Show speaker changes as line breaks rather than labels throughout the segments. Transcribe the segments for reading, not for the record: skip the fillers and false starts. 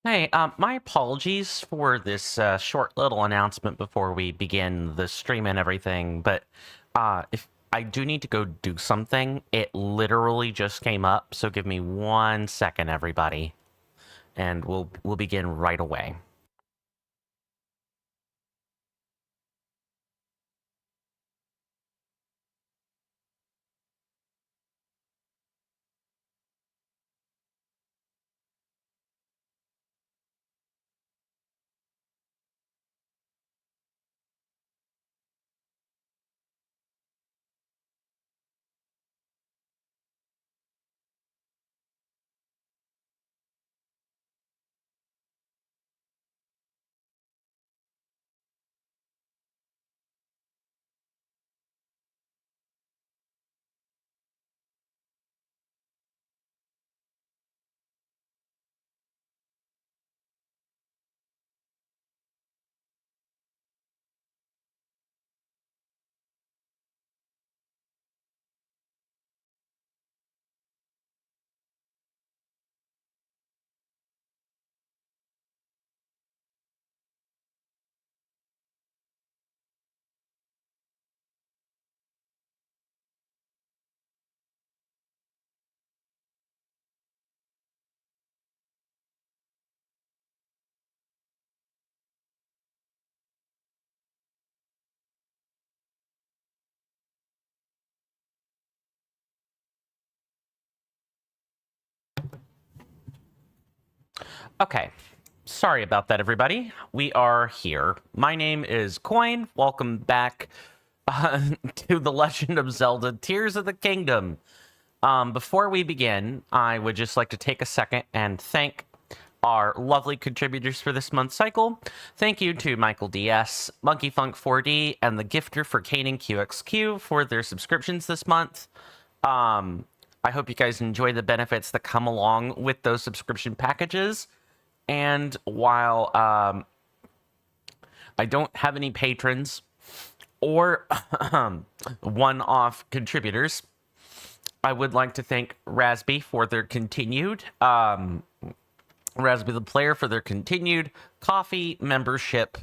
Hey, my apologies for this short little announcement before we begin the stream and everything, but if I do need to go do something, it literally just came up, so give me 1 second, everybody, and we'll begin right away. Okay, sorry about that, everybody. We are here. My name is Coin. Welcome back to The Legend of Zelda Tears of the Kingdom. Before we begin, I would just like to take a second and thank our lovely contributors for this month's cycle. Thank you to Michael DS, MonkeyFunk4D, and the Gifter for Caning QXQ for their subscriptions this month. I hope you guys enjoy the benefits that come along with those subscription packages. And while I don't have any patrons or one-off contributors, I would like to thank Rasby for their continued Rasby the Player for their continued coffee membership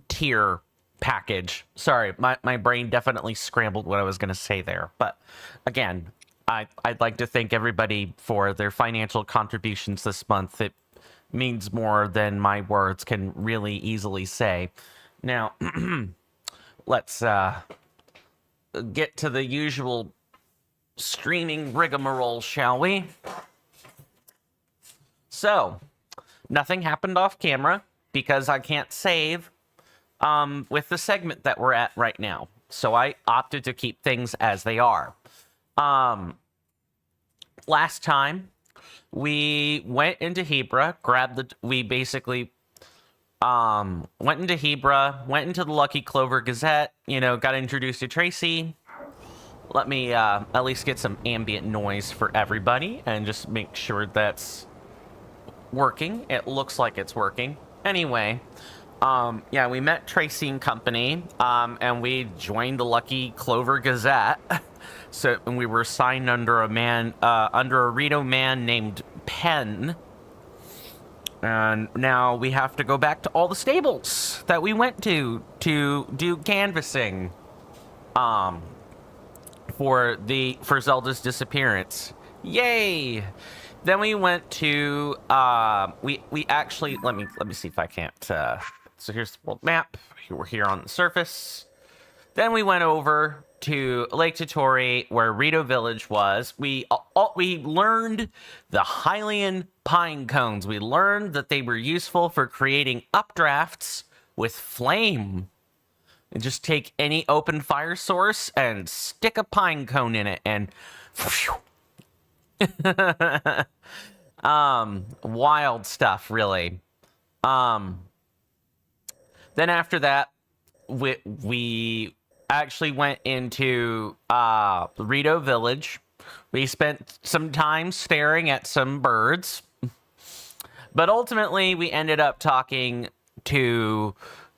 tier package. Sorry, my brain definitely scrambled what I was going to say there. But again, I'd like to thank everybody for their financial contributions this month. It means more than my words can really easily say. Now, let's get to the usual streaming rigmarole, shall we? So, nothing happened off camera because I can't save with the segment that we're at right now. So I opted to keep things as they are. Last time, we went into Hebra, we basically went into Hebra, went into the Lucky Clover Gazette, got introduced to Tracy. Let me at least get some ambient noise for everybody and just make sure that's working. It looks like it's working. Anyway, yeah, we met Tracy and company, and we joined the Lucky Clover Gazette. And we were signed under under a Rito man named Penn. And now we have to go back to all the stables that we went to do canvassing, for Zelda's disappearance. Yay! Then we went to we actually let me see if I can't. So here's the world map. We're here on the surface. Then we went over to Lake Totori, where Rito Village was. We learned the Hylian pine cones. We learned that they were useful for creating updrafts with flame. And just take any open fire source and stick a pine cone in it, and wild stuff, really. Then after that, we actually went into Rito Village. We spent some time staring at some birds, but ultimately we ended up talking to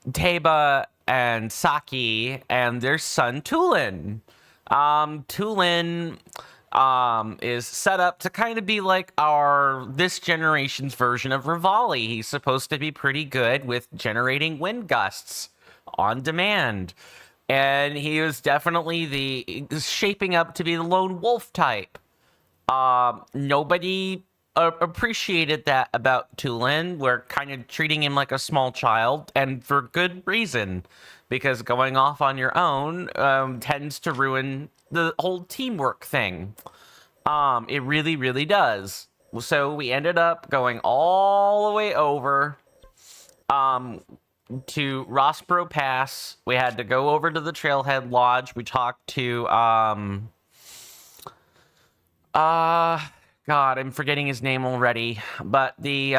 Teba and Saki and their son Tulin. Tulin is set up to kind of be like this generation's version of Rivali. He's supposed to be pretty good with generating wind gusts on demand. And he was definitely shaping up to be the lone wolf type. Nobody appreciated that about Tulin. We're kind of treating him like a small child, and for good reason, because going off on your own tends to ruin the whole teamwork thing. It really, really does. So we ended up going all the way over to Rossborough Pass. We had to go over to the Trailhead Lodge. We talked to God, I'm forgetting his name already, but the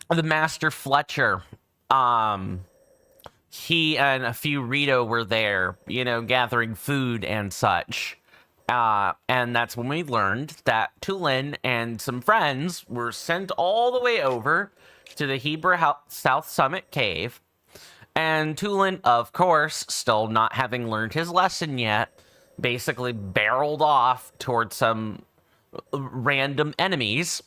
Master Fletcher. He and a few Rito were there, gathering food and such. And that's when we learned that Tulin and some friends were sent all the way over to the Hebra South Summit Cave. And Tulin, of course, still not having learned his lesson yet, basically barreled off towards some random enemies,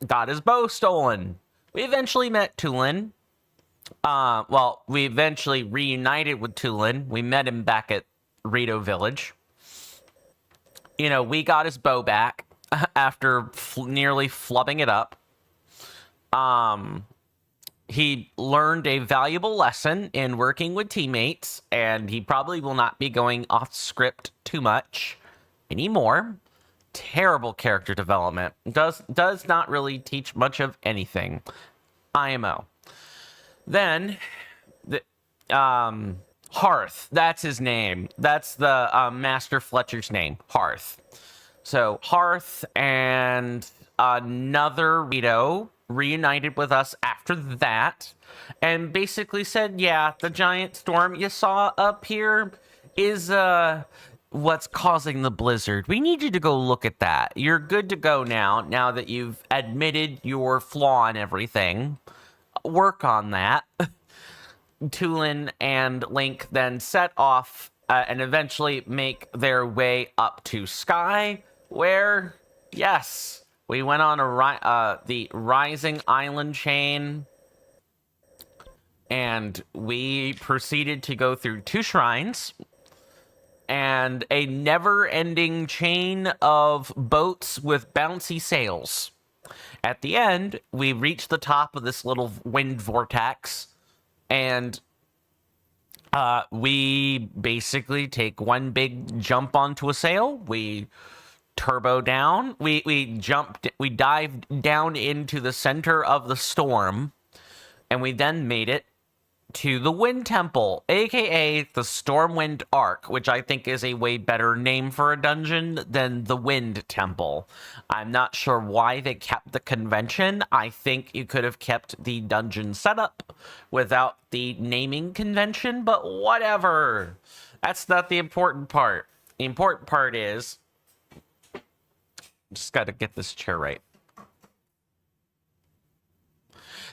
got his bow stolen. We eventually met Tulin. We eventually reunited with Tulin. We met him back at Rito Village. We got his bow back after nearly flubbing it up. He learned a valuable lesson in working with teammates, and he probably will not be going off script too much anymore. Terrible character development. Does not really teach much of anything. IMO. Then, Hearth. That's his name. That's the Master Fletcher's name. Hearth. So, Hearth and another Rito reunited with us after that, and basically said, yeah, the giant storm you saw up here is what's causing the blizzard. We need you to go look at that. You're good to go now that you've admitted your flaw and everything. Work on that. Tulin and Link then set off and eventually make their way up to Sky, where, yes, we went on the Rising Island chain, and we proceeded to go through 2 shrines and a never-ending chain of boats with bouncy sails. At the end, we reached the top of this little wind vortex, and we basically take one big jump onto a sail. We turbo down. We dived down into the center of the storm, and we then made it to the Wind Temple, aka the Stormwind Ark, which I think is a way better name for a dungeon than the Wind Temple. I'm not sure why they kept the convention. I think you could have kept the dungeon setup without the naming convention, but whatever. That's not the important part. The important part is, just got to get this chair right.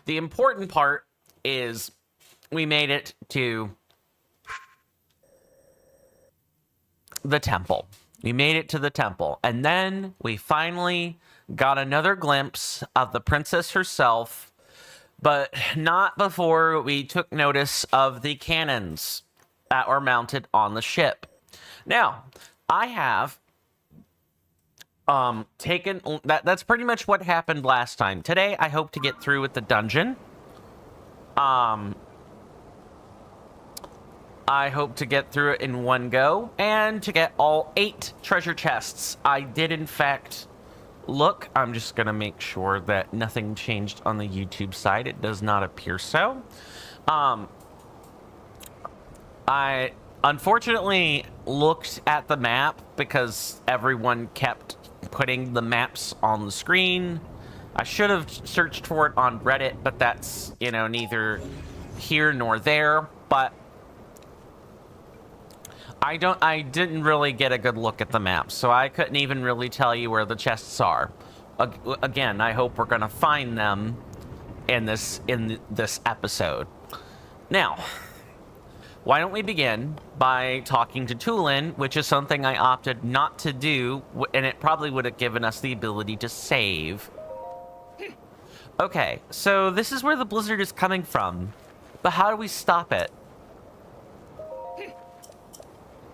The important part is we made it to the temple. We made it to the temple. And then we finally got another glimpse of the princess herself, but not before we took notice of the cannons that were mounted on the ship. Now, I have taken... That's pretty much what happened last time. Today, I hope to get through with the dungeon. I hope to get through it in one go, and to get all 8 treasure chests. I did, in fact, look. I'm just going to make sure that nothing changed on the YouTube side. It does not appear so. I unfortunately looked at the map because everyone kept putting the maps on the screen. I should have searched for it on Reddit, but that's, neither here nor there. But I didn't really get a good look at the map, so I couldn't even really tell you where the chests are. Again, I hope we're gonna find them in this episode. Now, Why don't we begin by talking to Tulin, which is something I opted not to do, and it probably would have given us the ability to save. Okay, so this is where the blizzard is coming from, but how do we stop it?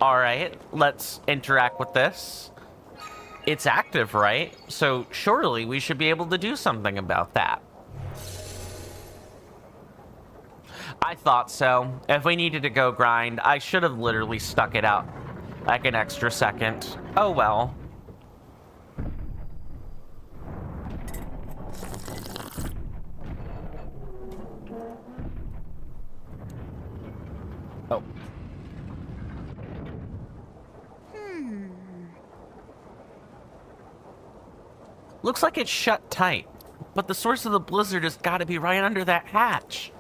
Alright, let's interact with this. It's active, right? So surely we should be able to do something about that. I thought so. If we needed to go grind, I should have literally stuck it out like an extra second. Oh well. Oh. Looks like it's shut tight, but the source of the blizzard has got to be right under that hatch.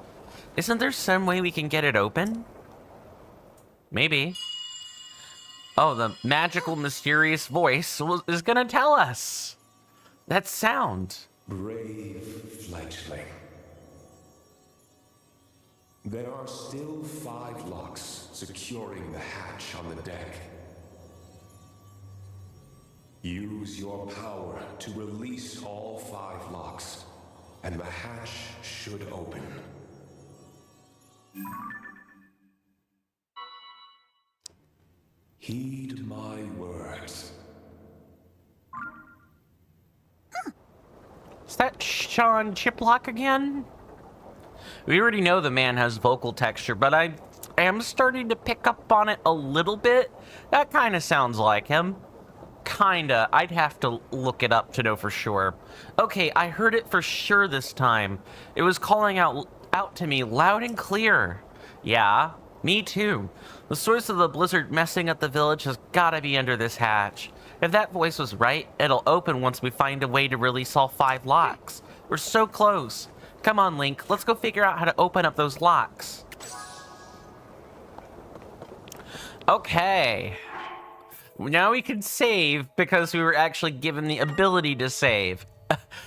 Isn't there some way we can get it open? Maybe. Oh, the magical, mysterious voice is gonna tell us. That sound.
Brave fledgling. There are still 5 locks securing the hatch on the deck. Use your power to release all 5 locks, and the hatch should open. Heed my words.
Is that Sean Chiplock again? We already know the man has vocal texture, but I am starting to pick up on it a little bit. That kind of sounds like him. Kinda. I'd have to look it up to know for sure. Okay, I heard it for sure this time. It was calling out to me loud and clear. Yeah, me too. The source of the blizzard messing up the village has gotta be under this hatch. If that voice was right, it'll open once we find a way to release all 5 locks. We're so close. Come on, Link, let's go figure out how to open up those locks. Okay. Now we can save because we were actually given the ability to save.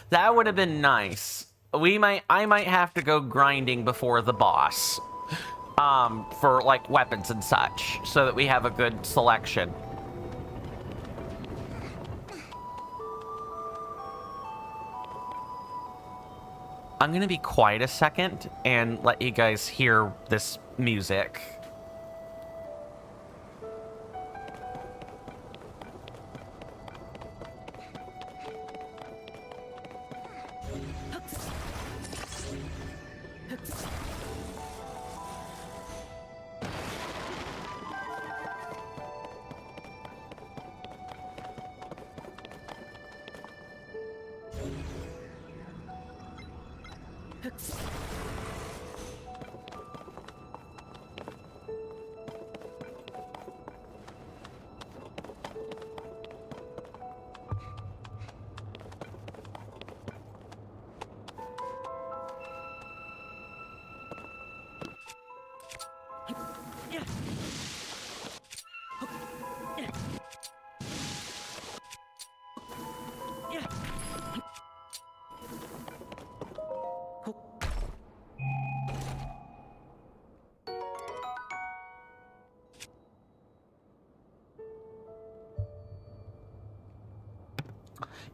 That would have been nice. I might have to go grinding before the boss. For like weapons and such, so that we have a good selection. I'm gonna be quiet a second and let you guys hear this music.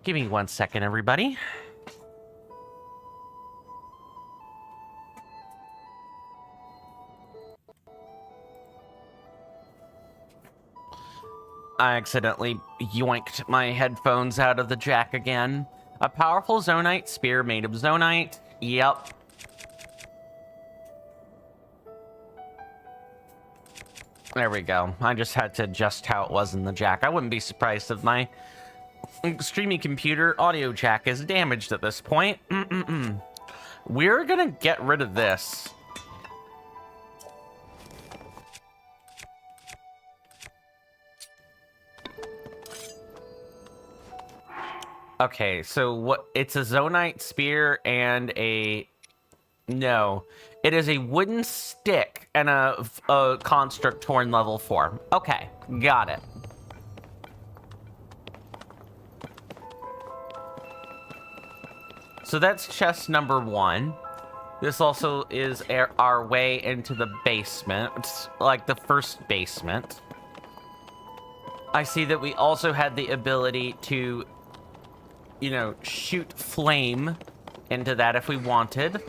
Give me 1 second, everybody. I accidentally yoinked my headphones out of the jack again. A powerful zonite spear made of zonite. Yep. There we go. I just had to adjust how it was in the jack. I wouldn't be surprised if my streaming computer audio jack is damaged at this point. We're gonna get rid of this. Okay, so what? It's a zonite spear and a... No. It is a wooden stick and a construct torn level 4. Okay, got it. So that's chest number 1. This also is our way into the basement, like the first basement. I see that we also had the ability to, you know, shoot flame into that if we wanted.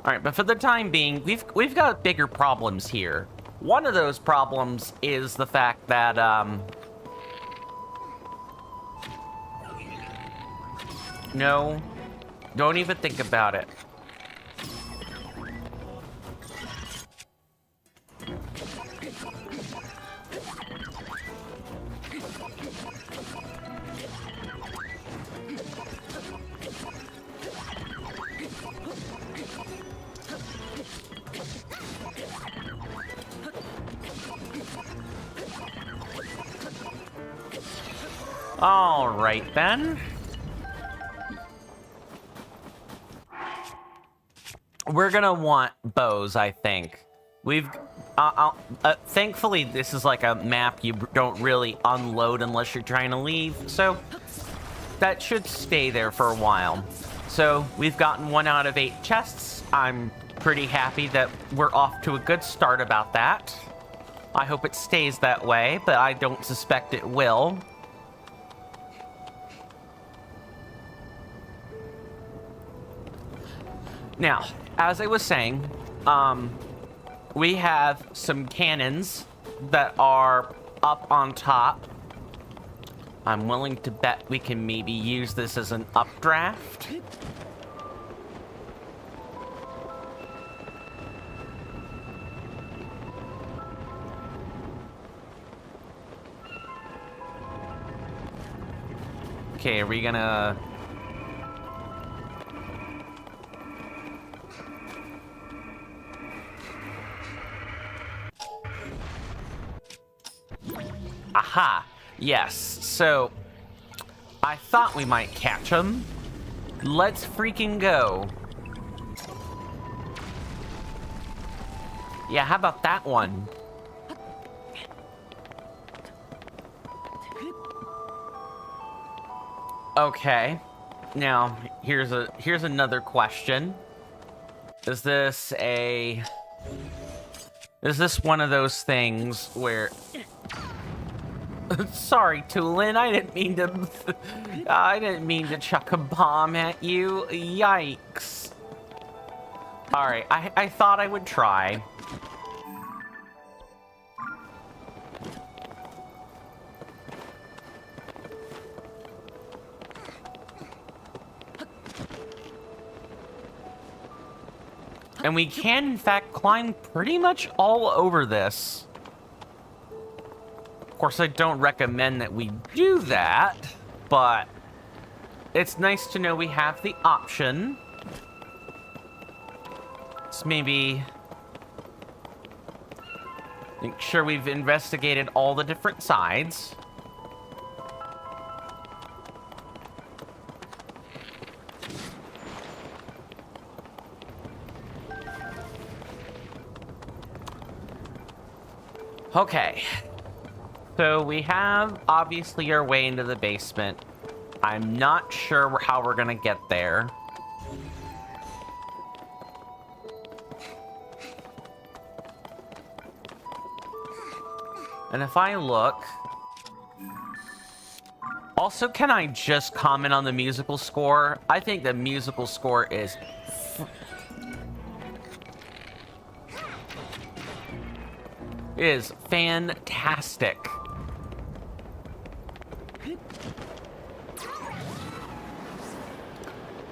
All right, but for the time being, we've got bigger problems here. One of those problems is the fact that no, don't even think about it. All right, then. We're gonna want bows, I think. We've... thankfully, this is like a map you don't really unload unless you're trying to leave, so that should stay there for a while. So, we've gotten 1 out of 8 chests. I'm pretty happy that we're off to a good start about that. I hope it stays that way, but I don't suspect it will. Now, as I was saying, we have some cannons that are up on top. I'm willing to bet we can maybe use this as an updraft. Okay, are we gonna... Aha! Yes, so I thought we might catch him. Let's freaking go. Yeah, how about that one? Okay. Now, here's another question. Is this one of those things where... Sorry, Tulin, I didn't mean to chuck a bomb at you. Yikes. Alright, I thought I would try. And we can, in fact, climb pretty much all over this. Of course, I don't recommend that we do that, but it's nice to know we have the option. Let's maybe make sure we've investigated all the different sides. Okay. So we have, obviously, our way into the basement. I'm not sure how we're gonna get there. And if I look... Also, can I just comment on the musical score? I think the musical score is... is fantastic.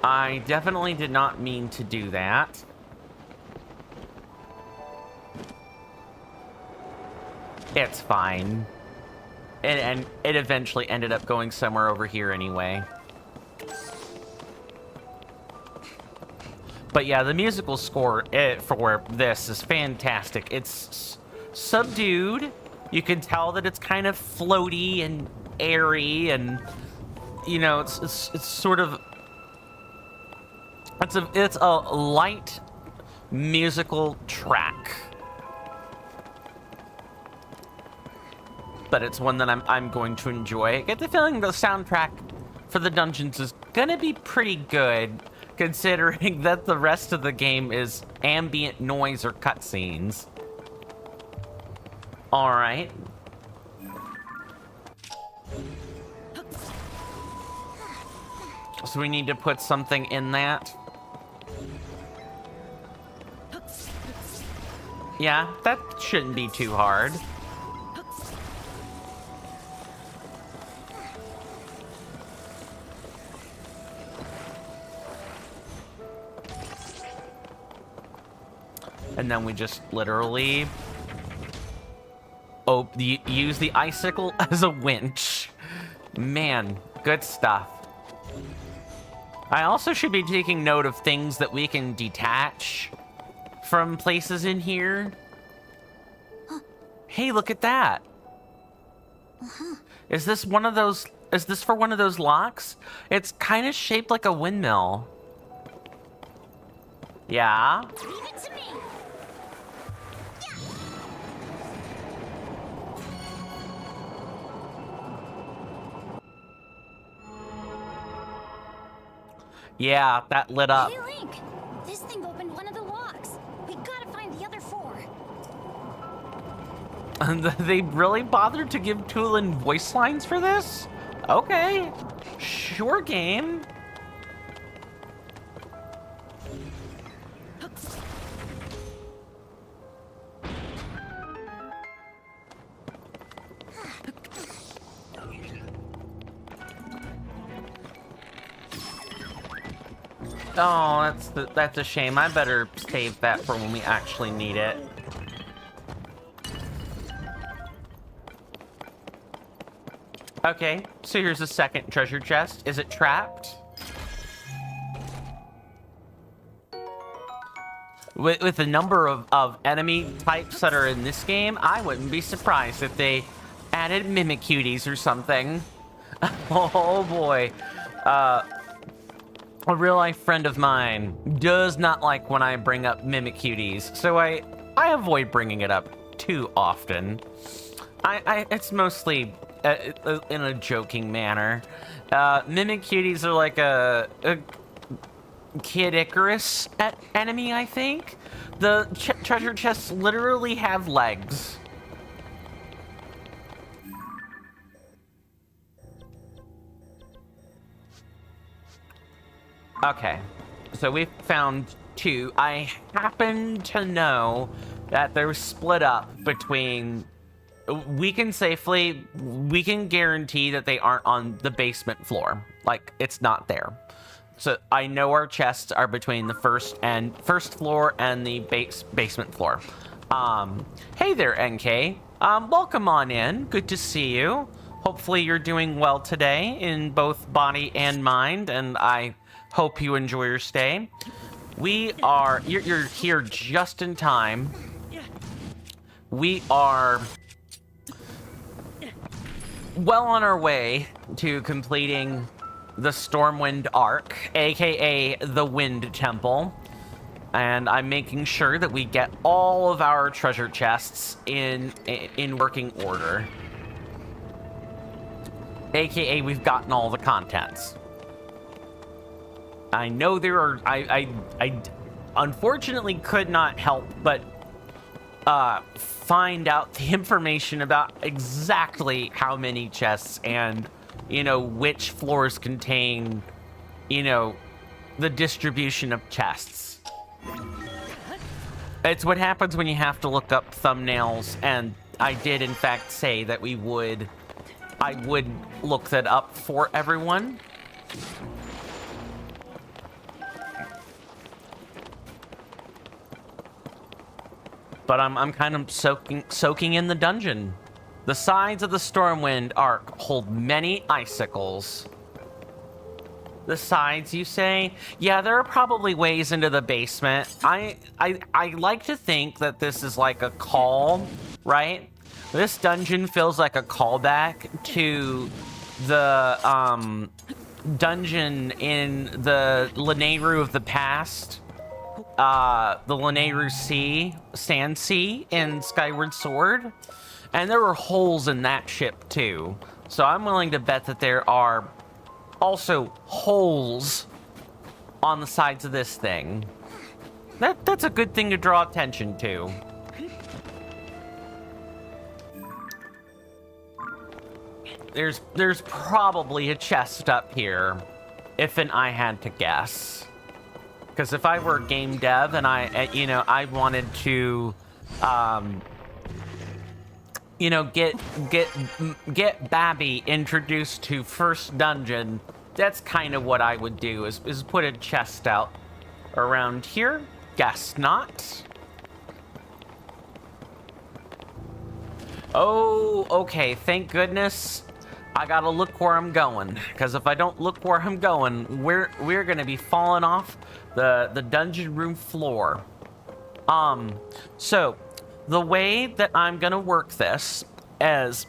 I definitely did not mean to do that. It's fine. And it eventually ended up going somewhere over here anyway. But yeah, the musical score for this is fantastic. It's subdued. You can tell that it's kind of floaty and airy, and you know, it's sort of it's a light musical track, but it's one that I'm going to enjoy. I get the feeling the soundtrack for the dungeons is gonna be pretty good. considering that the rest of the game is ambient noise or cutscenes. All right. So we need to put something in that. Yeah, that shouldn't be too hard. And then we just literally use the icicle as a winch. Man, good stuff. I also should be taking note of things that we can detach from places in here. Hey, look at that. Is this one of those? Is this for one of those locks? It's kind of shaped like a windmill. Yeah.
Leave it to me.
Yeah, that lit up.
Hey, Link! This thing opened one of the locks. We gotta find the other 4.
And they really bothered to give Tulin voice lines for this? Okay. Sure, game. Oh, that's a shame. I better save that for when we actually need it. Okay, so here's the second treasure chest. Is it trapped? With the number of enemy types that are in this game, I wouldn't be surprised if they added mimic cuties or something. Oh boy. A real-life friend of mine does not like when I bring up mimic cuties, so I avoid bringing it up too often. It's mostly in a joking manner. Mimic cuties are like a Kid Icarus enemy, I think. The treasure chests literally have legs. Okay, so we found 2. I happen to know that they're split up between... We can guarantee that they aren't on the basement floor. Like, it's not there. So I know our chests are between the first floor and the basement floor. Hey there, NK. Welcome on in. Good to see you. Hopefully you're doing well today in both body and mind, and I hope you enjoy your stay. You're here just in time. We are well on our way to completing the Stormwind Ark, aka the Wind Temple. And I'm making sure that we get all of our treasure chests in working order. AKA we've gotten all the contents. I know there are... I unfortunately could not help but find out the information about exactly how many chests and, which floors contain, the distribution of chests. It's what happens when you have to look up thumbnails, and I did in fact say that I would look that up for everyone. But I'm kind of soaking in the dungeon. The sides of the Stormwind Ark hold many icicles. The sides, you say? Yeah, there are probably ways into the basement. I like to think that this is like a call, right? This dungeon feels like a callback to the dungeon in the Lanayru of the past. The Lanayru Sea, Sand Sea in Skyward Sword. And there were holes in that ship too. So I'm willing to bet that there are also holes on the sides of this thing. That's a good thing to draw attention to. There's probably a chest up here, if I had to guess. Because if I were a game dev and I wanted to, get Babby introduced to first dungeon, that's kind of what I would do, is put a chest out around here. Guess not. Oh, okay, thank goodness. I gotta look where I'm going, because if I don't look where I'm going, we're gonna be falling off the dungeon room floor. So the way that I'm gonna work this is,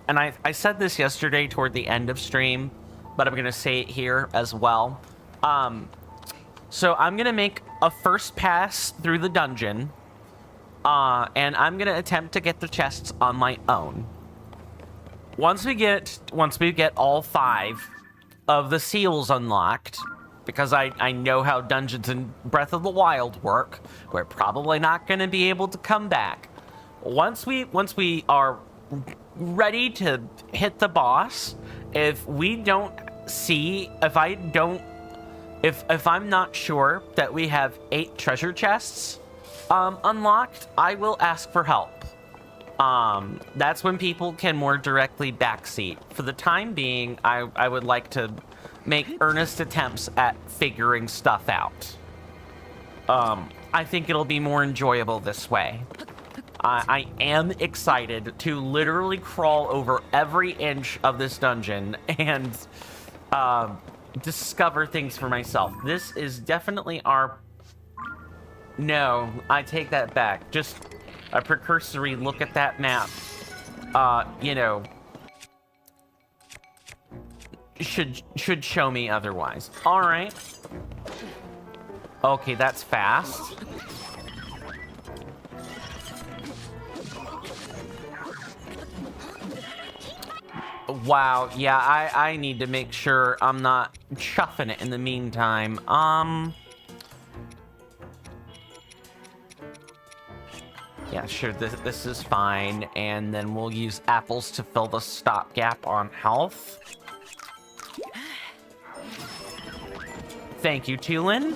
and I said this yesterday toward the end of stream, but I'm gonna say it here as well. So I'm gonna make a first pass through the dungeon, and I'm gonna attempt to get the chests on my own. Once we get all 5 of the seals unlocked, because I know how dungeons in Breath of the Wild work, we're probably not going to be able to come back. Once we are ready to hit the boss, if I'm not sure that we have 8 treasure chests unlocked, I will ask for help. That's when people can more directly backseat. For the time being, I would like to make earnest attempts at figuring stuff out. I think it'll be more enjoyable this way. I am excited to literally crawl over every inch of this dungeon and discover things for myself. This is definitely our... No, I take that back. Just a precursory look at that map, should show me otherwise. All right. Okay, that's fast. Wow, yeah, I need to make sure I'm not chuffing it in the meantime. Yeah, sure, this is fine, and then we'll use apples to fill the stopgap on health. Thank you, Tulin.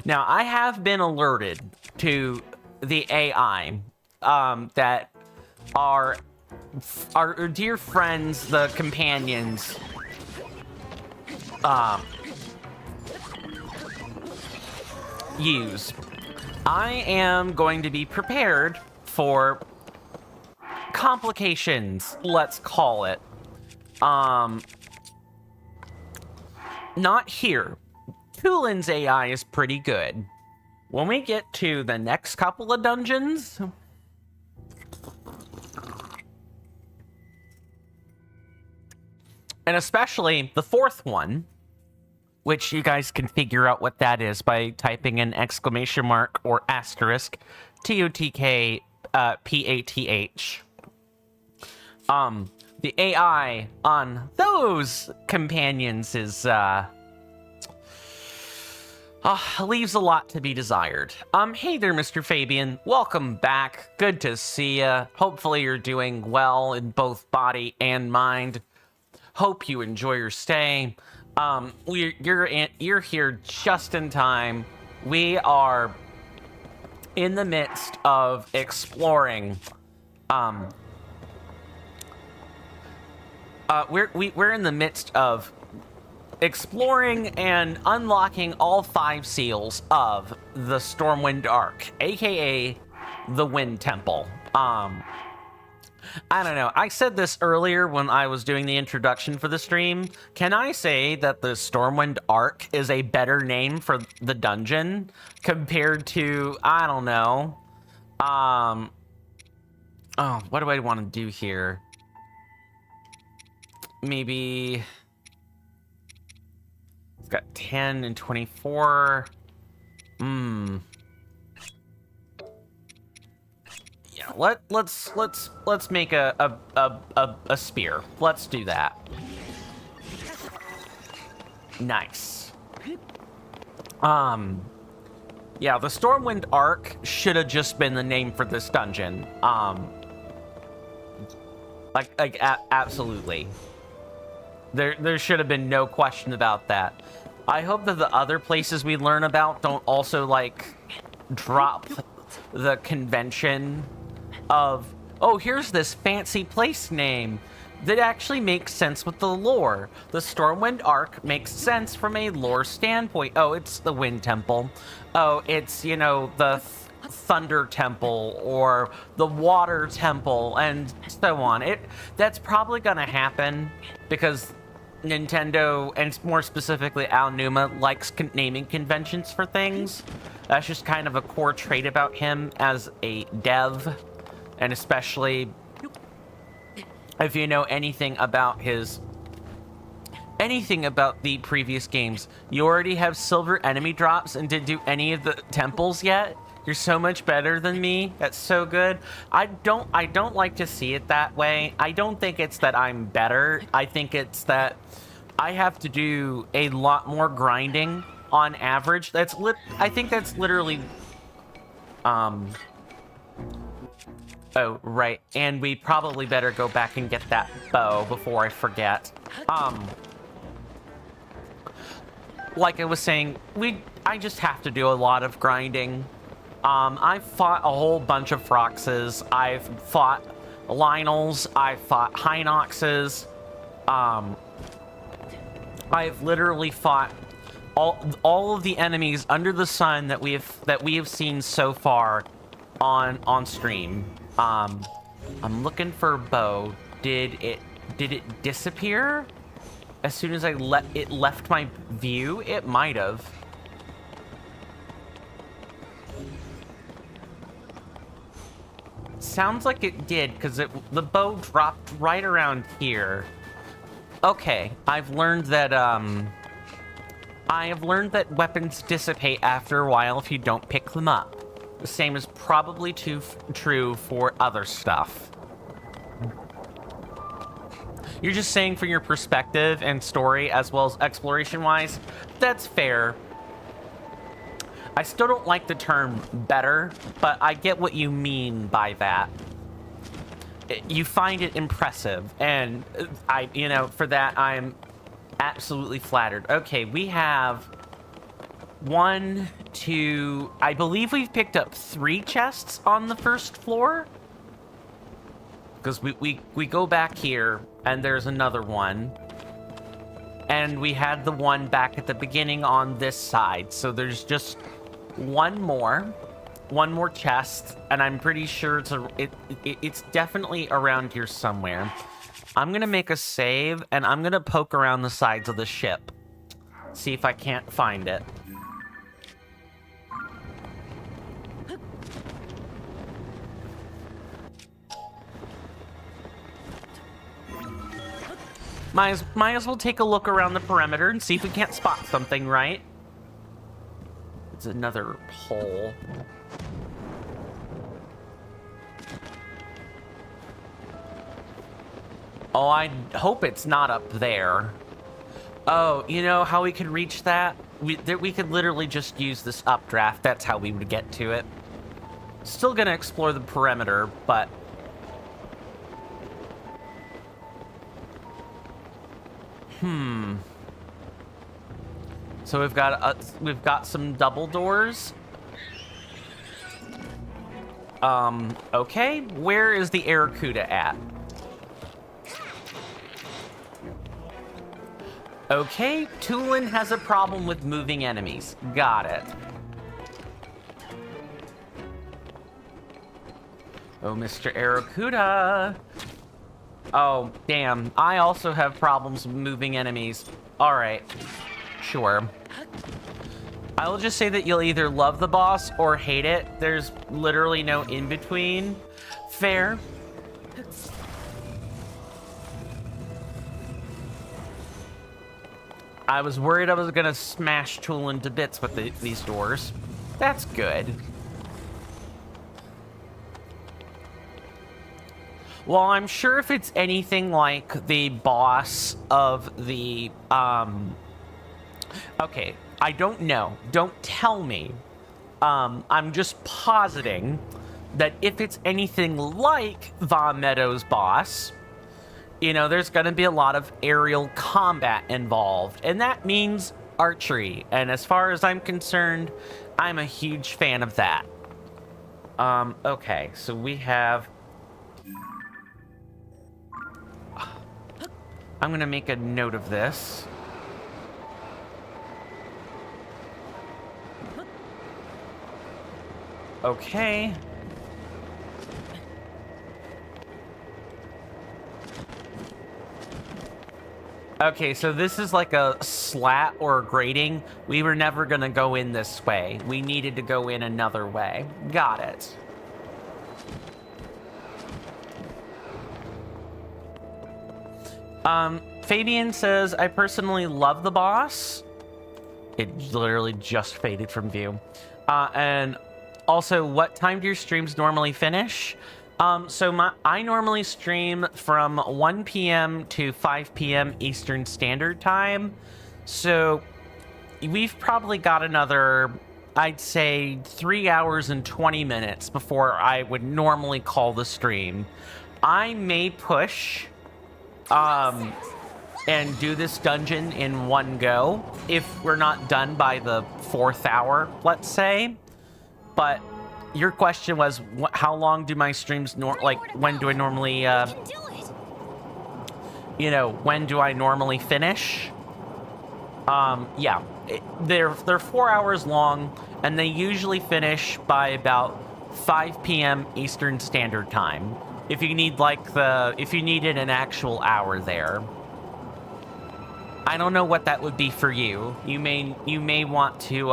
Now, I have been alerted to the AI that our dear friends, the companions, use. I am going to be prepared for complications, let's call it. Not here. Tulin's AI is pretty good. When we get to the next couple of dungeons, and especially the 4th one, which you guys can figure out what that is by typing in exclamation mark or asterisk TOTK PATH. The AI on those companions is leaves a lot to be desired. Hey there, Mr. Fabian. Welcome back. Good to see ya. Hopefully you're doing well in both body and mind. Hope you enjoy your stay. You're here just in time. We are in the midst of exploring. We're in the midst of exploring and unlocking all 5 seals of the Stormwind Ark, aka the Wind Temple. I don't know. I said this earlier when I was doing the introduction for the stream. Can I say that the Stormwind Ark is a better name for the dungeon compared to, I don't know. Oh, what do I want to do here? Maybe it's got 10 and 24. Yeah, let's make a spear. Let's do that. Nice. Yeah, the Stormwind Ark should have just been the name for this dungeon. Absolutely. There should have been no question about that. I hope that the other places we learn about don't also, like, drop the convention of, oh, here's this fancy place name that actually makes sense with the lore. The Stormwind Ark makes sense from a lore standpoint. Oh, it's the Wind Temple. Oh, it's, you know, the Thunder Temple or the Water Temple and so on. That's probably gonna happen because Nintendo, and more specifically Al Numa, likes naming conventions for things. That's just kind of a core trait about him as a dev, and especially if you know anything about the previous games. You already have silver enemy drops and didn't do any of the temples yet. You're so much better than me. That's so good. I don't like to see it that way. I don't think it's that I'm better. I think it's that I have to do a lot more grinding on average. I think that's literally oh, right. And we probably better go back and get that bow before I forget. Like I was saying, I just have to do a lot of grinding. I've fought a whole bunch of Froxes. I've fought Lionels. I've fought Hinoxes. I've literally fought all of the enemies under the sun that we have seen so far on stream. I'm looking for a bow. Did it disappear as soon as it left my view? It might have. Sounds like it did, because the bow dropped right around here. Okay, I've learned that weapons dissipate after a while if you don't pick them up. The same is probably true for other stuff. You're just saying from your perspective and story as well as exploration-wise, that's fair. I still don't like the term better, but I get what you mean by that. You find it impressive, and for that, I'm absolutely flattered. Okay, we have 1, 2, I believe we've picked up 3 chests on the first floor. Because we go back here, and there's another one. And we had the one back at the beginning on this side, so there's just one more chest, and I'm pretty sure it's definitely around here somewhere. I'm gonna make a save, and I'm gonna poke around the sides of the ship, see if I can't find it. Might as well take a look around the perimeter and see if we can't spot something, right? It's another hole. Oh, I hope it's not up there. Oh, you know how we could reach that? We could literally just use this updraft. That's how we would get to it. Still gonna explore the perimeter, but... So we've got some double doors. Okay, where is the Aracuda at? Okay, Tulin has a problem with moving enemies. Got it. Oh, Mr. Aracuda. Oh, damn. I also have problems with moving enemies. Alright. Sure. I will just say that you'll either love the boss or hate it. There's literally no in-between. Fair. I was worried I was gonna smash Tulin to bits with these doors. That's good. Well, I'm sure if it's anything like the boss of the, okay, I don't know. Don't tell me. I'm just positing that if it's anything like Von Meadows' boss, you know, there's going to be a lot of aerial combat involved, and that means archery. And as far as I'm concerned, I'm a huge fan of that. Okay, so we have... I'm going to make a note of this. Okay. Okay, so this is like a slat or a grating. We were never going to go in this way. We needed to go in another way. Got it. Fabian says, I personally love the boss. It literally just faded from view. And also, what time do your streams normally finish? I normally stream from 1 p.m. to 5 p.m. Eastern Standard Time. So we've probably got another, I'd say, 3 hours and 20 minutes before I would normally call the stream. I may push and do this dungeon in one go if we're not done by the 4th hour, let's say. But your question was, how long do my streams when do I normally you know, when do I normally finish? Yeah, they're 4 hours long, and they usually finish by about 5 p.m. Eastern Standard Time. If you need if you needed an actual hour there. I don't know what that would be for you. You may want to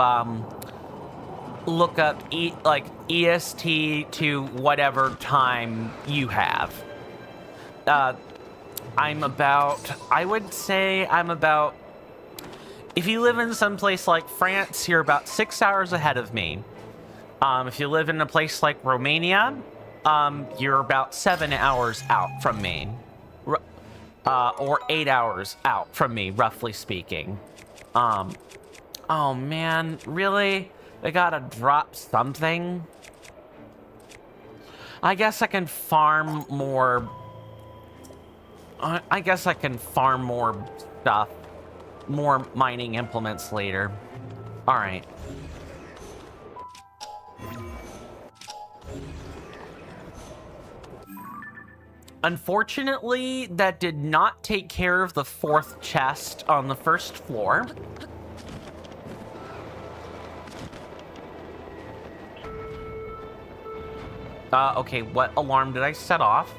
look up EST to whatever time you have. I would say I'm about, if you live in some place like France, you're about 6 hours ahead of me. If you live in a place like Romania, you're about 7 hours out from me. Or 8 hours out from me, roughly speaking. Oh man, really? They gotta drop something? I guess I can farm more... I guess I can farm more stuff. More mining implements later. Alright. Unfortunately, that did not take care of the 4th chest on the 1st floor. Okay, what alarm did I set off?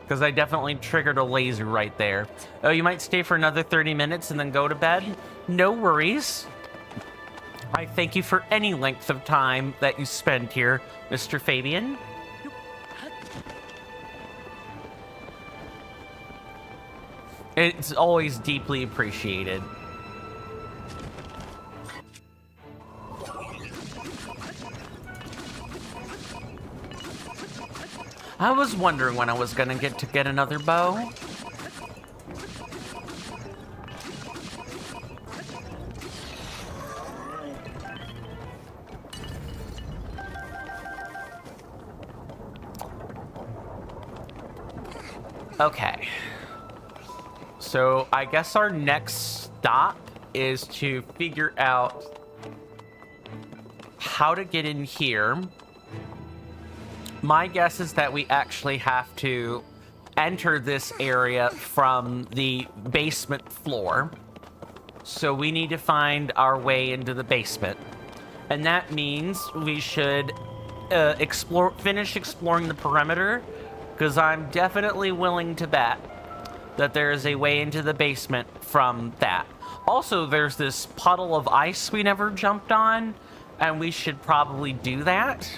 Because I definitely triggered a laser right there. Oh, you might stay for another 30 minutes and then go to bed? No worries. I thank you for any length of time that you spend here, Mr. Fabian. It's always deeply appreciated. I was wondering when I was gonna get another bow. Okay. So I guess our next stop is to figure out how to get in here. My guess is that we actually have to enter this area from the basement floor. So we need to find our way into the basement. And that means we should finish exploring the perimeter, because I'm definitely willing to bet that there is a way into the basement from that. Also, there's this puddle of ice we never jumped on, and we should probably do that.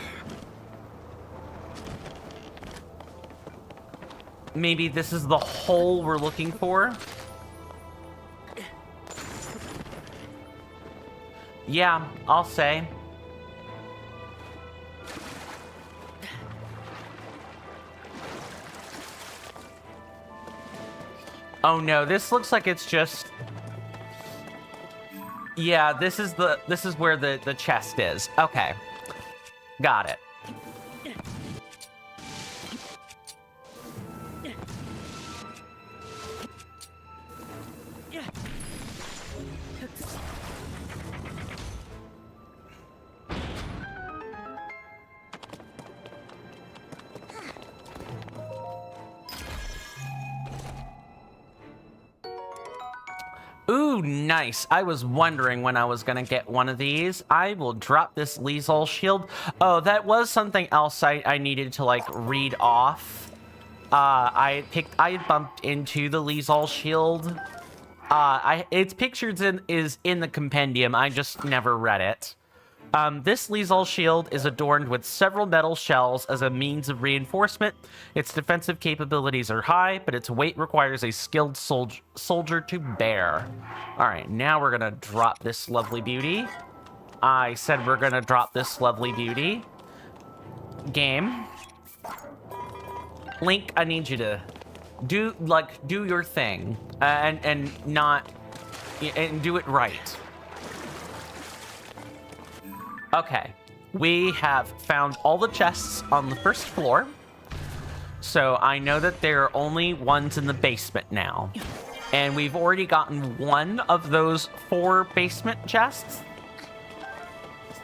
Maybe this is the hole we're looking for. Yeah, I'll say. Oh no, this looks like it's just... Yeah, this is where the chest is. Okay. Got it. Ooh, nice. I was wondering when I was gonna get one of these. I will drop this Liesel shield. Oh, that was something else I needed to, like, read off. I bumped into the Liesel shield. Its pictures is in the compendium. I just never read it. This Liesel shield is adorned with several metal shells as a means of reinforcement. Its defensive capabilities are high, but its weight requires a skilled soldier to bear. Alright, now we're gonna drop this lovely beauty. I said we're gonna drop this lovely beauty. Game. Link, I need you to do your thing. And do it right. Okay, we have found all the chests on the first floor. So I know that there are only ones in the basement now. And we've already gotten one of those 4 basement chests.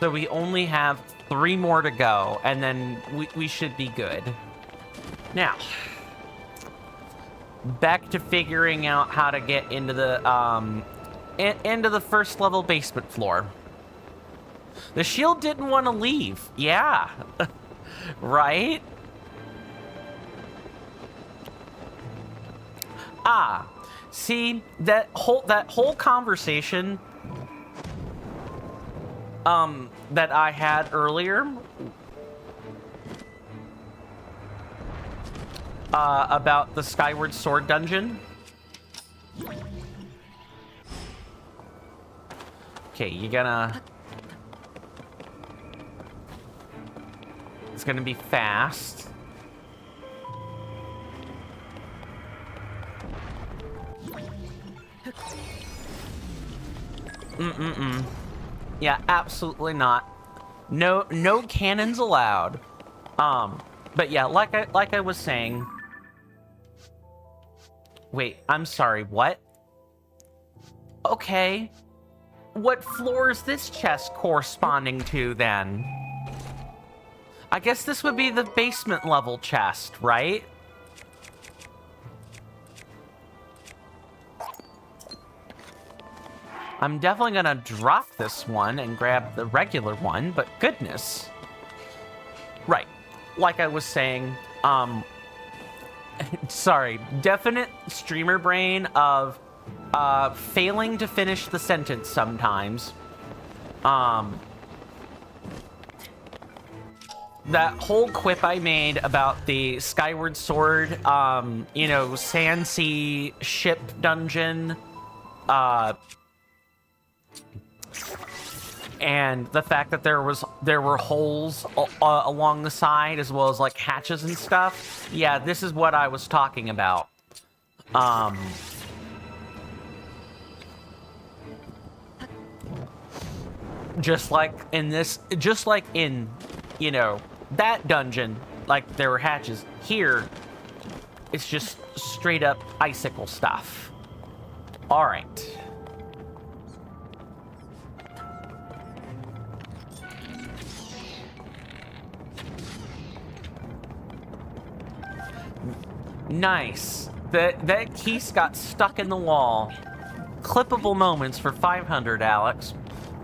So we only have 3 more to go, and then we should be good. Now, back to figuring out how to get into the first level basement floor. The shield didn't want to leave. Yeah. Right? Ah. See, that whole conversation that I had earlier about the Skyward Sword dungeon. Okay, you gonna... It's gonna be fast. Yeah, absolutely not. No cannons allowed. But yeah, like I was saying. Wait, I'm sorry, what? Okay. What floor is this chest corresponding to then? I guess this would be the basement level chest, right? I'm definitely gonna drop this one and grab the regular one, but goodness. Right, like I was saying, sorry, definite streamer brain of failing to finish the sentence sometimes. That whole quip I made about the Skyward Sword, you know, Sand Sea ship dungeon, and the fact that there were holes along the side as well as like hatches and stuff. Yeah, this is what I was talking about. Just like in, you know, that dungeon, like there were hatches. Here, it's just straight up icicle stuff. All right. Nice. That piece got stuck in the wall. Clippable moments for 500, Alex.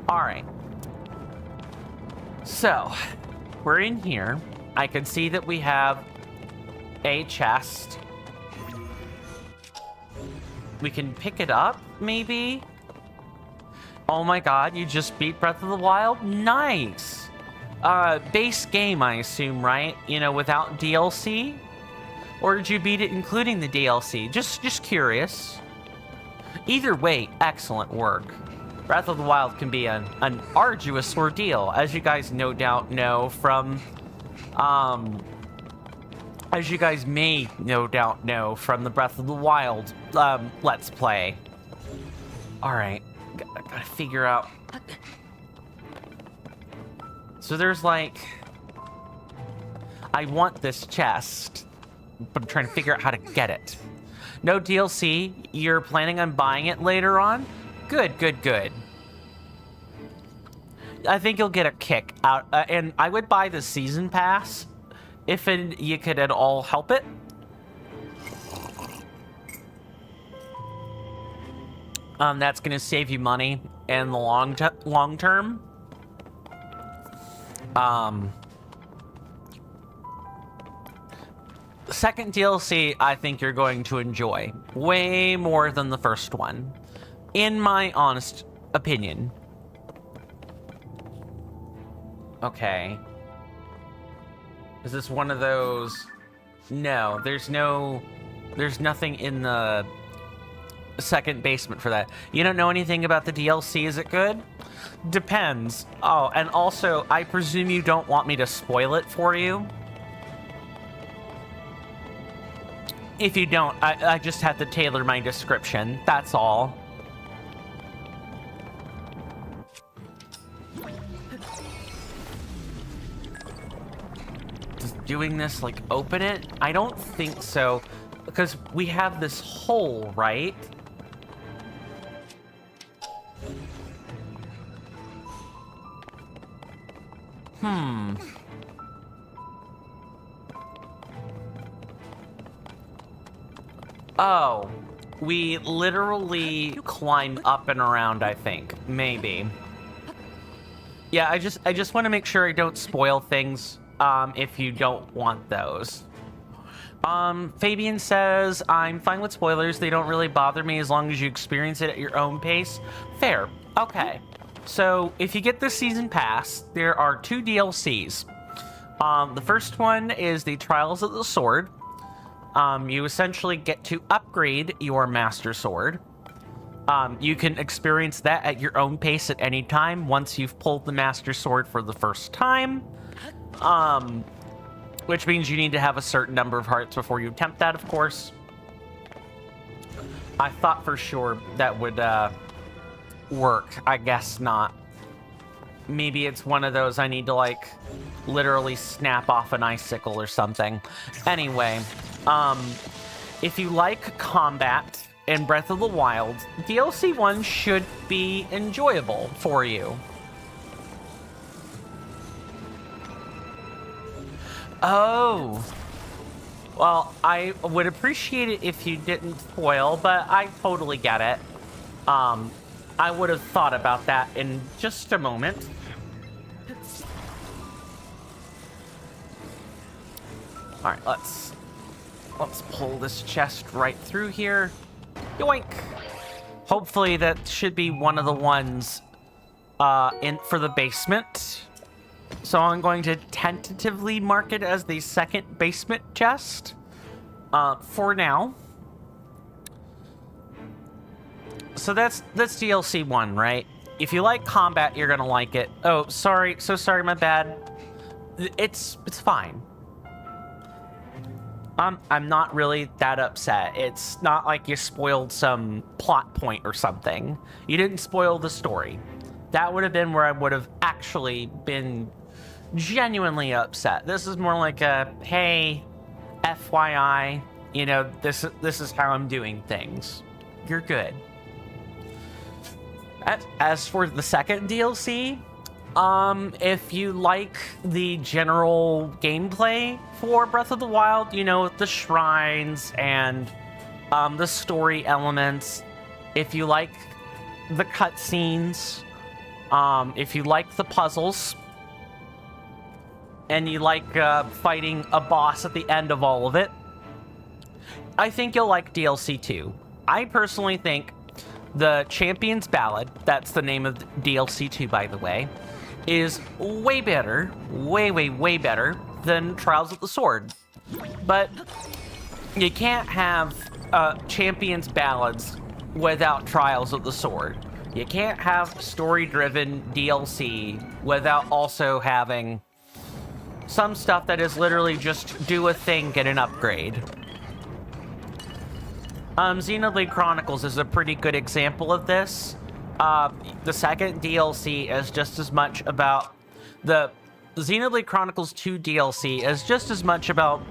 All right. So, we're in here. I can see that we have a chest. We can pick it up, maybe? Oh my god, you just beat Breath of the Wild? Nice! Base game, I assume, right? You know, without DLC? Or did you beat it including the DLC? Just curious. Either way, excellent work. Breath of the Wild can be an arduous ordeal, as you guys no doubt know from as you guys may no doubt know from the Breath of the Wild Let's Play. Alright, gotta figure out. So there's like... I want this chest, but I'm trying to figure out how to get it. No DLC? You're planning on buying it later on? Good, good, good. I think you'll get a kick out, and I would buy the season pass if you could at all help it. That's going to save you money in the long term. Second DLC, I think you're going to enjoy way more than the first one, in my honest opinion. Okay. Is this one of those? No, there's nothing in the second basement for that. You don't know anything about the DLC, is it good? Depends. Oh, and also, I presume you don't want me to spoil it for you? If you don't, I just have to tailor my description, that's all. Does doing this, like, open it? I don't think so, because we have this hole, right? Oh, we literally climb up and around, I think. Maybe. Yeah, I just want to make sure I don't spoil things, if you don't want those. Fabian says, I'm fine with spoilers. They don't really bother me as long as you experience it at your own pace. Fair. Okay. So, if you get the season pass, there are 2 DLCs. The first one is the Trials of the Sword. You essentially get to upgrade your Master Sword. You can experience that at your own pace at any time once you've pulled the Master Sword for the first time. Which means you need to have a certain number of hearts before you attempt that, of course. I thought for sure that would work. I guess not. Maybe it's one of those I need to, like, literally snap off an icicle or something. Anyway, if you like combat in Breath of the Wild, DLC 1 should be enjoyable for you. Oh. Well, I would appreciate it if you didn't spoil, but I totally get it. I would have thought about that in just a moment. Alright, let's pull this chest right through here. Yoink! Hopefully that should be one of the ones for the basement. So I'm going to tentatively mark it as the second basement chest for now. So that's DLC 1, right? If you like combat, you're gonna like it. Oh, sorry, so sorry, my bad. It's fine. I'm not really that upset. It's not like you spoiled some plot point or something. You didn't spoil the story. That would have been where I would have actually been genuinely upset. This is more like a, hey, FYI, you know, this is how I'm doing things. You're good. As for the second DLC, if you like the general gameplay for Breath of the Wild, you know, the shrines and the story elements, if you like the cutscenes, if you like the puzzles, and you like fighting a boss at the end of all of it, I think you'll like DLC 2. I personally think the Champion's Ballad, that's the name of DLC 2, by the way, is way better, way better than Trials of the Sword. But you can't have Champion's Ballads without Trials of the Sword. You can't have story-driven DLC without also having some stuff that is literally just do a thing, get an upgrade. Xenoblade Chronicles is a pretty good example of this. The second DLC is just as much about the Xenoblade Chronicles 2 DLC is just as much about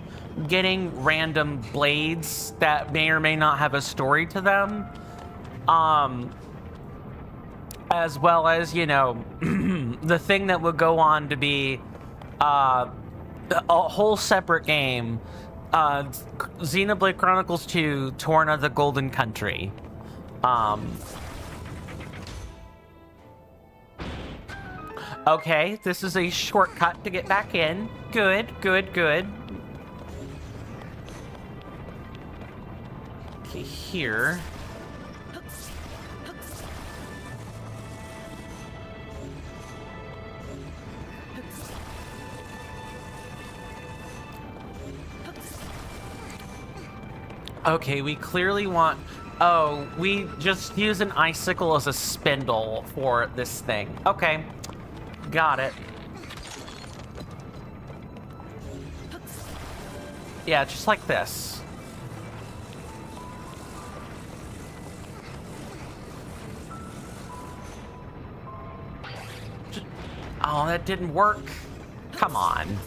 getting random blades that may or may not have a story to them, as well as, you know, the thing that would go on to be a whole separate game, Xenoblade Chronicles 2 Torn of the Golden Country. Okay, this is a shortcut to get back in. Good, good, good. Okay, here. Okay, we clearly want... Oh, we just use an icicle as a spindle for this thing. Okay, got it. Yeah, just like this. Oh, that didn't work. Come on.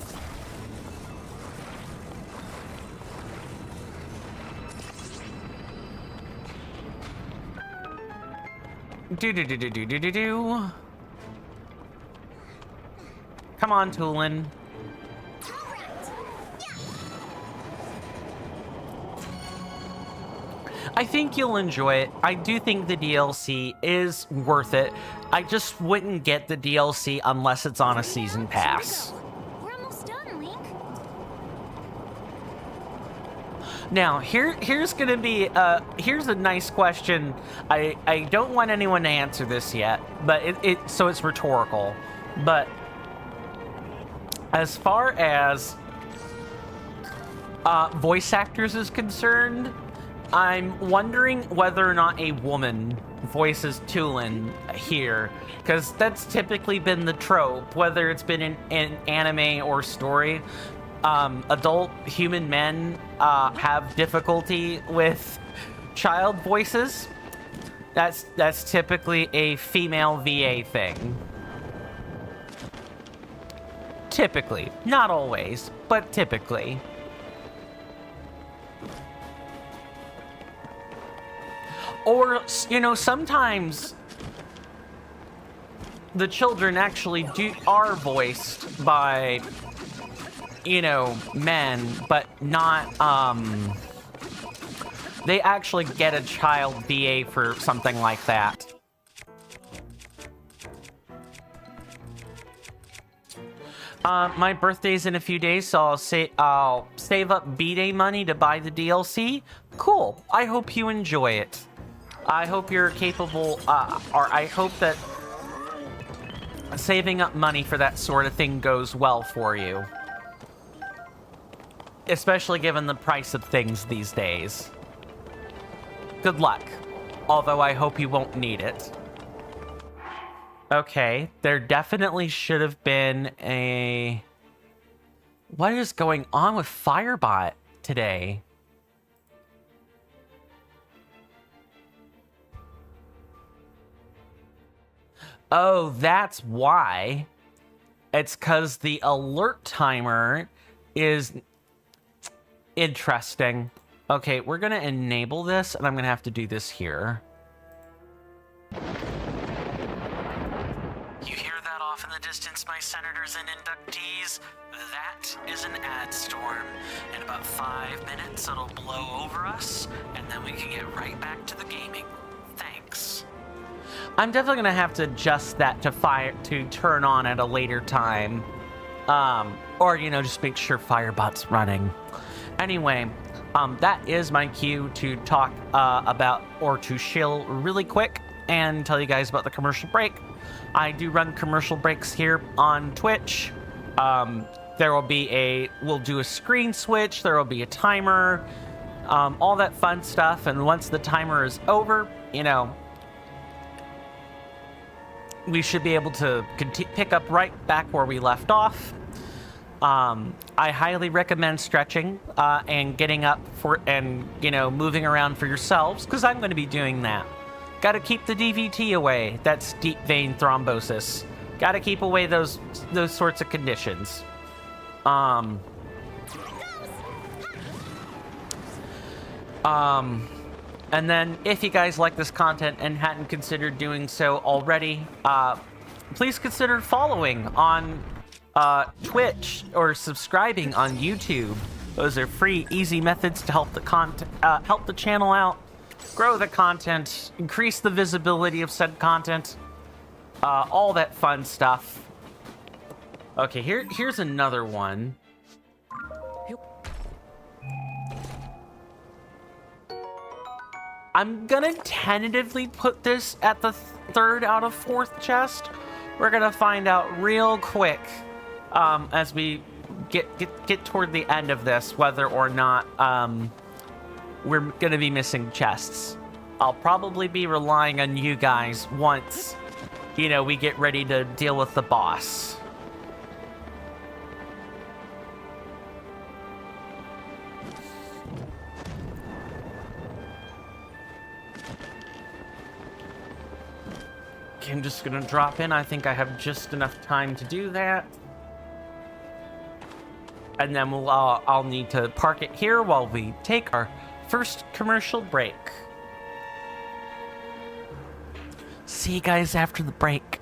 Do. Come on, Tulin. I think you'll enjoy it. I do think the DLC is worth it. I just wouldn't get the DLC unless it's on a season pass.
We're almost done, Link.
Now, here's gonna be here's a nice question. I don't want anyone to answer this yet, but so it's rhetorical. But as far as voice actors is concerned, I'm wondering whether or not a woman voices Tulin here, because that's typically been the trope, whether it's been in anime or story. Adult human men have difficulty with child voices. That's typically a female VA thing. Typically, not always, but typically. Or, you know, sometimes the children actually are voiced by, you know, men, but not, they actually get a child VA for something like that. My birthday's in a few days, so I'll save up B-Day money to buy the DLC. Cool. I hope you enjoy it. I hope you're capable, or I hope that saving up money for that sort of thing goes well for you. Especially given the price of things these days. Good luck. Although I hope you won't need it. Okay, there definitely should have been a... What is going on with Firebot today? Oh, that's why. It's because the alert timer is interesting. Okay, we're going to enable this, and I'm going to have to do this here. You hear that off in the distance, my senators and inductees? That is an ad storm. In about 5 minutes, it'll blow over us, and then we can get right back to the gaming. Thanks. I'm definitely gonna have to adjust that to turn on at a later time, or you know, just make sure Firebot's running. Anyway, that is my cue to talk about, or to shill really quick and tell you guys about the commercial break. I do run commercial breaks here on Twitch. There will be we'll do a screen switch. There will be a timer, all that fun stuff. And once the timer is over, you know, we should be able to pick up right back where we left off. I highly recommend stretching and getting up and moving around for yourselves, because I'm going to be doing that. Got to keep the DVT away. That's deep vein thrombosis. Got to keep away those sorts of conditions. And then if you guys like this content and hadn't considered doing so already, please consider following on Twitch or subscribing on YouTube. Those are free, easy methods to help the channel out, grow the content, increase the visibility of said content, all that fun stuff. Okay, here's another one. I'm gonna tentatively put this at the third out of fourth chest. We're gonna find out real quick as we get toward the end of this whether or not we're gonna be missing chests. I'll probably be relying on you guys once we get ready to deal with the boss. Okay, I'm just gonna drop in. I think I have just enough time to do that. And then I'll need to park it here while we take our first commercial break. See you guys after the break.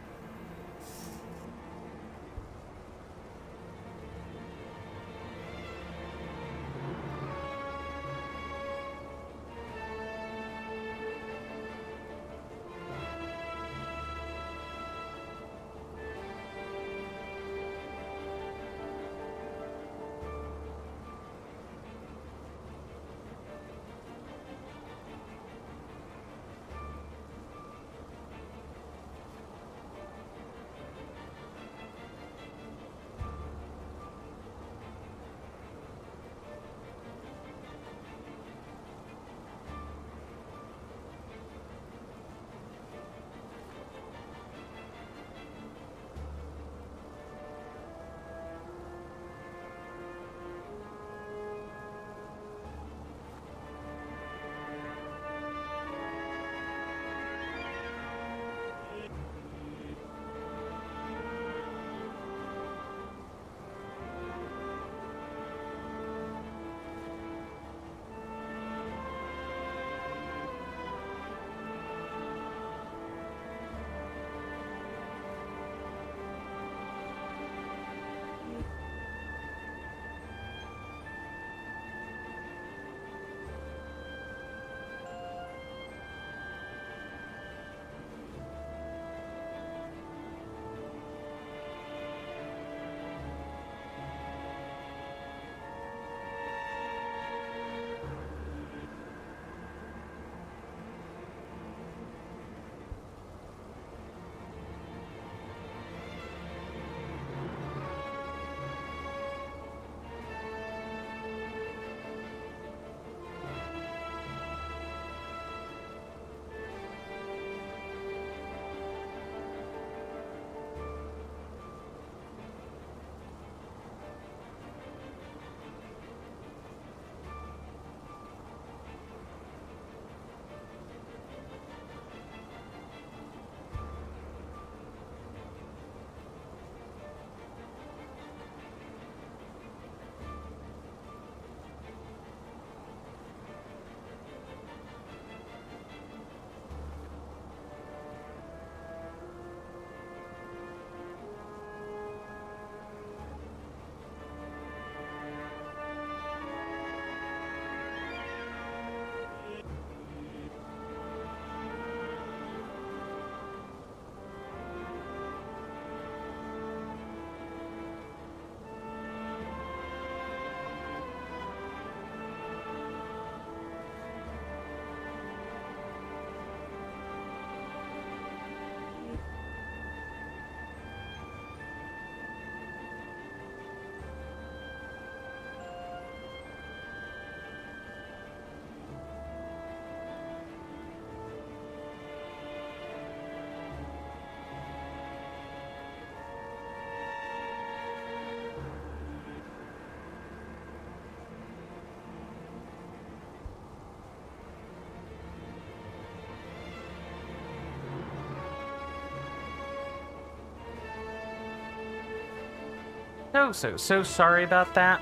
So sorry about that.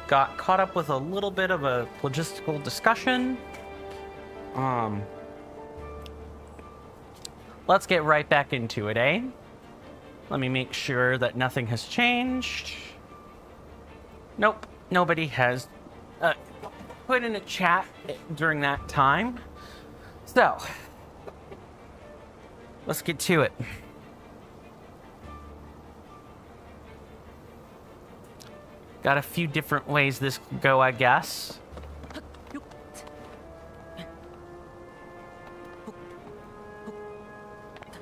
Got caught up with a little bit of a logistical discussion. Let's get right back into it, eh? Let me make sure that nothing has changed. Nope, nobody has put in a chat during that time. So, let's get to it. Got a few different ways this could go, I guess.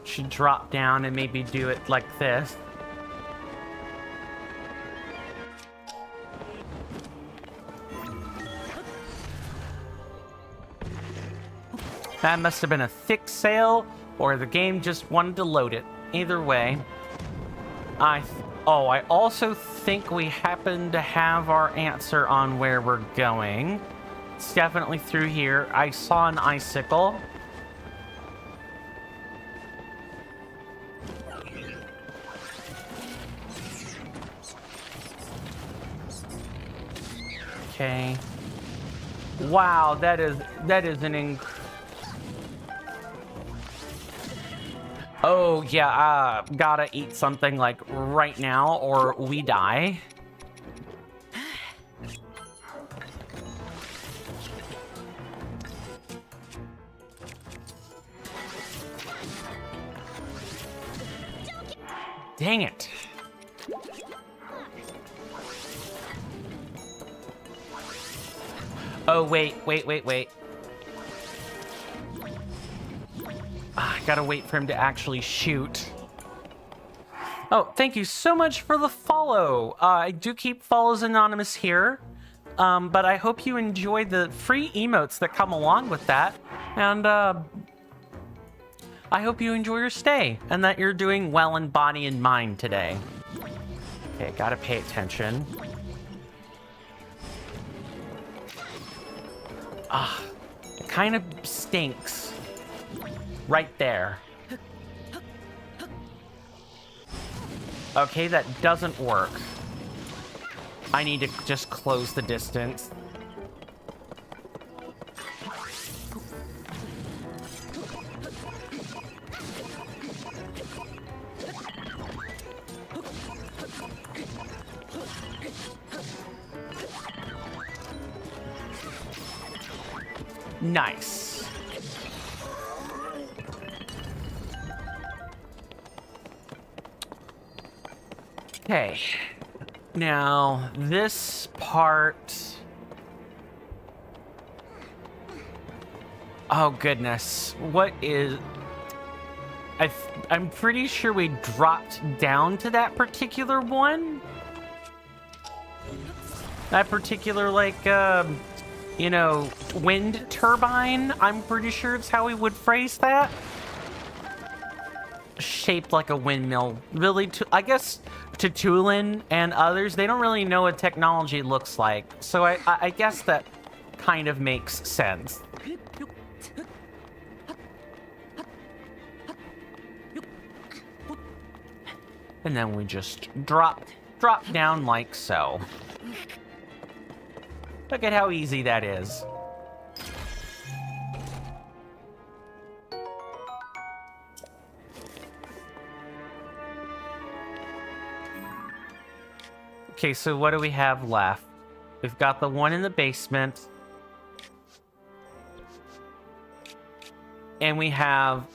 Should drop down and maybe do it like this. That must have been a thick sail, or the game just wanted to load it. Either way, I also think we happen to have our answer on where we're going. It's definitely through here. I saw an icicle. Okay. Wow, that is an Oh, yeah, gotta eat something like right now or we die. Dang it. Oh, wait. I gotta wait for him to actually shoot. Oh, thank you so much for the follow. I do keep follows anonymous here, but I hope you enjoy the free emotes that come along with that. And I hope you enjoy your stay and that you're doing well in body and mind today. Okay, gotta pay attention. It kind of stinks. Right there. Okay, that doesn't work. I need to just close the distance. Nice. Okay, now this part. Oh goodness, what is? I'm pretty sure we dropped down to that particular one. That particular, like, you know, wind turbine. I'm pretty sure it's how we would phrase that. Shaped like a windmill. Really, I guess to Tulin and others, they don't really know what technology looks like. So I guess that kind of makes sense. And then we just drop down like so. Look at how easy that is. Okay, so what do we have left? We've got the one in the basement. And we have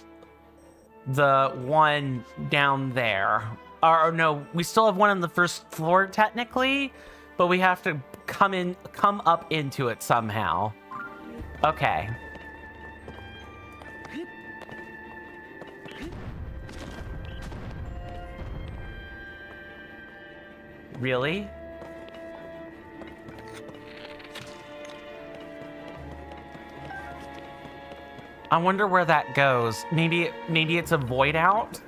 the one down there. Or no, we still have one on the first floor technically, but we have to come up into it somehow. Okay. Really? I wonder where that goes. Maybe it's a void out?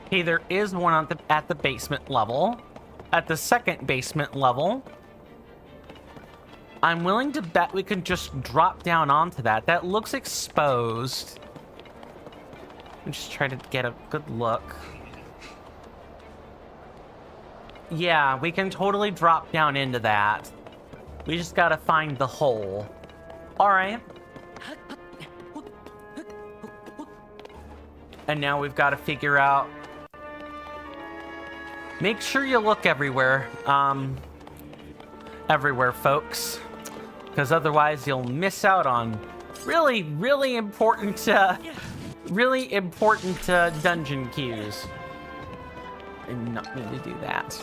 Okay, there is one at the basement level. At the second basement level. I'm willing to bet we can just drop down onto that. That looks exposed. I'm just trying to get a good look. Yeah, we can totally drop down into that. We just gotta find the hole. Alright. And now we've got to figure out... Make sure you look everywhere. Everywhere, folks. Because otherwise you'll miss out on really, really important, dungeon queues. I did not mean to do that.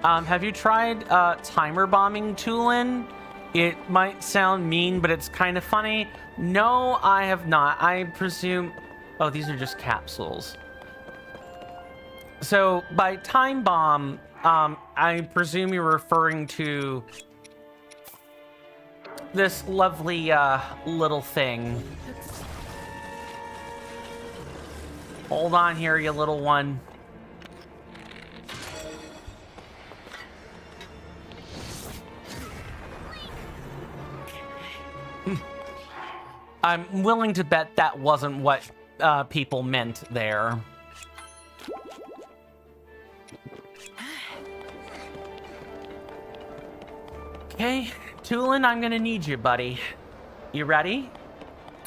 Have you tried timer bombing, Tulin? It might sound mean, but it's kind of funny. No, I have not. I presume... Oh, these are just capsules. So, by time bomb, I presume you're referring to this lovely little thing. Hold on here, you little one. I'm willing to bet that wasn't what people meant there. Okay, Tulin, I'm gonna need you, buddy. You ready?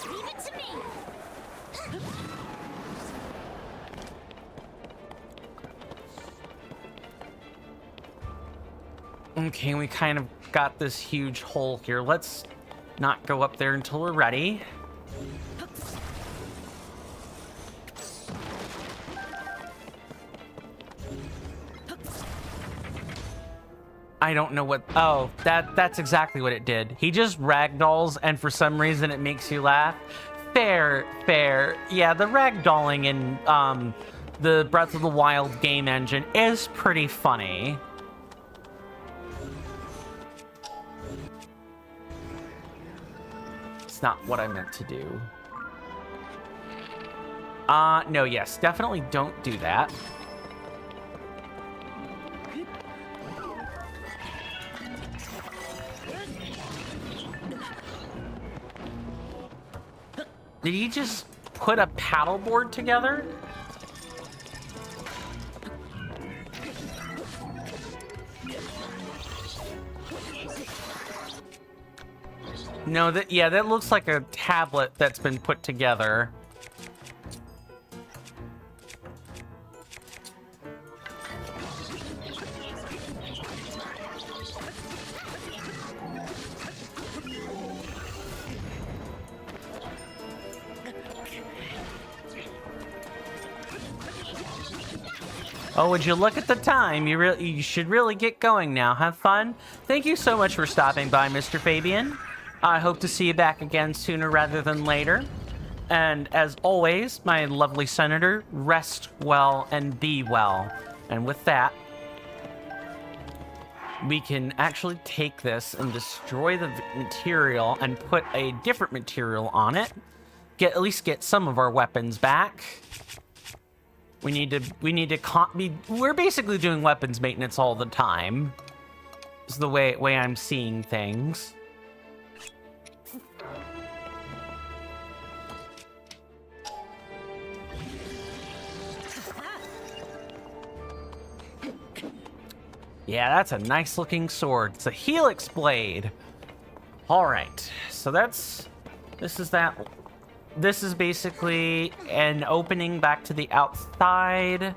Leave it to me.
Okay, we kind of got this huge hole here. Let's not go up there until we're ready. I don't know what... Oh, that's exactly what it did. He just ragdolls, and for some reason it makes you laugh. Fair. Yeah, the ragdolling in the Breath of the Wild game engine is pretty funny. It's not what I meant to do. No, yes, definitely don't do that. Did he just put a paddleboard together? No, that looks like a tablet that's been put together. Oh, would you look at the time? You should really get going now. Have fun. Thank you so much for stopping by, Mr. Fabian. I hope to see you back again sooner rather than later. And as always, my lovely senator, rest well and be well. And with that, we can actually take this and destroy the material and put a different material on it. At least get some of our weapons back. We're basically doing weapons maintenance all the time. Is the way I'm seeing things. Yeah, that's a nice looking sword. It's a helix blade. All right, so this is basically an opening back to the outside.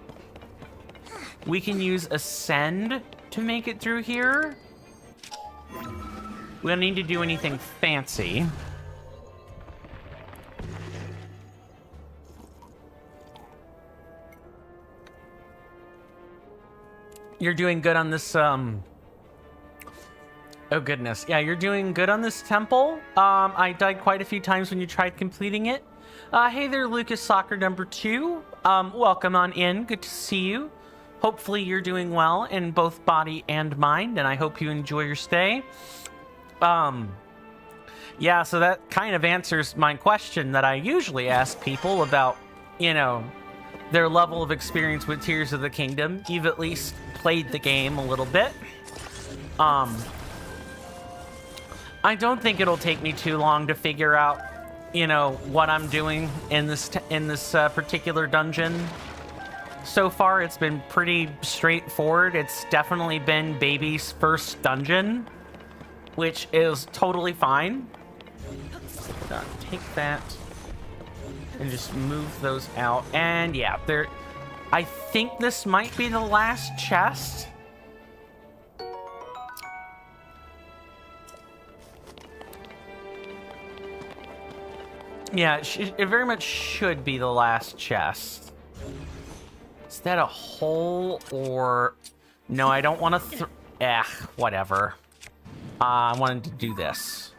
We can use ascend to make it through here. We don't need to do anything fancy. You're doing good on this, Oh goodness. Yeah, you're doing good on this temple. I died quite a few times when you tried completing it. Hey there, Lucas Soccer number 2. Welcome on in. Good to see you. Hopefully you're doing well in both body and mind, and I hope you enjoy your stay. Yeah, so that kind of answers my question that I usually ask people about, their level of experience with Tears of the Kingdom, you've at least played the game a little bit. I don't think it'll take me too long to figure out, you know, what I'm doing in this particular dungeon. So far, it's been pretty straightforward. It's definitely been Baby's first dungeon, which is totally fine. Take that and just move those out. And yeah, I think this might be the last chest. Yeah, it very much should be the last chest. Is that a hole or... No, I don't want to whatever. I wanted to do this.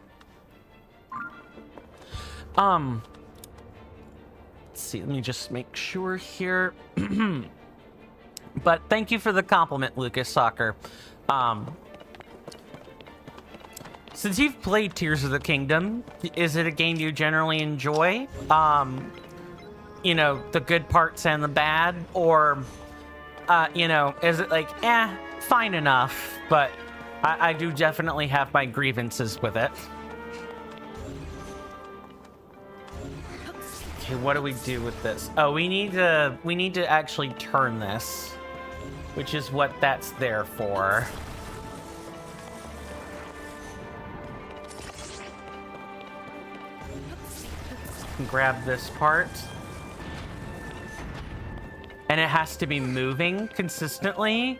Let's see, let me just make sure here. But thank you for the compliment, Lucas Soccer. Since you've played Tears of the Kingdom, is it a game you generally enjoy? You know, the good parts and the bad? Or, you know, is it like, fine enough, but I do definitely have my grievances with it. Okay, what do we do with this? Oh, we need to actually turn this, which is what that's there for. Grab this part. And it has to be moving consistently.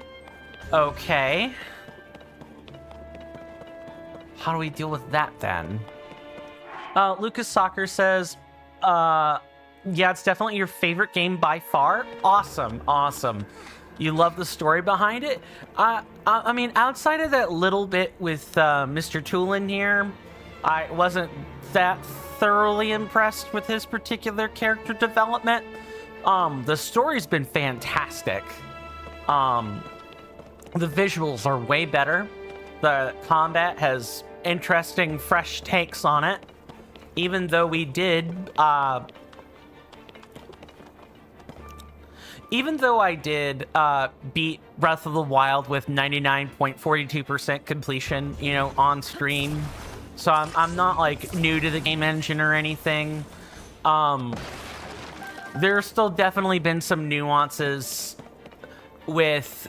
Okay. How do we deal with that then? Lucas Soccer says, yeah, it's definitely your favorite game by far. Awesome, awesome. You love the story behind it? I mean, outside of that little bit with Mr. Tulin here, I wasn't that thoroughly impressed with his particular character development. The story's been fantastic. The visuals are way better. The combat has interesting, fresh takes on it. Even though we did, even though I did beat Breath of the Wild with 99.42% completion, you know, on stream. So I'm not like new to the game engine or anything. There's still definitely been some nuances with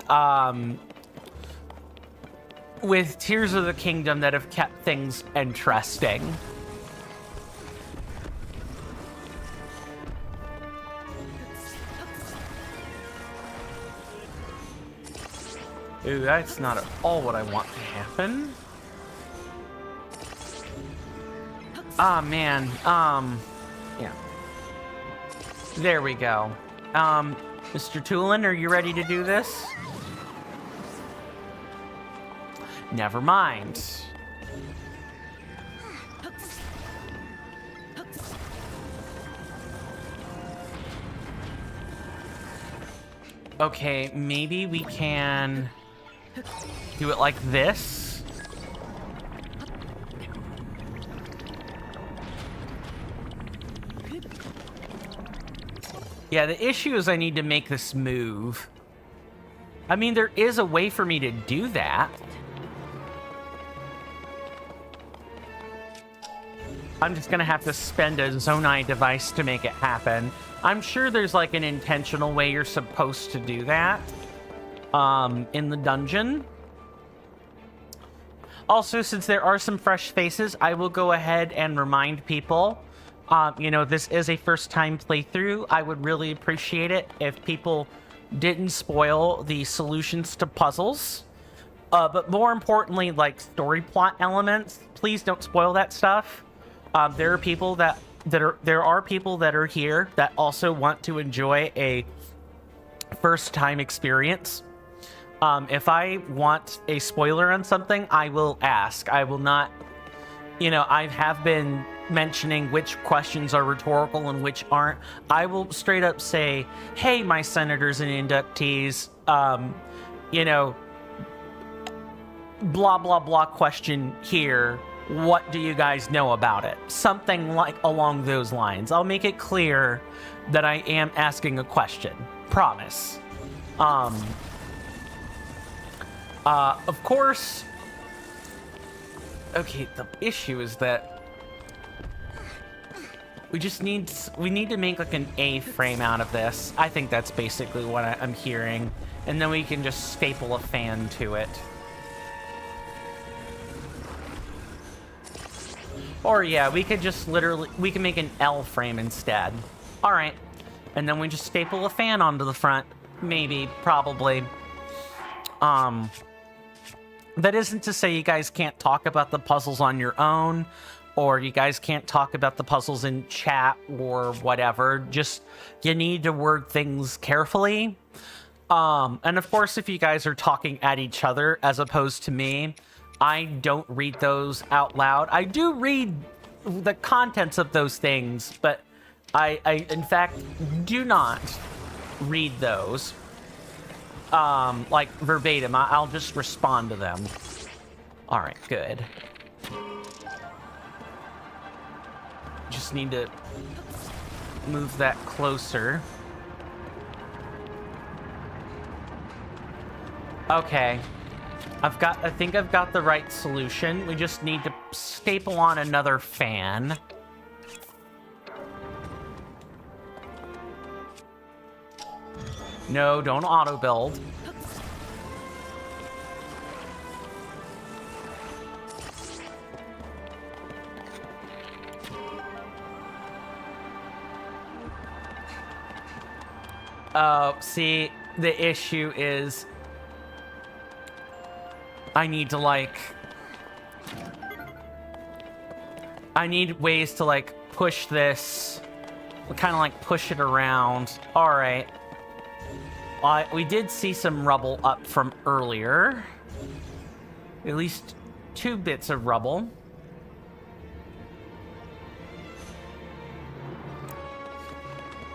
Tears of the Kingdom that have kept things interesting. Ooh, that's not at all what I want to happen. Ah, man. Yeah. There we go. Mr. Tulin, are you ready to do this? Never mind. Okay, maybe we can do it like this. Yeah, the issue is I need to make this move. I mean, there is a way for me to do that. I'm just gonna have to spend a Zonai device to make it happen. I'm sure there's like an intentional way you're supposed to do that in the dungeon. Also, since there are some fresh faces, I will go ahead and remind people, you know, this is a first-time playthrough. I would really appreciate it if people didn't spoil the solutions to puzzles. But more importantly, like story plot elements, please don't spoil that stuff. There are people that are here that also want to enjoy a first-time experience. If I want a spoiler on something, I will ask. I will not, you know, I have been mentioning which questions are rhetorical and which aren't. I will straight up say, hey, my senators and inductees, you know, blah, blah, blah question here. what do you guys know about it? Something like along those lines. I'll make it clear that I am asking a question. Promise. Of course. Okay, the issue is that we need to make like an A-frame out of this. I think that's basically what I'm hearing. And then we can just staple a fan to it. Or yeah, we could just we can make an L frame instead. All right. And then we just staple a fan onto the front. Maybe, probably. That isn't to say you guys can't talk about the puzzles on your own, or you guys can't talk about the puzzles in chat or whatever. Just, you need to word things carefully. And of course, if you guys are talking at each other as opposed to me, I don't read those out loud. I do read the contents of those things, but I in fact do not read those like verbatim. I'll just respond to them. All right, good. Just need to move that closer. Okay. I think I've got the right solution. We just need to staple on another fan. No, don't auto build. Oh, see, the issue is I need ways to like push this, kind of like push it around. All right. We did see some rubble up from earlier. At least 2 bits of rubble.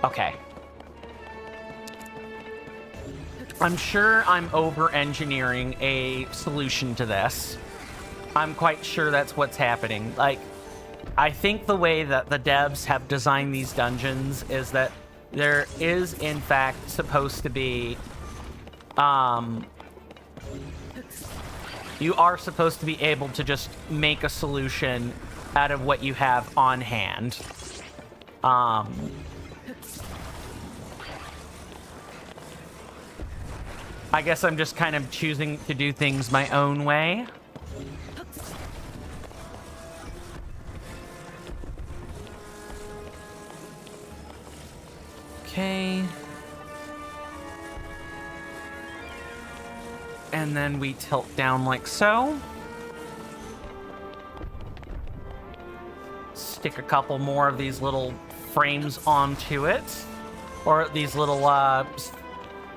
Okay. I'm sure I'm over-engineering a solution to this. I'm quite sure that's what's happening. Like, I think the way that the devs have designed these dungeons is that there is, in fact, supposed to be, you are supposed to be able to just make a solution out of what you have on hand. I guess I'm just kind of choosing to do things my own way. Okay. And then we tilt down like so. Stick a couple more of these little frames onto it. Or these little,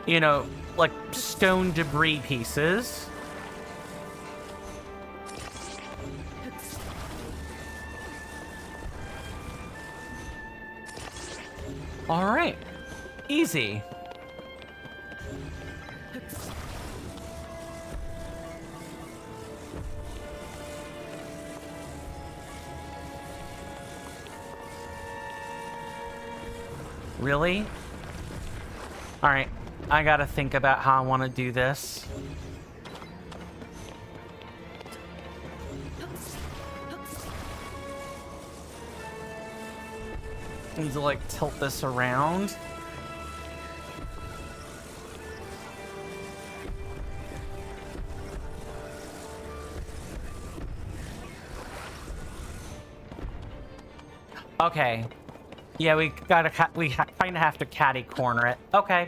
you know, like stone debris pieces. All right, easy. Really? All right. I gotta think about how I want to do this. Need to like tilt this around. Okay. Yeah, we kind of have to catty corner it. Okay.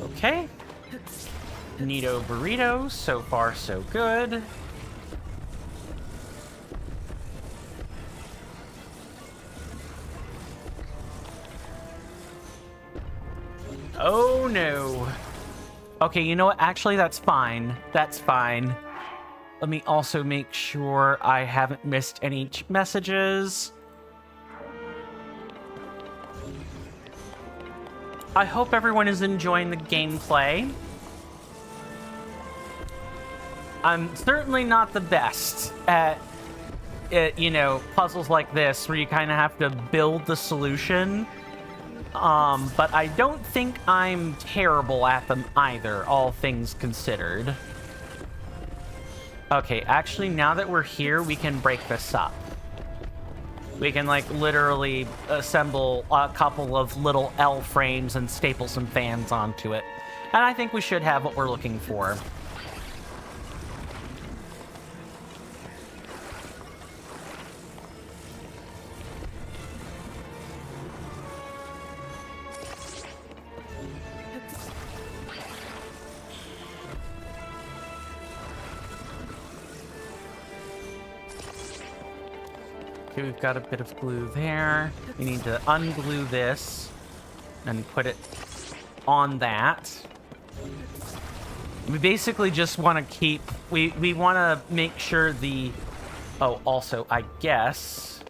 Okay. Neato burrito. So far, so good. Oh, no. Okay, you know what? Actually, that's fine. That's fine. Let me also make sure I haven't missed any messages. I hope everyone is enjoying the gameplay. I'm certainly not the best at, you know, puzzles like this where you kind of have to build the solution. But I don't think I'm terrible at them either, all things considered. Okay, actually, now that we're here, we can break this up. We can, like, literally assemble a couple of little L frames and staple some fans onto it. And I think we should have what we're looking for. Okay, we've got a bit of glue there. We need to unglue this and put it on that. We basically just want to keep... We want to make sure the... Oh, also, I guess...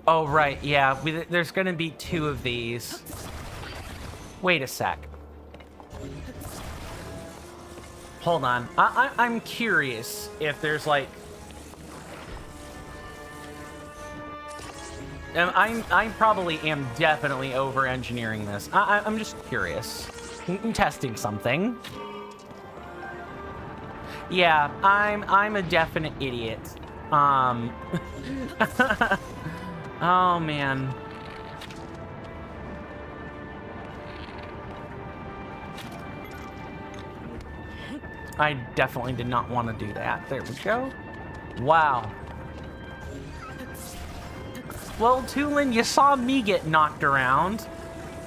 Oh, right, yeah. There's going to be 2 of these. Wait a sec. Hold on. I'm curious if there's, like... I probably am definitely over-engineering this. I'm just curious. I'm testing something. Yeah, I'm a definite idiot. Oh, man. I definitely did not want to do that. There we go. Wow. Well, Tulin, you saw me get knocked around.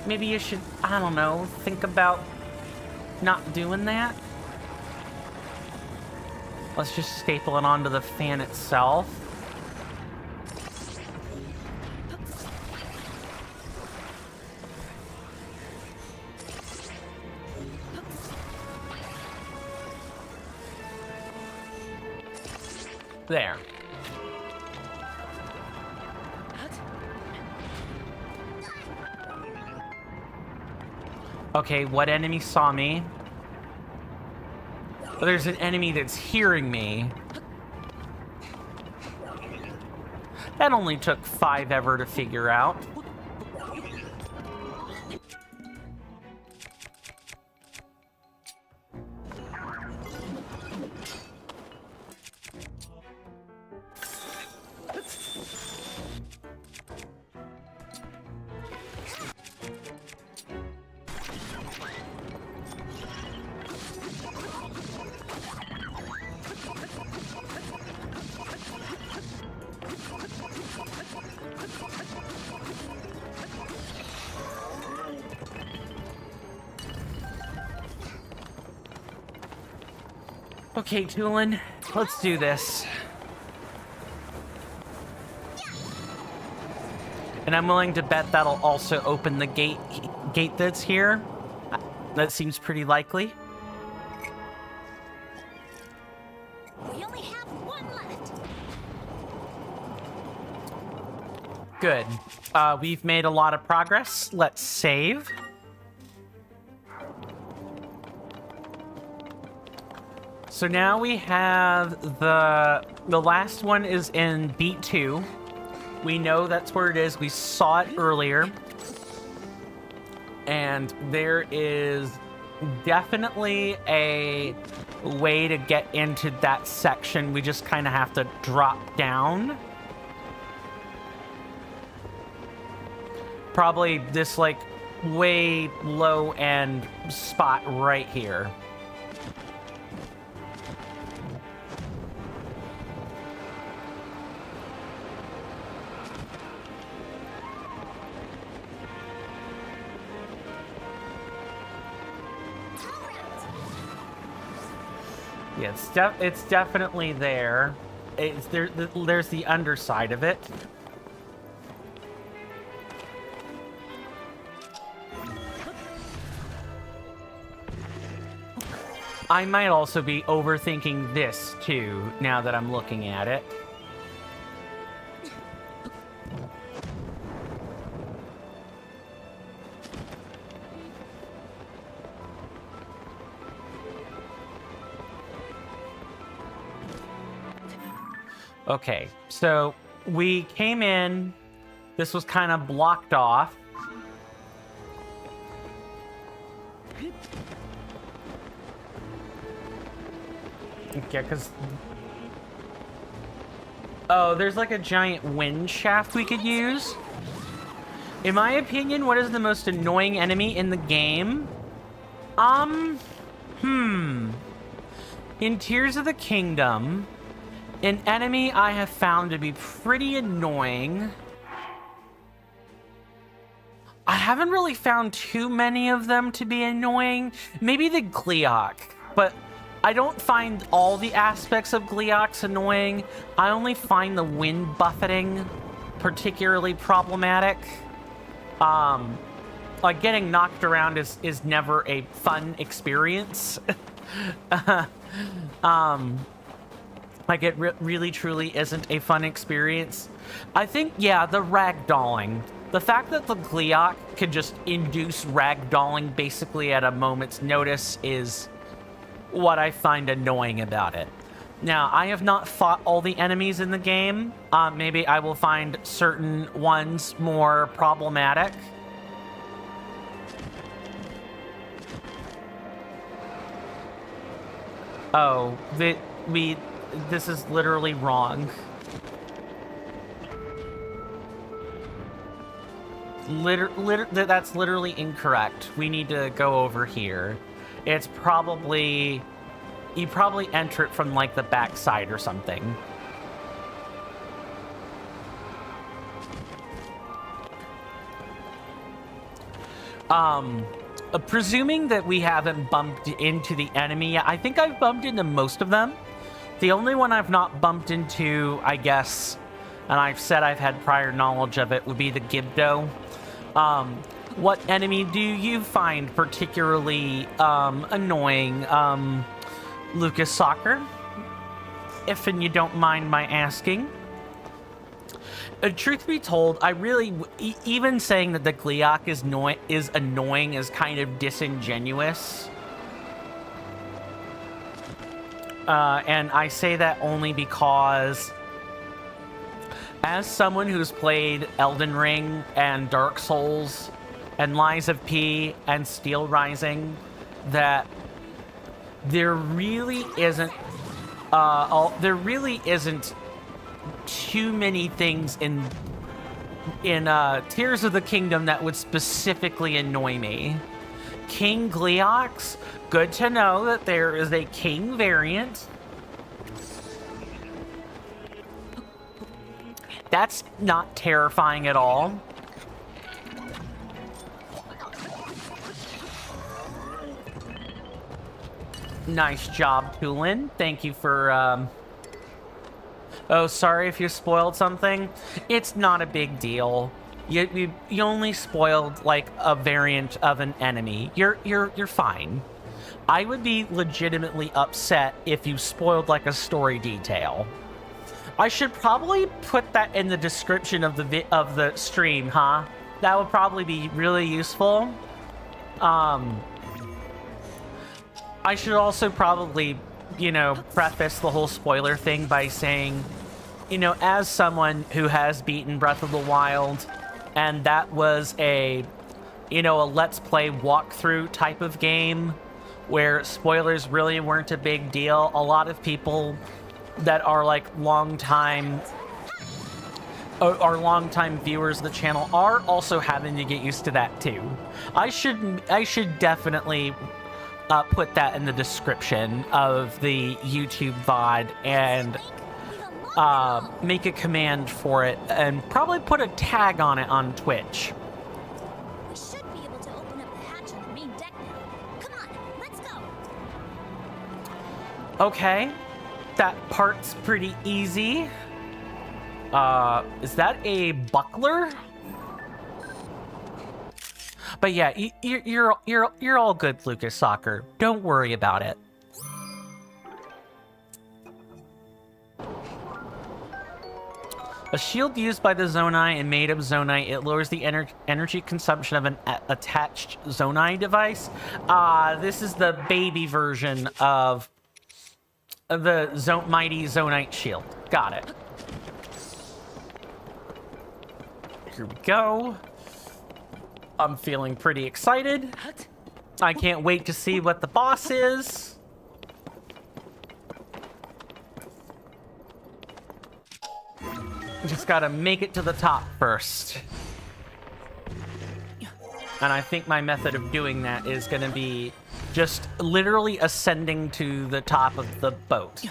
Maybe you should, I don't know, think about not doing that. Let's just staple it onto the fan itself. There. Okay, what enemy saw me? Oh, there's an enemy that's hearing me. That only took 5 ever to figure out. Okay, Tulin, let's do this. And I'm willing to bet that'll also open the gate that's here. That seems pretty likely.
We only have 1 left.
Good. We've made a lot of progress. Let's save. So now we have the last one is in beat 2. We know that's where it is. We saw it earlier. And there is definitely a way to get into that section. We just kind of have to drop down. Probably this, like, way low end spot right here. Yeah, it's definitely there. It's there. There's the underside of it. I might also be overthinking this too, now that I'm looking at it. Okay, so we came in. This was kind of blocked off. Okay, because... Oh, there's like a giant wind shaft we could use. In my opinion, what is the most annoying enemy in the game? In Tears of the Kingdom, an enemy I have found to be pretty annoying. I haven't really found too many of them to be annoying. Maybe the Gleeok, but I don't find all the aspects of Gleeoks annoying. I only find the wind buffeting particularly problematic. Like getting knocked around is never a fun experience. Like it really truly isn't a fun experience. I think, yeah, the ragdolling. The fact that the Gleeok could just induce ragdolling basically at a moment's notice is what I find annoying about it. Now, I have not fought all the enemies in the game. Maybe I will find certain ones more problematic. Oh, this is literally wrong. That's literally incorrect. We need to go over here. It's probably... You probably enter it from, like, the backside or something. Presuming that we haven't bumped into the enemy yet, I think I've bumped into most of them. The only one I've not bumped into, I guess, and I've said I've had prior knowledge of it, would be the Gibdo. What enemy do you find particularly annoying, Lucas Soccer? If and you don't mind my asking. Truth be told, I really, even saying that the Gleeok is annoying is kind of disingenuous. And I say that only because as someone who's played Elden Ring and Dark Souls and Lies of P and Steel Rising, that there really isn't too many things in Tears of the Kingdom that would specifically annoy me. King Gleeoks, good to know that there is a king variant. That's not terrifying at all. Nice job, Tulin. Thank you for, Oh, sorry if you spoiled something. It's not a big deal. You only spoiled, like, a variant of an enemy. You're fine. I would be legitimately upset if you spoiled, like, a story detail. I should probably put that in the description of the stream, huh? That would probably be really useful. I should also probably, you know, preface the whole spoiler thing by saying, you know, as someone who has beaten Breath of the Wild, and that was a, you know, a Let's Play walkthrough type of game where spoilers really weren't a big deal. A lot of people that are like longtime viewers of the channel are also having to get used to that too. I should definitely put that in the description of the YouTube VOD and make a command for it and probably put a tag on it on Twitch.
We should be able to open up the hatch on the main deck now. Come on, let's go.
Okay, that part's pretty easy. Is that a buckler? But yeah, you're all good, Lucas Soccer. Don't worry about it. A shield used by the Zonai and made of Zonai, it lowers the energy consumption of an attached Zonai device. This is the baby version of the Mighty Zonite shield. Got it. Here we go. I'm feeling pretty excited. I can't wait to see what the boss is. Just gotta make it to the top first. And I think my method of doing that is gonna be just literally ascending to the top of the boat.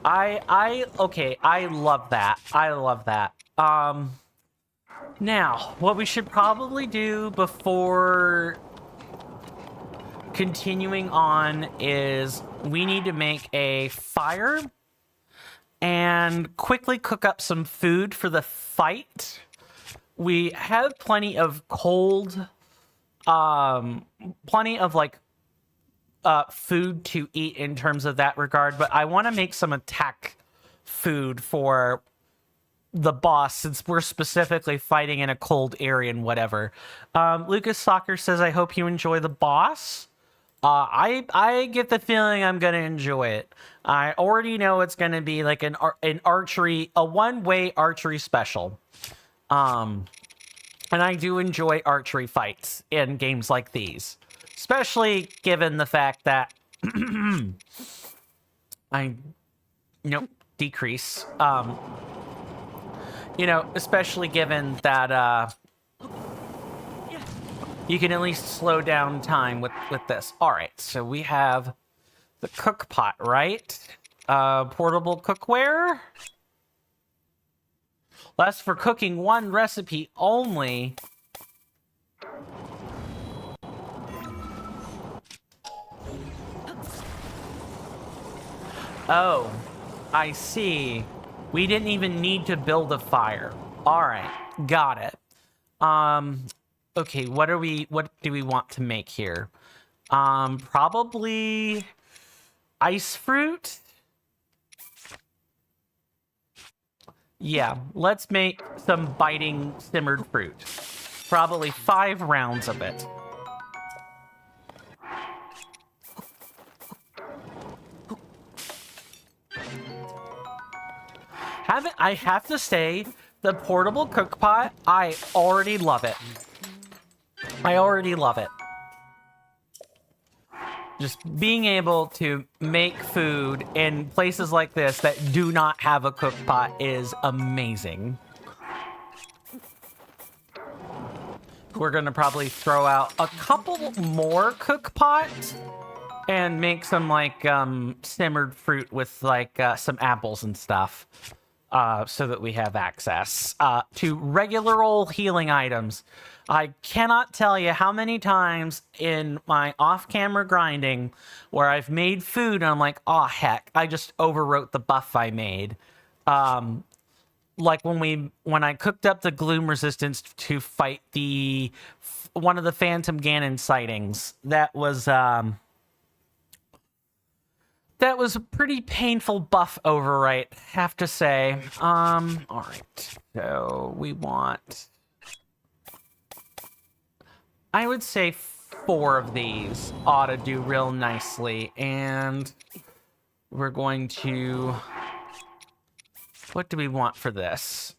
Okay, I love that. I love that. Now, what we should probably do before continuing on is we need to make a fire and quickly cook up some food for the fight. We have plenty of cold, plenty of like food to eat in terms of that regard, but I want to make some attack food for the boss since we're specifically fighting in a cold area and whatever. Lucas Soccer says, I hope you enjoy the boss. I get the feeling I'm gonna enjoy it. I already know it's gonna be like an archery, a one-way archery special. And I do enjoy archery fights in games like these, especially given the fact that decrease. Especially given that you can at least slow down time with this. All right, so we have the cook pot, right? Portable cookware. That's for cooking one recipe only. Oh, I see. We didn't even need to build a fire. All right, got it. Okay, what do we want to make here? Probably ice fruit. Yeah, let's make some biting simmered fruit. Probably 5 rounds of it. I have to say, the portable cook pot, I already love it. I already love it. Just being able to make food in places like this that do not have a cook pot is amazing. We're gonna probably throw out a couple more cook pots and make some like simmered fruit with like some apples and stuff. So that we have access to regular old healing items. I cannot tell you how many times in my off-camera grinding where I've made food and I'm like, oh heck, I just overwrote the buff I made. Like when I cooked up the gloom resistance to fight one of the Phantom Ganon sightings, that was a pretty painful buff overwrite, have to say. All right, so we want, I would say 4 of these ought to do real nicely, and we're going to, what do we want for this?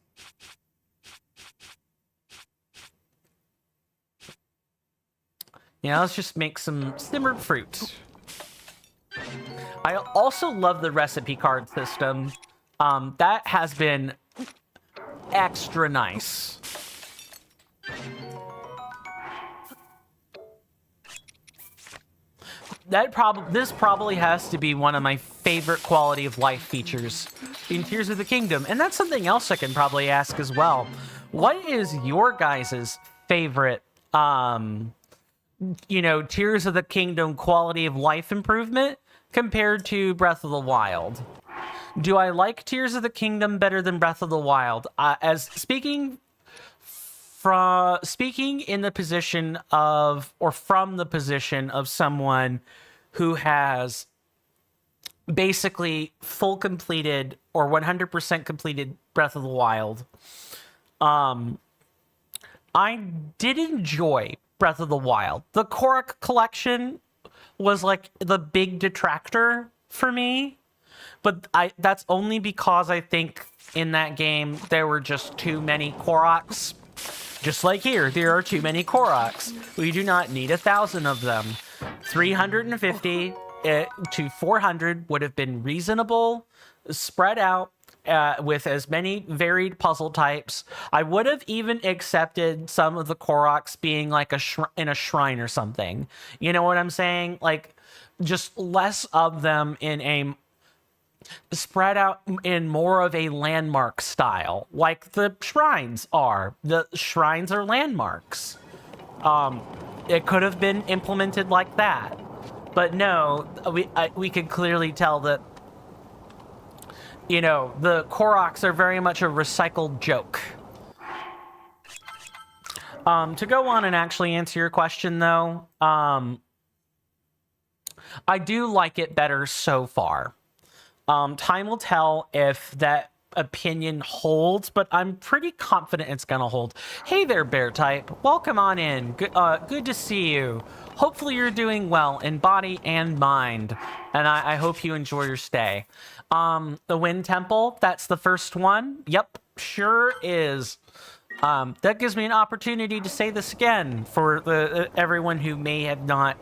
Yeah, let's just make some simmered fruit. I also love the recipe card system. That has been extra nice. This probably has to be one of my favorite quality of life features in Tears of the Kingdom, and that's something else I can probably ask as well. What is your guys' favorite, Tears of the Kingdom quality of life improvement compared to Breath of the Wild? Do I like Tears of the Kingdom better than Breath of the Wild? As speaking in the position of, or from the position of someone who has basically full completed or 100% completed Breath of the Wild, I did enjoy Breath of the Wild. The Korok collection was like the big detractor for me, but that's only because I think in that game, there were just too many Koroks. Just like here, there are too many Koroks. We do not need 1,000 of them. 350 to 400 would have been reasonable, spread out with as many varied puzzle types. I would have even accepted some of the Koroks being like in a shrine or something. You know what I'm saying? Like, just less of them in a spread out in more of a landmark style, like the shrines are. The shrines are landmarks. It could have been implemented like that, but no, we could clearly tell that, you know, the Koroks are very much a recycled joke. To go on and actually answer your question, though, I do like it better so far. Time will tell if that opinion holds, but I'm pretty confident it's gonna hold. Hey there, Bear Type. Welcome on in. Good to see you. Hopefully you're doing well in body and mind, and I hope you enjoy your stay. The Wind Temple, that's the first one. Yep, sure is. That gives me an opportunity to say this again for everyone who may have not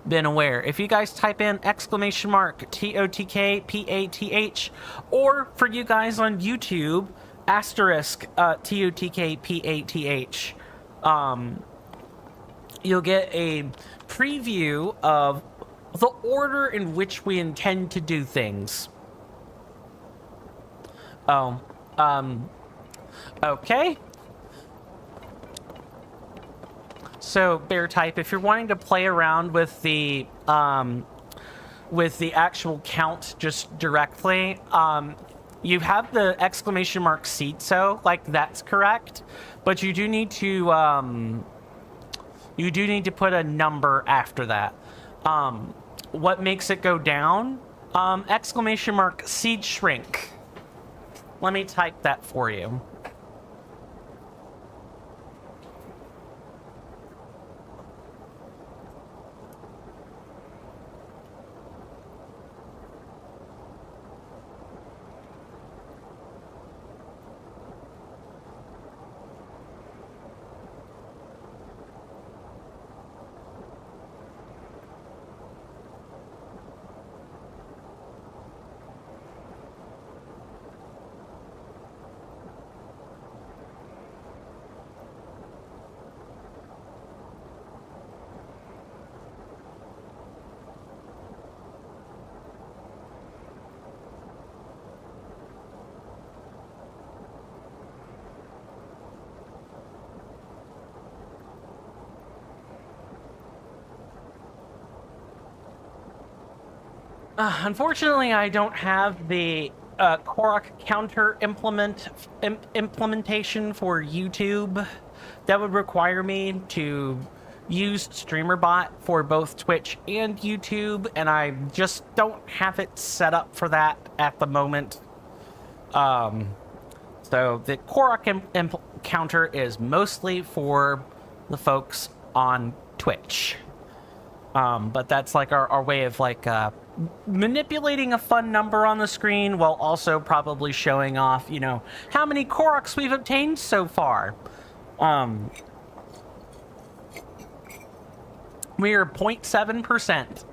been aware. If you guys type in !TOTK PATH, or for you guys on YouTube, asterisk !TOTK PATH, you'll get a preview of the order in which we intend to do things. Oh, okay. So, Bear Type, if you're wanting to play around with the actual count just directly, you have the exclamation mark seed, so like that's correct, but you do need to put a number after that. What makes it go down? Exclamation mark seed shrink. Let me type that for you. Unfortunately, I don't have the Korok counter implementation for YouTube. That would require me to use StreamerBot for both Twitch and YouTube, and I just don't have it set up for that at the moment. So the Korok counter is mostly for the folks on Twitch. But that's like our way of like manipulating a fun number on the screen while also probably showing off, you know, how many Koroks we've obtained so far. We are 0.7%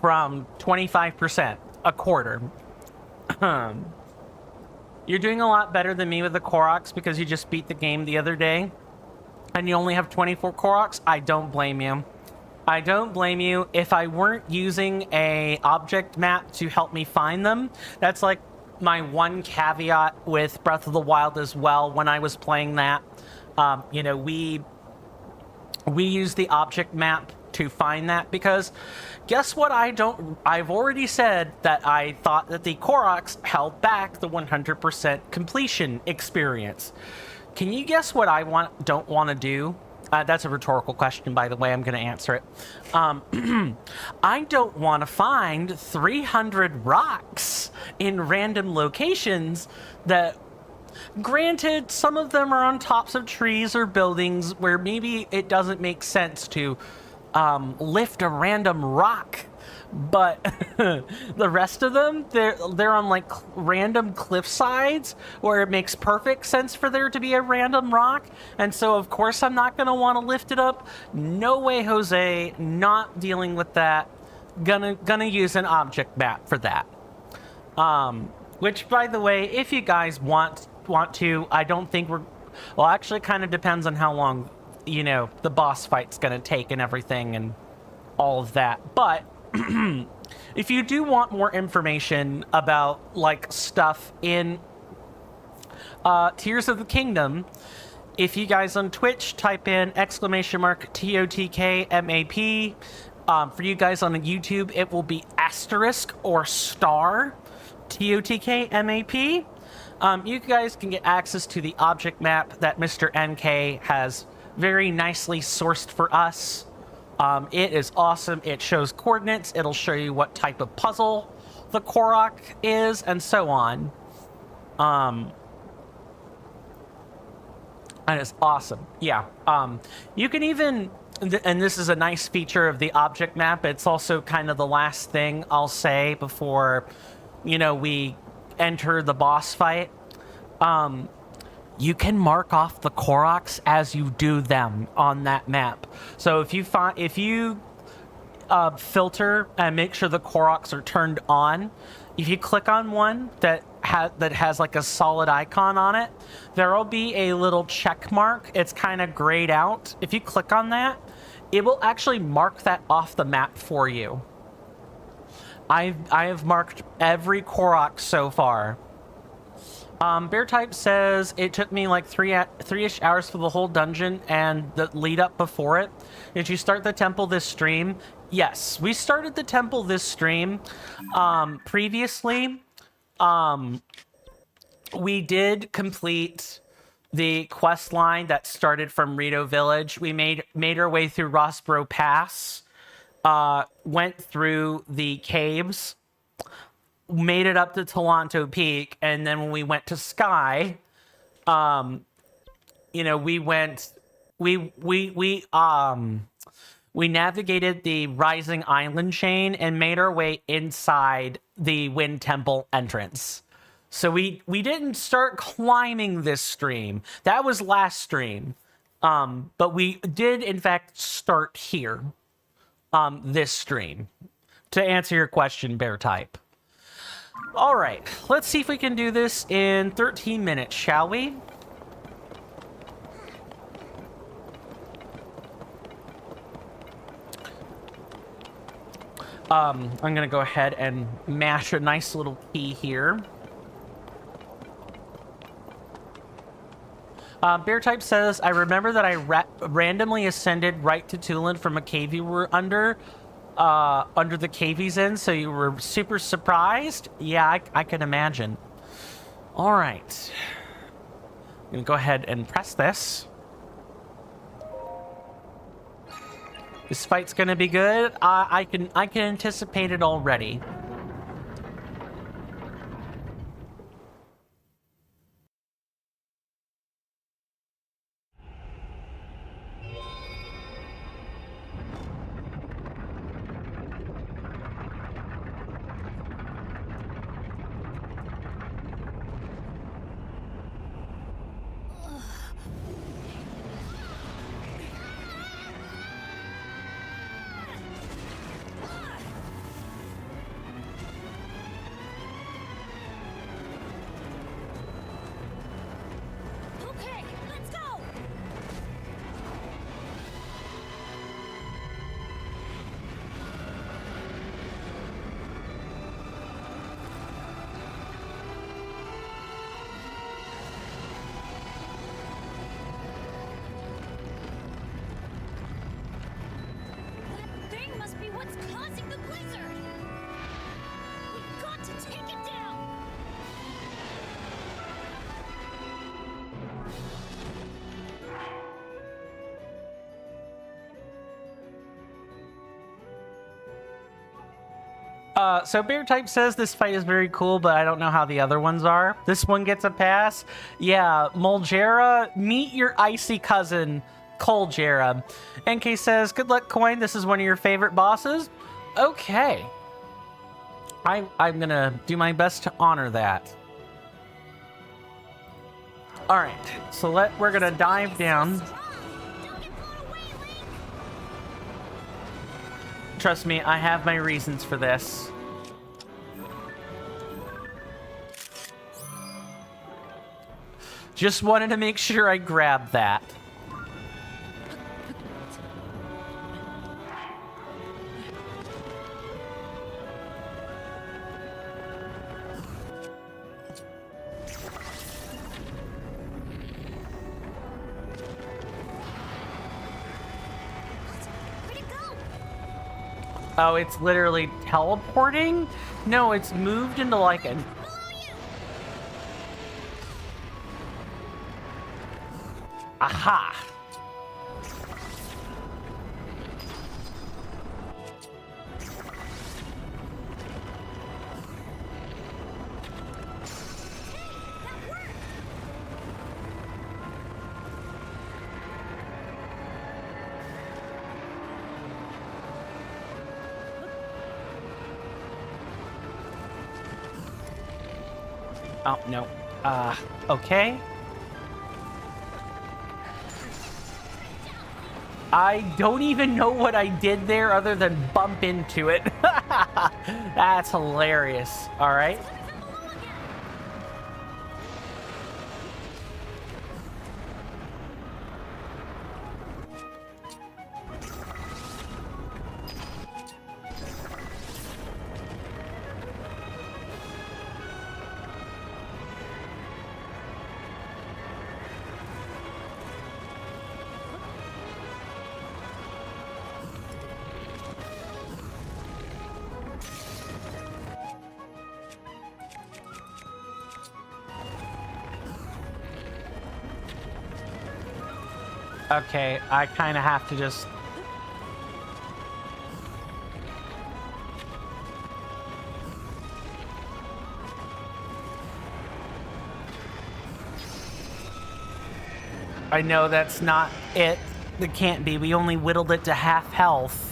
from 25%, a quarter. You're doing a lot better than me with the Koroks because you just beat the game the other day and you only have 24 Koroks. I don't blame you. I don't blame you. If I weren't using a object map to help me find them, that's like my one caveat with Breath of the Wild as well. When I was playing that, you know, we use the object map to find that because guess what? I've already said that I thought that the Koroks held back the 100% completion experience. Can you guess what I don't want to do? That's a rhetorical question, by the way. I'm going to answer it. I don't want to find 300 rocks in random locations that, granted, some of them are on tops of trees or buildings where maybe it doesn't make sense to lift a random rock, but the rest of them, they're on like random cliff sides where it makes perfect sense for there to be a random rock, and so of course I'm not gonna want to lift it up. No way, Jose, not dealing with that. Gonna use an object map for that. Which, by the way, if you guys want to, I don't think well, actually it kind of depends on how long, you know, the boss fight's gonna take and everything and all of that. But if you do want more information about like stuff in Tears of the Kingdom, if you guys on Twitch type in !TOTK MAP, for you guys on YouTube it will be asterisk or star TOTK MAP. You guys can get access to the object map that Mr. NK has very nicely sourced for us. It is awesome. It shows coordinates. It'll show you what type of puzzle the Korok is, and so on. And it's awesome. Yeah. You can even, and this is a nice feature of the object map. It's also kind of the last thing I'll say before, you know, we enter the boss fight. You can mark off the Koroks as you do them on that map. So if you filter and make sure the Koroks are turned on, if you click on one that has like a solid icon on it, there'll be a little check mark. It's kind of grayed out. If you click on that, it will actually mark that off the map for you. I have marked every Korok so far. Bear Type says it took me like three-ish hours for the whole dungeon and the lead up before it. Did you start the temple this stream? Yes, we started the temple this stream. Previously, we did complete the quest line that started from Rito Village. We made our way through Rossborough Pass, went through the caves, made it up to Toronto Peak, and then when we went to Sky, you know, we navigated the Rising Island chain and made our way inside the Wind Temple entrance. So we didn't start climbing this stream. That was last stream. But we did in fact start here, this stream, to answer your question, Bear Type. All right, let's see if we can do this in 13 minutes, shall we? I'm gonna go ahead and mash a nice little key here. Bear Type says, I remember that I randomly ascended right to Tulin from a cave you were under the cave he's in, so you were super surprised? Yeah, I can imagine. All right. I'm gonna go ahead and press this. This fight's gonna be good. I can anticipate it already.
Okay, let's go! That thing must be what's causing the blizzard! We've got to take it down!
So Bear Type says this fight is very cool, but I don't know how the other ones are. This one gets a pass. Yeah, Mulgera, meet your icy cousin, Colgera. NK says, good luck, Coin. This is one of your favorite bosses. Okay. I'm gonna do my best to honor that. Alright, so we're gonna dive down.
Don't get blown away, Link.
Trust me, I have my reasons for this. Just wanted to make sure I grabbed that.
Where'd it go?
Oh, it's literally teleporting? No, it's moved into like an...
Below you.
Aha!
That worked.
Oh, no. Okay. I don't even know what I did there other than bump into it. That's hilarious. All right. Okay, I kind of have to just... I know that's not it. It can't be. We only whittled it to half health.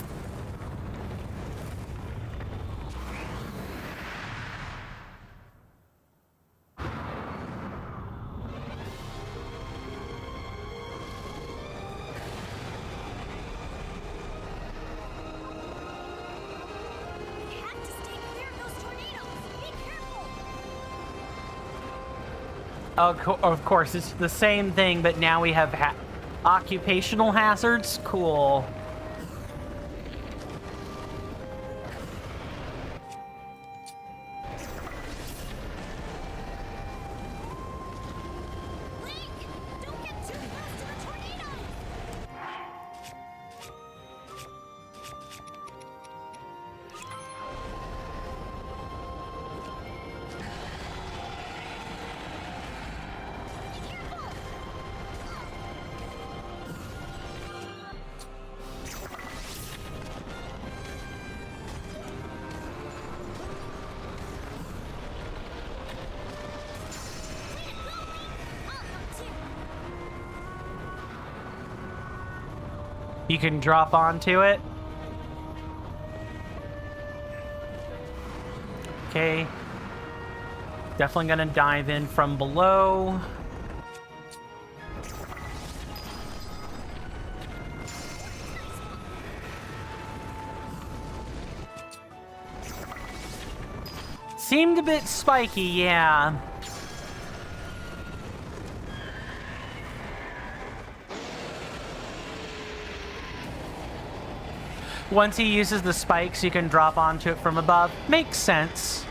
We have to stay clear of those tornadoes. Be careful.
Of course, it's the same thing, but now we have occupational hazards. Cool.
Link, don't get too close to the tornado. Be careful. I'll help too.
You can drop onto it. Okay. Definitely gonna dive in from below. Seemed a bit spiky, yeah. Once he uses the spikes, you can drop onto it from above. Makes sense.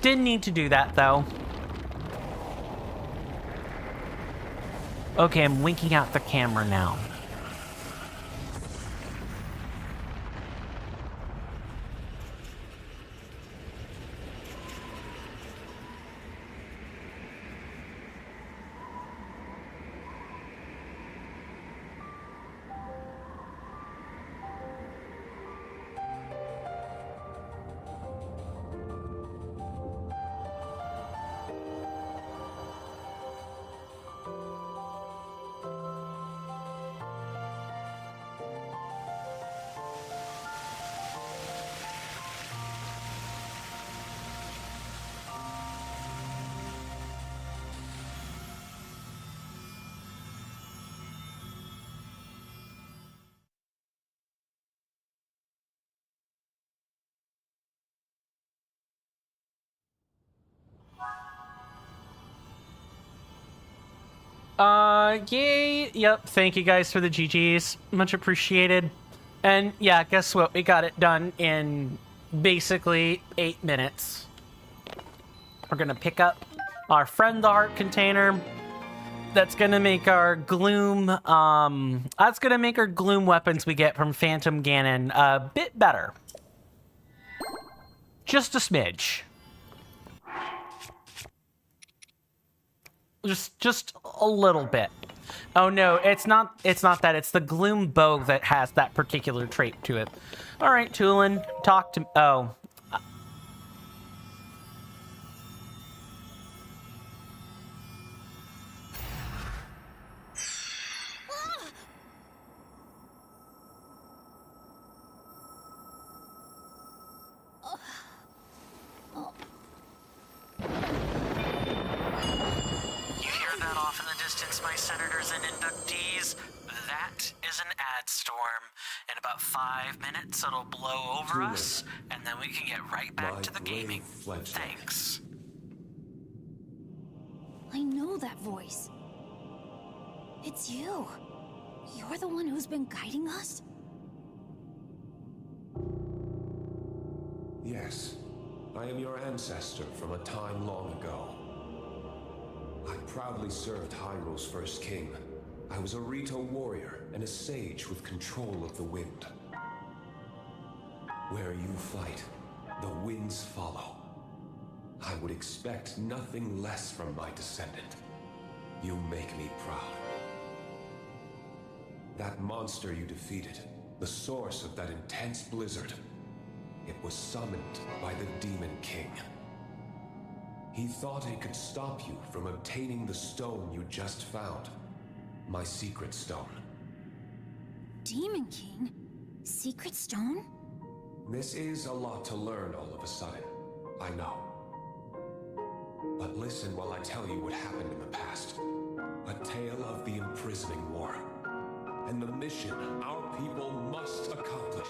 Didn't need to do that, though. Okay, I'm winking out the camera now. Yay. Yep. Thank you guys for the GGs. Much appreciated. And yeah, guess what? We got it done in basically 8 minutes. We're gonna pick up our friend the heart container. That's gonna make our gloom, that's gonna make our gloom weapons we get from Phantom Ganon a bit better. Just a smidge. Just a little bit. Oh no, it's not that. It's the gloom bow that has that particular trait to it. All right, Tulin, talk to... Oh. Off in the distance, my senators and inductees. That is an ad storm. In about 5 minutes, it'll blow over
Tulin,
us, and then we can get right back
my
to the
brave
gaming.
fledgling.
Thanks.
I know that voice. It's you. You're the one who's been guiding us?
Yes, I am your ancestor from a time long ago. I proudly served Hyrule's first king. I was a Rito warrior and a sage with control of the wind. Where you fight, the winds follow. I would expect nothing less from my descendant. You make me proud. That monster you defeated, the source of that intense blizzard, it was summoned by the Demon King. He thought it could stop you from obtaining the stone you just found. My secret stone.
Demon King? Secret stone?
This is a lot to learn all of a sudden. I know. But listen while I tell you what happened in the past. A tale of the imprisoning war. And the mission our people must accomplish.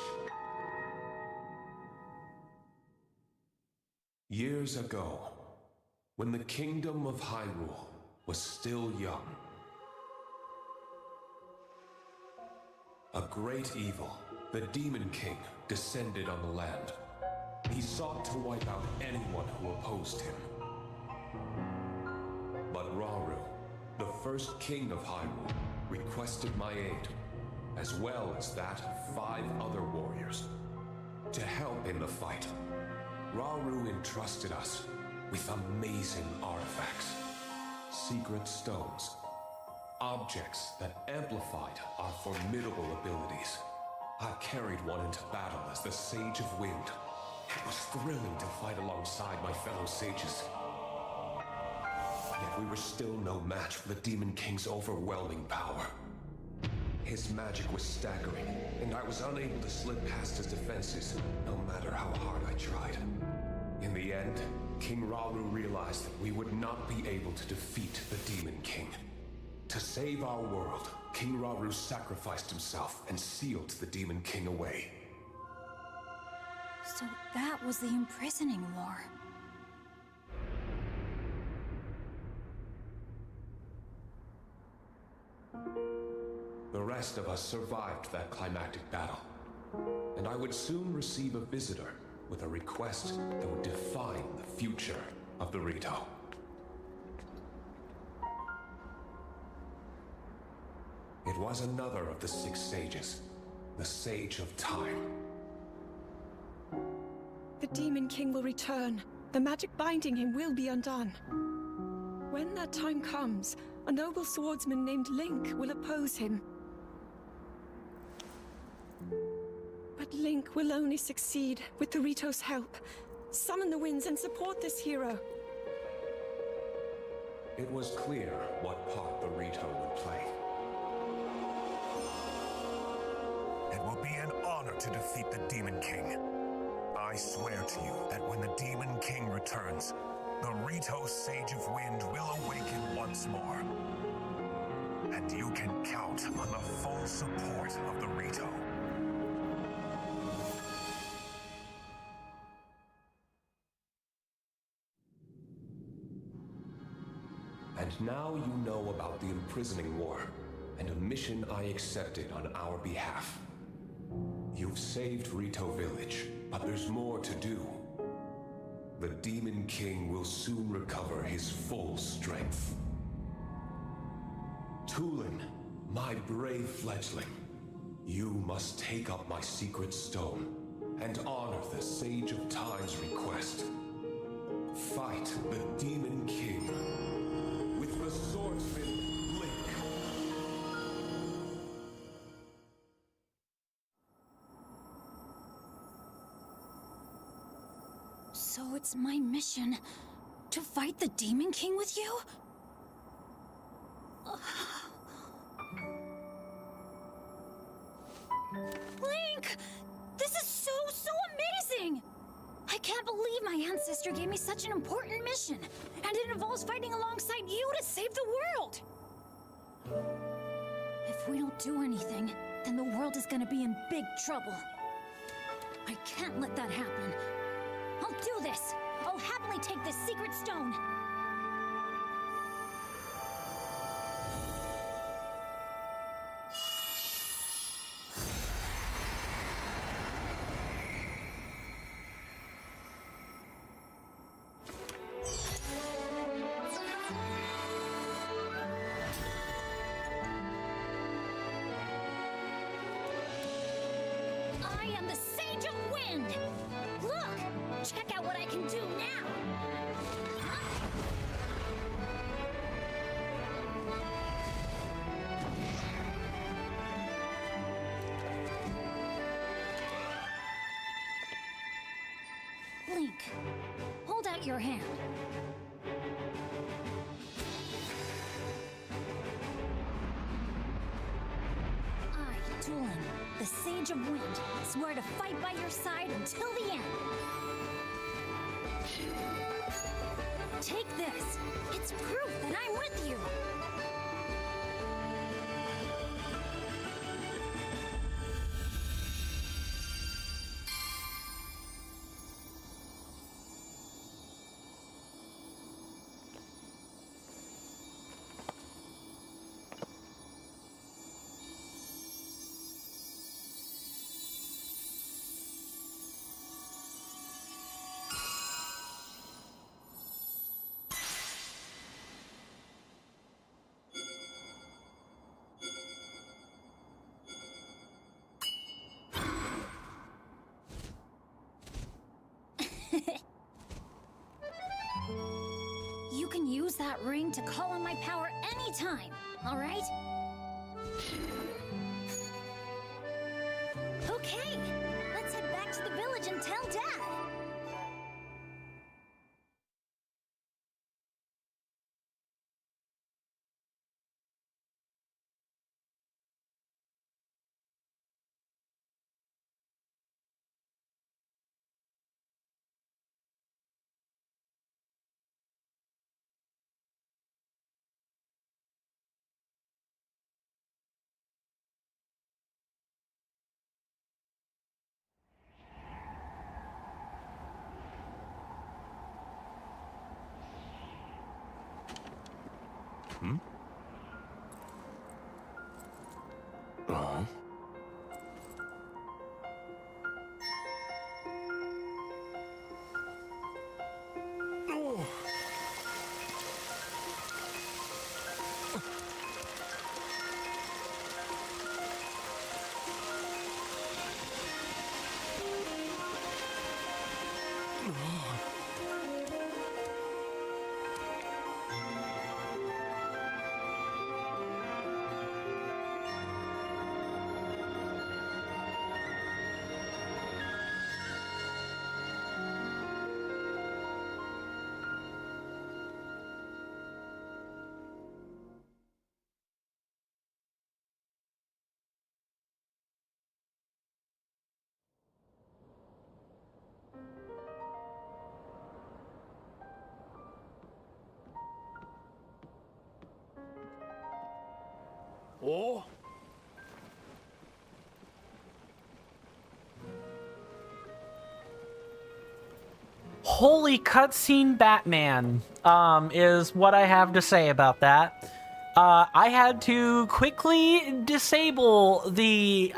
Years ago, when the kingdom of Hyrule was still young, a great evil, the Demon King, descended on the land. He sought to wipe out anyone who opposed him. But Rauru, the first king of Hyrule, requested my aid, as well as that of 5 other warriors, to help in the fight. Rauru entrusted us with amazing artifacts, secret stones, objects that amplified our formidable abilities. I carried one into battle as the Sage of Wind. It was thrilling to fight alongside my fellow sages. Yet we were still no match for the Demon King's overwhelming power. His magic was staggering, and I was unable to slip past his defenses, no matter how hard I tried. In the end, King Rauru realized that we would not be able to defeat the Demon King. To save our world, King Rauru sacrificed himself and sealed the Demon King away.
So that was the imprisoning war.
The rest of us survived that climactic battle, and I would soon receive a visitor with a request that would define the future of the Rito. It was another of the 6 sages, the Sage of Time.
The Demon King will return. The magic binding him will be undone. When that time comes, a noble swordsman named Link will oppose him. But Link will only succeed with the Rito's help. Summon the winds and support this hero.
It was clear what part the Rito would play.
It will be an honor to defeat the Demon King. I swear to you that when the Demon King returns, the Rito Sage of Wind will awaken once more. And you can count on the full support of the Rito.
And Now you know about the imprisoning war, and a mission I accepted on our behalf. You've saved Rito Village, but there's more to do. The Demon King will soon recover his full strength. Tulin, my brave fledgling, you must take up my secret stone and honor the Sage of Time's request. Fight the Demon King with the swordsman Link.
So it's my mission to fight the Demon King with you? Link! This is so amazing! I can't believe my ancestor gave me such an important mission, and it involves fighting alongside you to save the world! If we don't do anything, then the world is gonna be in big trouble. I can't let that happen. I'll do this! I'll happily take this secret stone! I am the Sage of Wind! Look! Check out what I can do now! Link, hold out your hand. I, Tulin, the Sage of Wind, swear to fight by your side until the end. Take this. It's proof that I'm with you. You can use that ring to call on my power anytime, all right? Okay, let's head back to the village and tell Dad.
오?
Holy cutscene Batman, is what I have to say about that. I had to quickly disable the,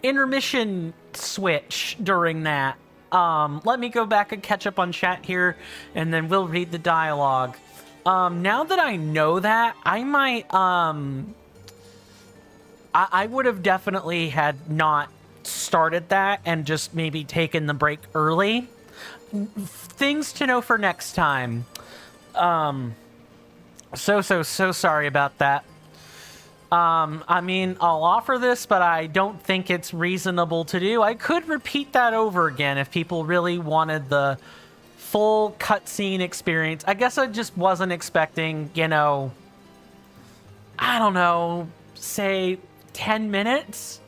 intermission switch during that. Let me go back and catch up on chat here, and then we'll read the dialogue. Now that I know that, I might, I would have definitely had not started that and just maybe taken the break early. Things to know for next time. So sorry about that. I mean, I'll offer this, but I don't think it's reasonable to do. I could repeat that over again if people really wanted the full cutscene experience. I guess I just wasn't expecting, you know, I don't know, say 10 minutes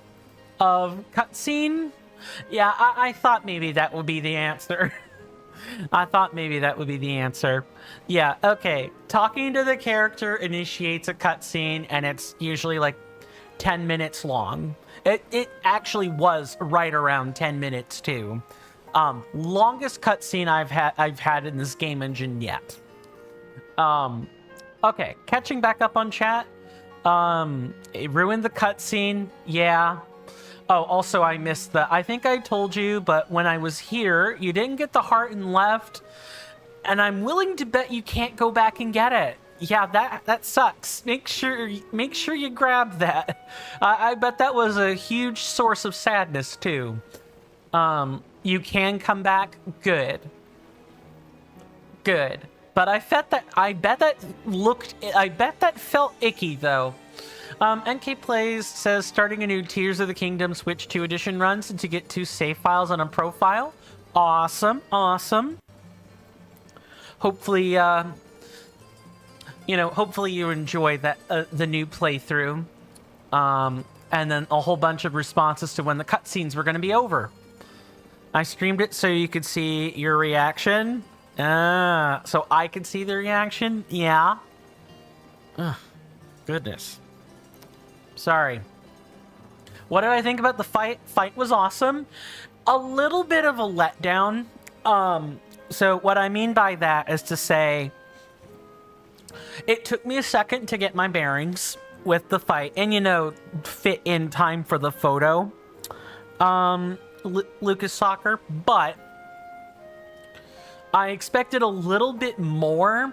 of cutscene. Yeah, I thought maybe that would be the answer. I thought maybe that would be the answer. Yeah, okay. Talking to the character initiates a cutscene, and it's usually like 10 minutes long. It actually was right around 10 minutes too. Longest cutscene I've had in this game engine yet. Okay, catching back up on chat. It ruined the cutscene. Yeah. Oh, also I missed the, I think I told you, but when I was here, you didn't get the heart and left, and I'm willing to bet you can't go back and get it. Yeah, that sucks. Make sure you grab that. I bet that was a huge source of sadness too. You can come back. Good. But I bet that felt icky though. NK Plays says starting a new Tears of the Kingdom Switch 2 edition runs to get 2 save files on a profile. Awesome. Hopefully, hopefully you enjoy that the new playthrough. And then a whole bunch of responses to when the cutscenes were going to be over. I streamed it so you could see your reaction. So I could see the reaction? Yeah. Ugh, goodness. Sorry. What did I think about the fight? Fight was awesome. A little bit of a letdown. So what I mean by that is to say, it took me a second to get my bearings with the fight and, fit in time for the photo. Lucas Soccer, but I expected a little bit more.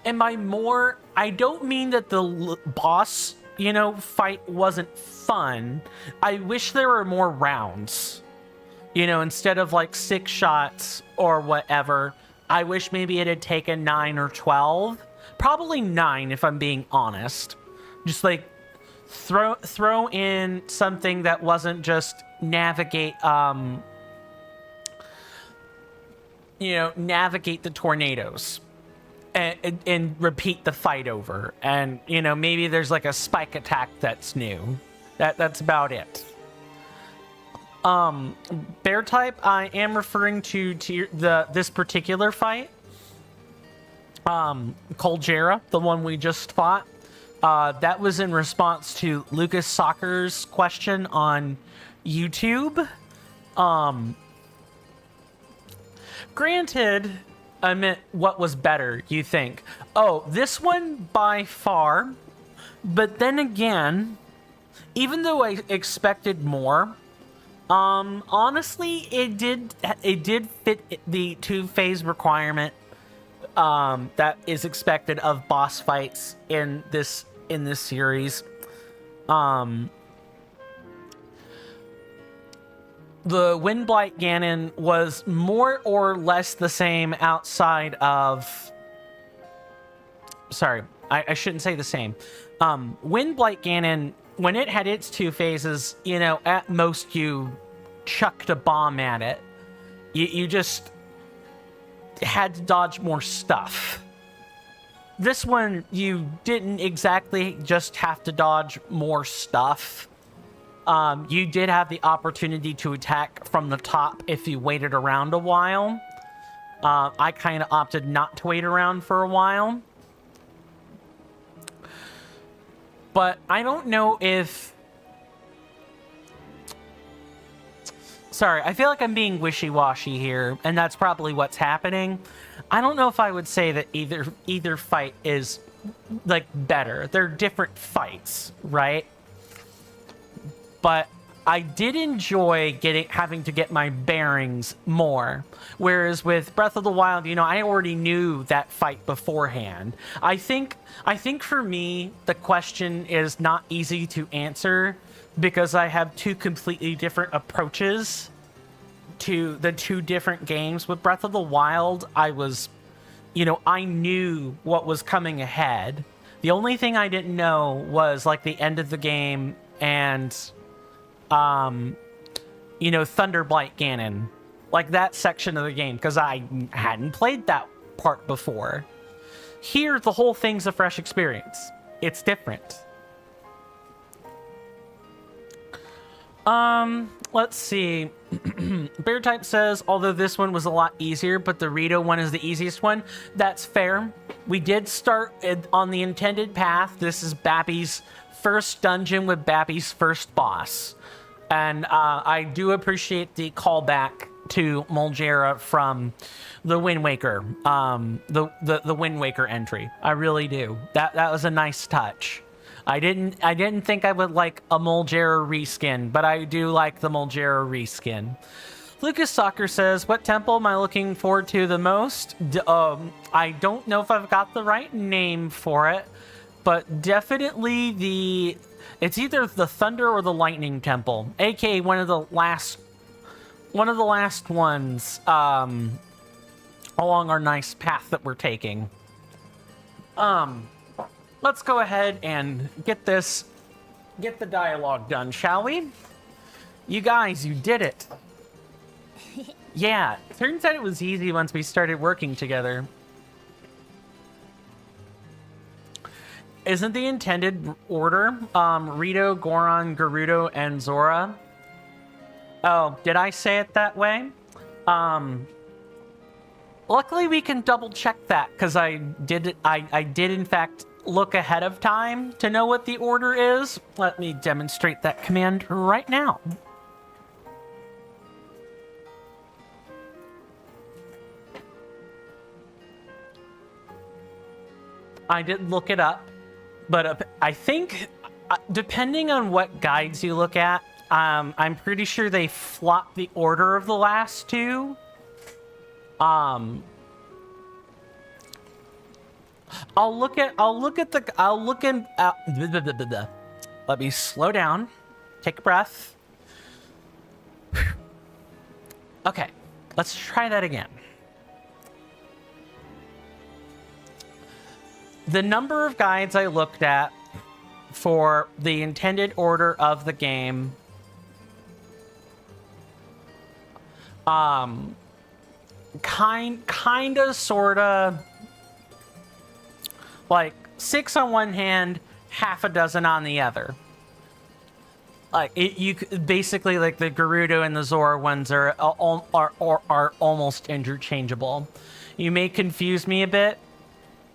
And by more, I don't mean that the boss, fight wasn't fun. I wish there were more rounds. Instead of like 6 shots or whatever, I wish maybe it had taken 9 or 12. Probably 9 if I'm being honest. Just like throw in something that wasn't just navigate navigate the tornadoes and repeat the fight over. And maybe there's like a spike attack that's new. That's about it. Bear type, I am referring to this particular fight. Colgera, the one we just fought. That was in response to Lucas Soccer's question on YouTube. Granted, I meant what was better, you think? Oh, this one by far. But then again, even though I expected more, honestly, it did fit the 2-phase requirement that is expected of boss fights in this series. The Windblight Ganon was more or less the same outside of... Sorry, I shouldn't say the same. Windblight Ganon, when it had its 2 phases, at most you chucked a bomb at it. You just had to dodge more stuff. This one, you didn't exactly just have to dodge more stuff. You did have the opportunity to attack from the top if you waited around a while. I kind of opted not to wait around for a while. But I don't know if... sorry, I feel like I'm being wishy-washy here, and that's probably what's happening. I don't know if I would say that either fight is, like, better. They're different fights, right? But I did enjoy having to get my bearings more. Whereas with Breath of the Wild, you know, I already knew that fight beforehand. I think for me, the question is not easy to answer because I have two completely different approaches to the two different games. With Breath of the Wild, I knew what was coming ahead. The only thing I didn't know was like the end of the game and Thunderblight Ganon, like that section of the game, because I hadn't played that part before. Here, the whole thing's a fresh experience. It's different. Let's see. Bear Type says, although this one was a lot easier, but the Rito one is the easiest one. That's fair. We did start on the intended path. This is Babby's first dungeon with Babby's first boss. And I do appreciate the callback to Molgera from the Wind Waker, the Wind Waker entry. I really do. That was a nice touch. I didn't think I would like a Molgera reskin, but I do like the Molgera reskin. Lucas Soccer says, what temple am I looking forward to the most? I don't know if I've got the right name for it, but definitely it's either the Thunder or the Lightning Temple, aka one of the last ones along our nice path that we're taking. Let's go ahead and get the dialogue done, shall we? You guys, you did it. Yeah, turns out it was easy once we started working together. Isn't the intended order Rito, Goron, Gerudo, and Zora? Oh, did I say it that way? Luckily we can double check that because I did in fact look ahead of time to know what the order is. Let me demonstrate that command right now. I did look it up, but I think depending on what guides you look at, I'm pretty sure they flop the order of the last two. Let me slow down. Take a breath. Okay, let's try that again. The number of guides I looked at for the intended order of the game, kinda, sorta, like 6 on one hand, half a dozen on the other. Like you basically, like the Gerudo and the Zora ones are almost interchangeable. You may confuse me a bit.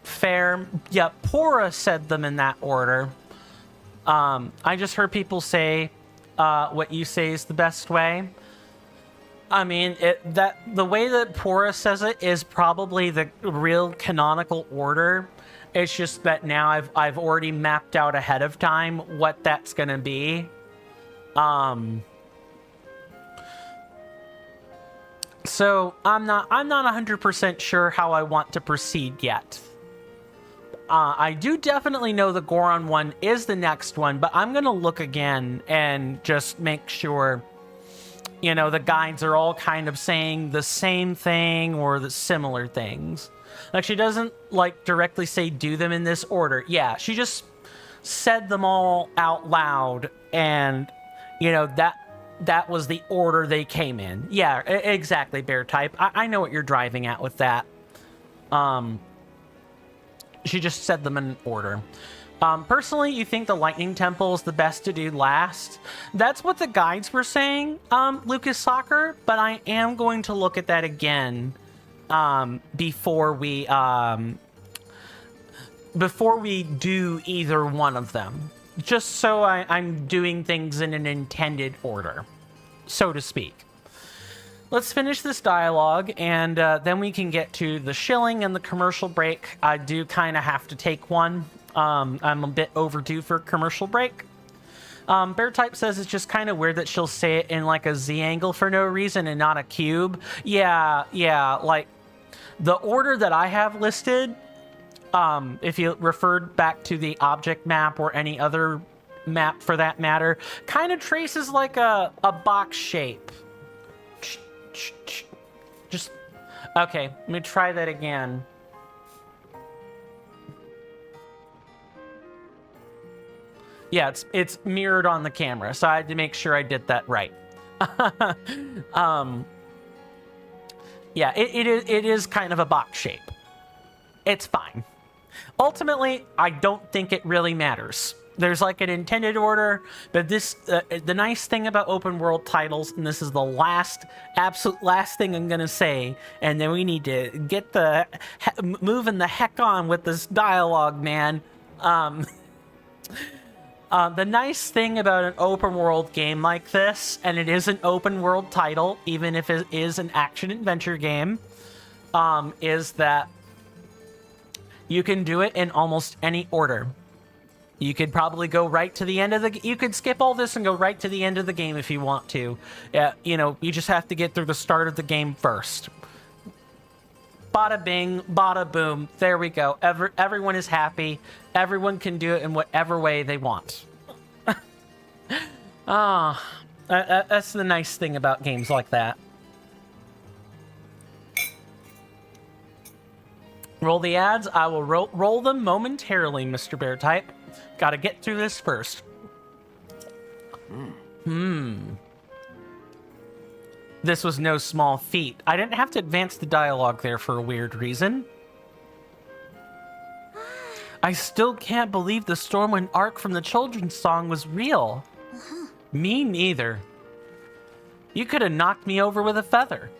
Fair. Yeah, Pora said them in that order. I just heard people say what you say is the best way. I mean, the way that Pora says it is probably the real canonical order. It's just that now I've already mapped out ahead of time what that's gonna be. So I'm not 100% sure how I want to proceed yet. I do definitely know the Goron one is the next one, but I'm gonna look again and just make sure, you know, the guides are all kind of saying the same thing or the similar things. Like, she doesn't, like, directly say do them in this order. Yeah, she just said them all out loud, and, you know, that was the order they came in. Yeah, exactly, Bear Type. I know what you're driving at with that. She just said them in order. Personally, you think the Lightning Temple is the best to do last? That's what the guides were saying, Lucas Soccer, but I am going to look at that again before we do either one of them. Just so I'm doing things in an intended order, so to speak. let's finish this dialogue, and then we can get to the shilling and the commercial break. I do kind of have to take one. I'm a bit overdue for a commercial break. Bear Type says it's just kind of weird that she'll say it in like a Z angle for no reason and not a cube. Yeah, like the order that I have listed, if you referred back to the object map or any other map for that matter, kind of traces like a box shape. Just, okay, let me try that again. Yeah, it's mirrored on the camera, so I had to make sure I did that right. Yeah, it is kind of a box shape. It's fine. Ultimately, I don't think it really matters. There's like an intended order, but this the nice thing about open world titles, and this is the absolute last thing I'm gonna say, and then we need to get moving the heck on with this dialogue, man. The nice thing about an open world game like this, and it is an open world title, even if it is an action adventure game, is that you can do it in almost any order. You could probably go right to the end of you could skip all this and go right to the end of the game if you want to. You know, you just have to get through the start of the game first. Bada bing, bada boom. There we go. Everyone is happy. Everyone can do it in whatever way they want. That's the nice thing about games like that. Roll the ads. I will roll them momentarily, Mr. Bear Type. Gotta get through this first. This was no small feat. I didn't have to advance the dialogue there for a weird reason. I still can't believe the Stormwind Ark from the children's song was real. Me neither. You could have knocked me over with a feather.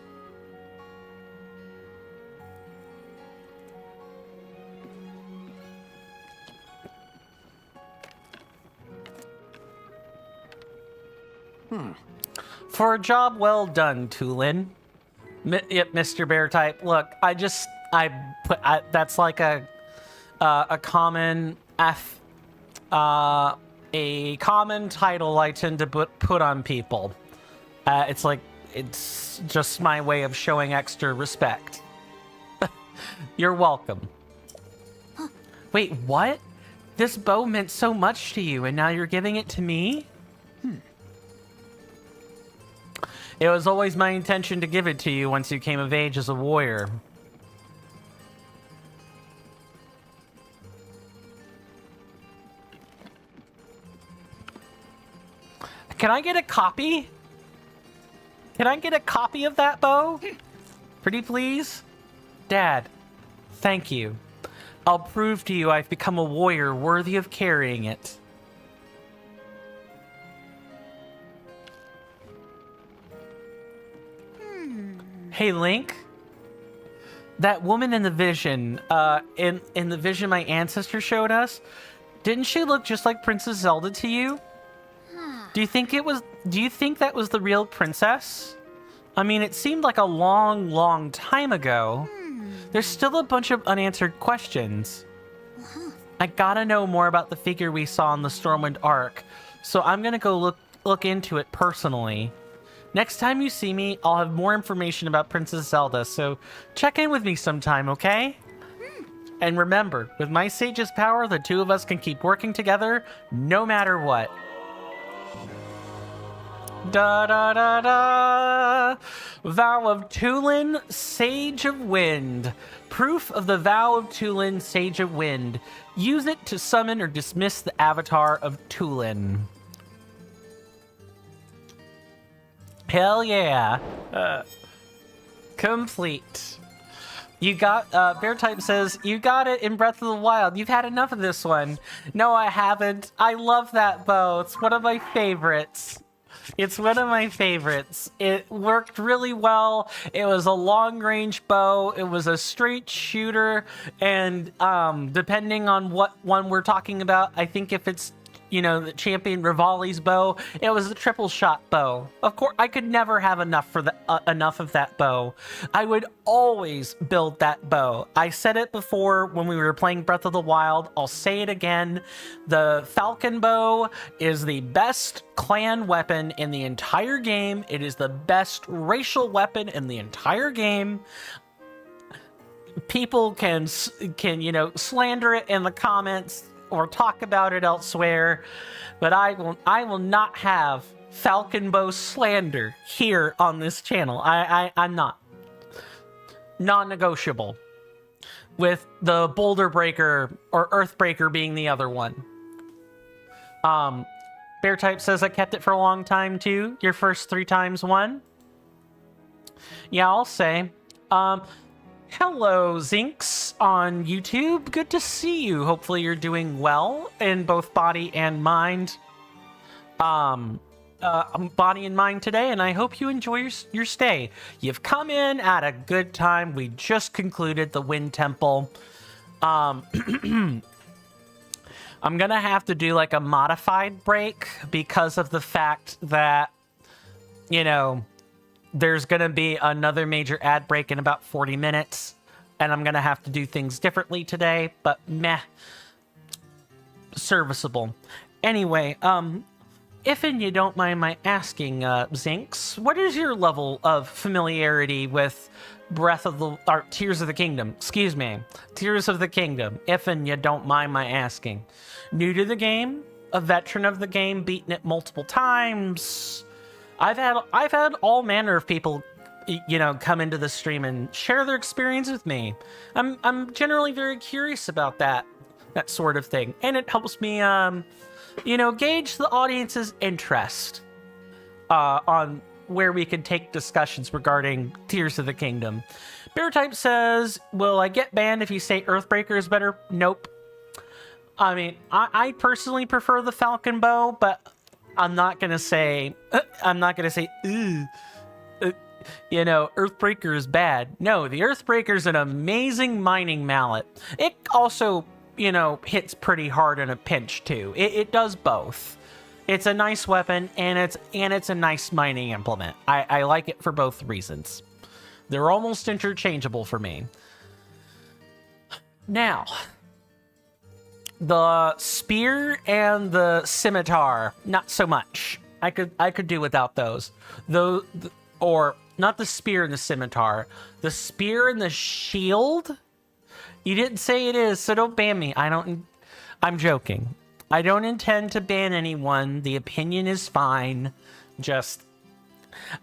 For a job well done, Tulin. Yep, Mr. Bear Type. Look, that's like a common a common title I tend to put on people. It's just my way of showing extra respect. You're welcome. Wait, what? This bow meant so much to you, and now you're giving it to me? It was always my intention to give it to you once you came of age as a warrior. Can I get a copy? Can I get a copy of that bow? Pretty please? Dad, thank you. I'll prove to you I've become a warrior worthy of carrying it. Hey, Link. That woman in the vision, in the vision my ancestor showed us, didn't she look just like Princess Zelda to you? Do you think that was the real princess? I mean, it seemed like a long, long time ago. There's still a bunch of unanswered questions. I gotta know more about the figure we saw in the Stormwind Ark, so I'm gonna go look into it personally. Next time you see me, I'll have more information about Princess Zelda, so check in with me sometime, okay? And remember, with my sage's power, the two of us can keep working together no matter what. Da da da da! Vow of Tulin, Sage of Wind. Proof of the Vow of Tulin, Sage of Wind. Use it to summon or dismiss the avatar of Tulin. Hell yeah. Complete. You got, Bear Type says, you got it in Breath of the Wild. You've had enough of this one. No, I haven't. I love that bow. It's one of my favorites. It's one of my favorites. It worked really well. It was a long-range bow. It was a straight shooter. And depending on what one we're talking about, I think if it's the champion Rivali's bow. It was a triple shot bow. Of course, I could never have enough of that bow. I would always build that bow. I said it before when we were playing Breath of the Wild. I'll say it again. The Falcon bow is the best clan weapon in the entire game. It is the best racial weapon in the entire game. People can slander it in the comments or talk about it elsewhere, but I will not have Falcon Bow slander here on this channel. I'm not. Non-negotiable. With the Boulder Breaker or Earth Breaker being the other one. Bear Type says I kept it for a long time too. Your first 3 times won. Yeah, I'll say. Hello, Zinx on YouTube. Good to see you. Hopefully you're doing well in both body and mind. Body and mind today, and I hope you enjoy your stay. You've come in at a good time. We just concluded the Wind Temple. I'm gonna have to do like a modified break because of the fact that, there's going to be another major ad break in about 40 minutes, and I'm going to have to do things differently today, but meh. Serviceable. Anyway, if you don't mind my asking, Zinx, what is your level of familiarity with Tears of the Kingdom? Excuse me. Tears of the Kingdom, if you don't mind my asking. New to the game? A veteran of the game, beaten it multiple times? I've had all manner of people, come into the stream and share their experience with me. I'm generally very curious about that sort of thing, and it helps me, gauge the audience's interest on where we can take discussions regarding Tears of the Kingdom. Bear Type says, "Will I get banned if you say Earthbreaker is better?" Nope. I mean, I personally prefer the Falcon Bow, but I'm not gonna say, ooh, Earthbreaker is bad. No, the Earthbreaker is an amazing mining mallet. It also, hits pretty hard in a pinch too. It does both. It's a nice weapon, and it's a nice mining implement. I like it for both reasons. They're almost interchangeable for me. Now, the spear and the scimitar, not so much. I could do without those. Or not the spear and the scimitar. The spear and the shield? You didn't say it is, so don't ban me. I'm joking. I don't intend to ban anyone. The opinion is fine. Just,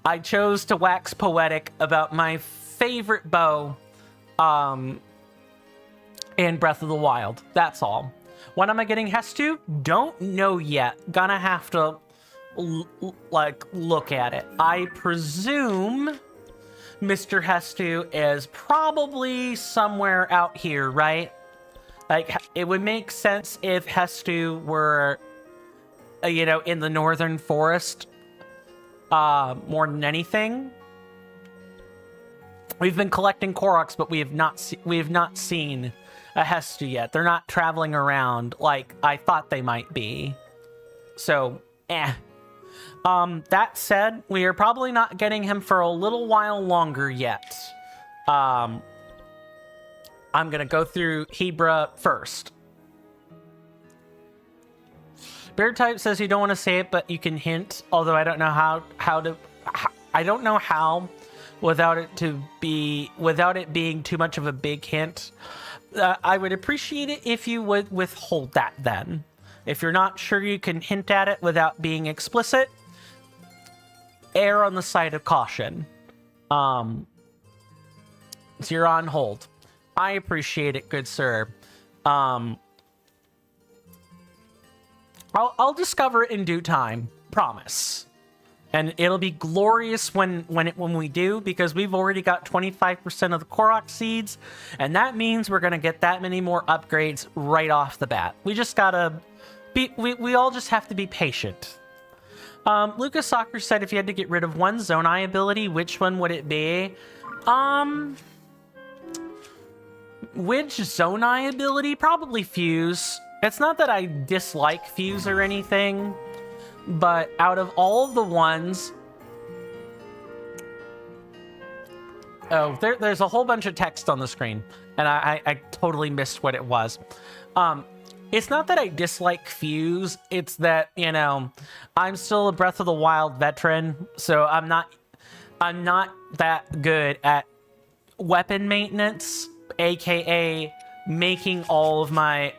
I chose to wax poetic about my favorite bow in Breath of the Wild. That's all. When am I getting Hestu? Don't know yet. Gonna have to, look at it. I presume Mr. Hestu is probably somewhere out here, right? It would make sense if Hestu were, in the northern forest, more than anything. We've been collecting Koroks, but we have not seen a Hestu yet. They're not traveling around like I thought they might be. So, that said, we are probably not getting him for a little while longer yet. I'm gonna go through Hebra first. Bear Type says you don't want to say it, but you can hint. Although I don't know how without it being too much of a big hint. I would appreciate it if you would withhold that then. If you're not sure you can hint at it without being explicit, err on the side of caution. So you're on hold. I appreciate it, good sir. I'll discover it in due time, promise. And it'll be glorious when we do, because we've already got 25% of the Korok seeds, and that means we're gonna get that many more upgrades right off the bat. We just gotta be, we all just have to be patient. Lucas Soccer said if you had to get rid of one Zonai ability, which one would it be? Which Zonai ability? Probably Fuse. It's not that I dislike Fuse or anything, but out of all of the ones... Oh, there's a whole bunch of text on the screen, and I totally missed what it was. It's not that I dislike Fuse, it's that, you know, I'm still a Breath of the Wild veteran, so I'm not that good at weapon maintenance, aka making all of my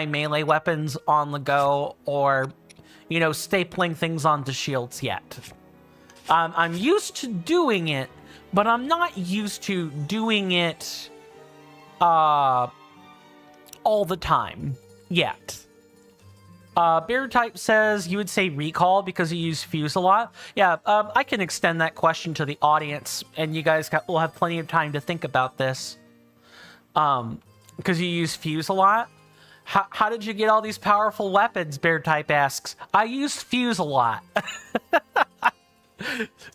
melee weapons on the go, or, you know, stapling things onto shields yet. I'm used to doing it, but I'm not used to doing it all the time yet. Bear Type says you would say recall because you use Fuse a lot. Yeah, I can extend that question to the audience, and you guys will have plenty of time to think about this. Because you use Fuse a lot. How did you get all these powerful weapons? Bear Type asks. I use Fuse a lot.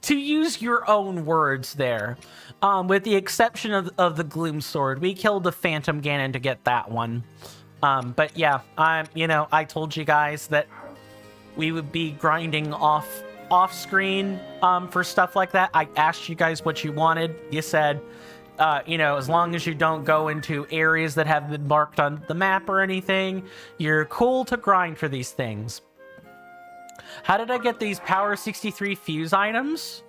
To use your own words there. With the exception of the Gloom Sword. We killed the Phantom Ganon to get that one. But yeah, I told you guys that we would be grinding off screen for stuff like that. I asked you guys what you wanted. You said, as long as you don't go into areas that have been marked on the map or anything, you're cool to grind for these things. How did I get these Power 63 Fuse items?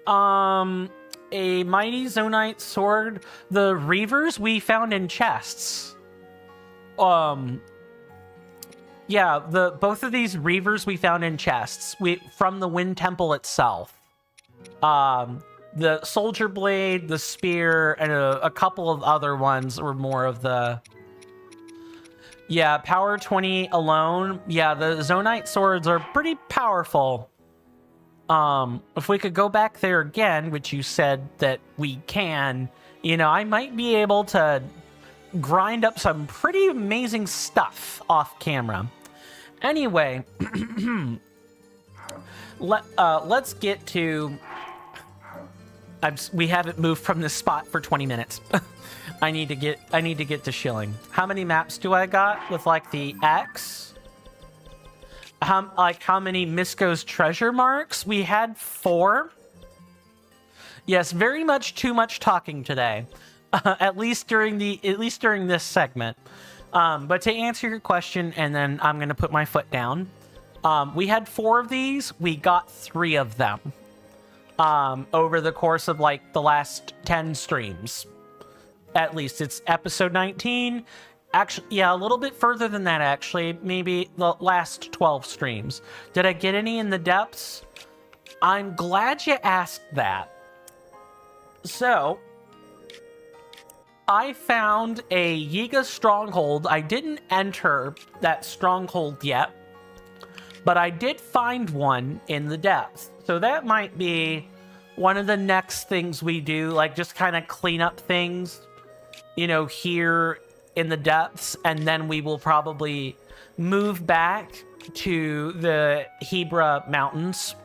A Mighty Zonite Sword. The Reavers we found in chests. Yeah, both of these Reavers we found in chests. From the Wind Temple itself. The Soldier Blade, the Spear, and a couple of other ones were more of the... Yeah, Power 20 alone. Yeah, the Zonite swords are pretty powerful. If we could go back there again, which you said that we can, I might be able to grind up some pretty amazing stuff off camera. Anyway, let's get to... we haven't moved from this spot for 20 minutes. I need to get to shilling. How many maps do I got with like the X? How many Misko's treasure marks? We had 4. Yes, very much too much talking today. At least during this segment. But to answer your question, and then I'm gonna put my foot down. We had 4 of these. We got 3 of them. Over the course of like the last 10 streams. At least it's episode 19. Actually, yeah, a little bit further than that, actually. Maybe the last 12 streams. Did I get any in the depths? I'm glad you asked that. So, I found a Yiga stronghold. I didn't enter that stronghold yet, but I did find one in the depths. So that might be one of the next things we do, like just kind of clean up things, here in the depths, and then we will probably move back to the Hebra Mountains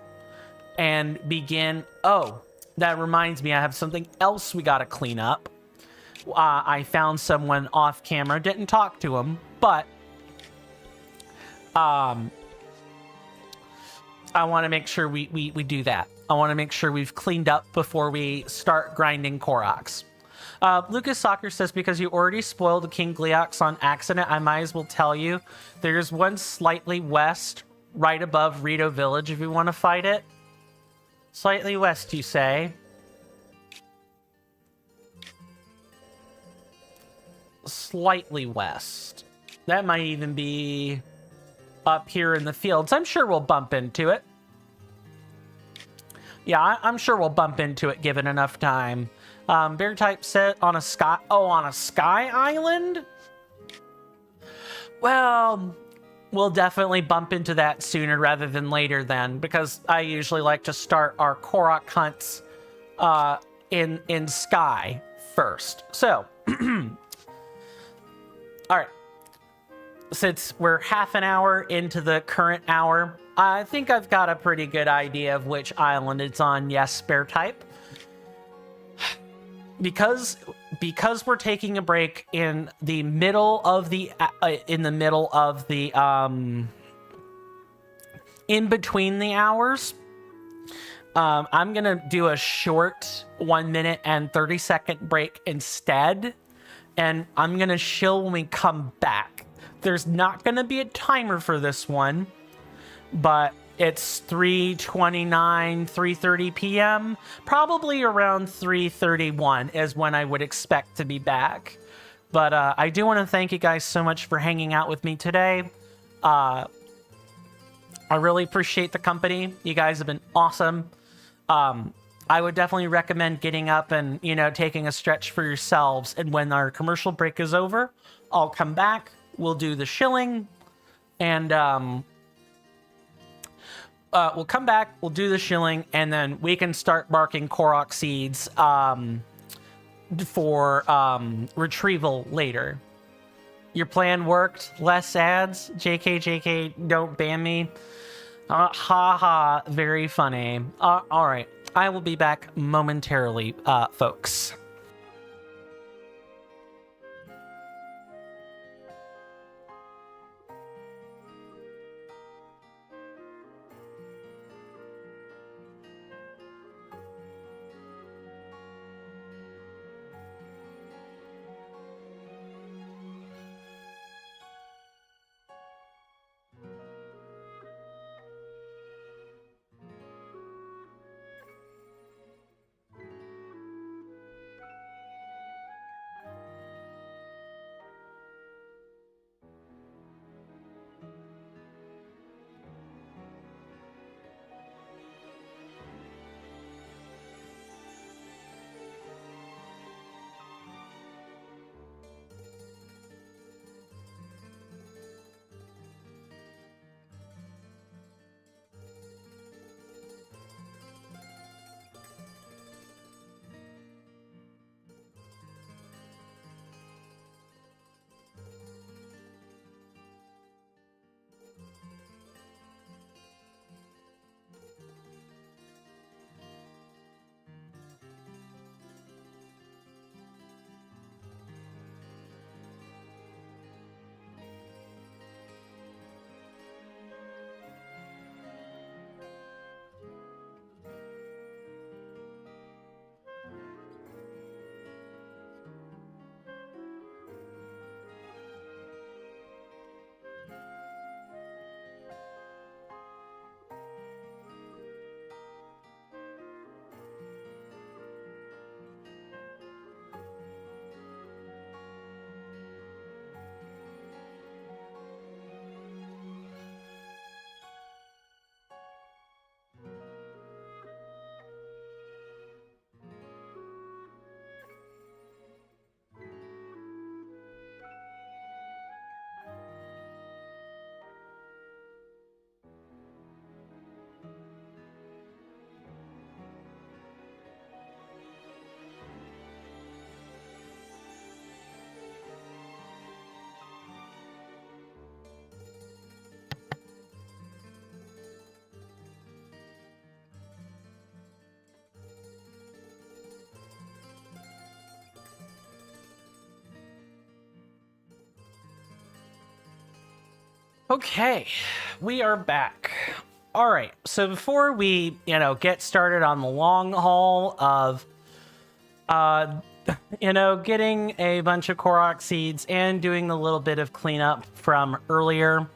and begin... Oh, that reminds me, I have something else we gotta clean up. I found someone off camera, didn't talk to him, but I want to make sure we do that. I want to make sure we've cleaned up before we start grinding Koroks. Lucas Soccer says, because you already spoiled the King Gleox on accident, I might as well tell you. There's one slightly west, right above Rito Village, if you want to fight it. Slightly west, you say? Slightly west. That might even be up here in the fields. I'm sure we'll bump into it. Yeah, I'm sure we'll bump into it given enough time. Bear Type said on a sky... Oh, on a sky island? Well, we'll definitely bump into that sooner rather than later then, because I usually like to start our Korok hunts in sky first. So, alright. Since we're half an hour into the current hour, I think I've got a pretty good idea of which island it's on. Yes, Bear Type. because we're taking a break in the middle of the in between the hours, I'm gonna do a short 1 minute and 30-second break instead, and I'm gonna chill when we come back. There's not gonna be a timer for this one, but it's 3:29, 3:30 p.m. Probably around 3:31 is when I would expect to be back. But I do want to thank you guys so much for hanging out with me today. I really appreciate the company. You guys have been awesome. I would definitely recommend getting up and, taking a stretch for yourselves. And when our commercial break is over, I'll come back. We'll do the shilling. And we'll come back. We'll do the shilling. And then we can start marking Korok seeds for retrieval later. Your plan worked. Less ads. JK, don't ban me. Haha, very funny. All right, I will be back momentarily, folks. Okay, we are back. All right, so before we, get started on the long haul of, getting a bunch of Korok seeds and doing the little bit of cleanup from earlier,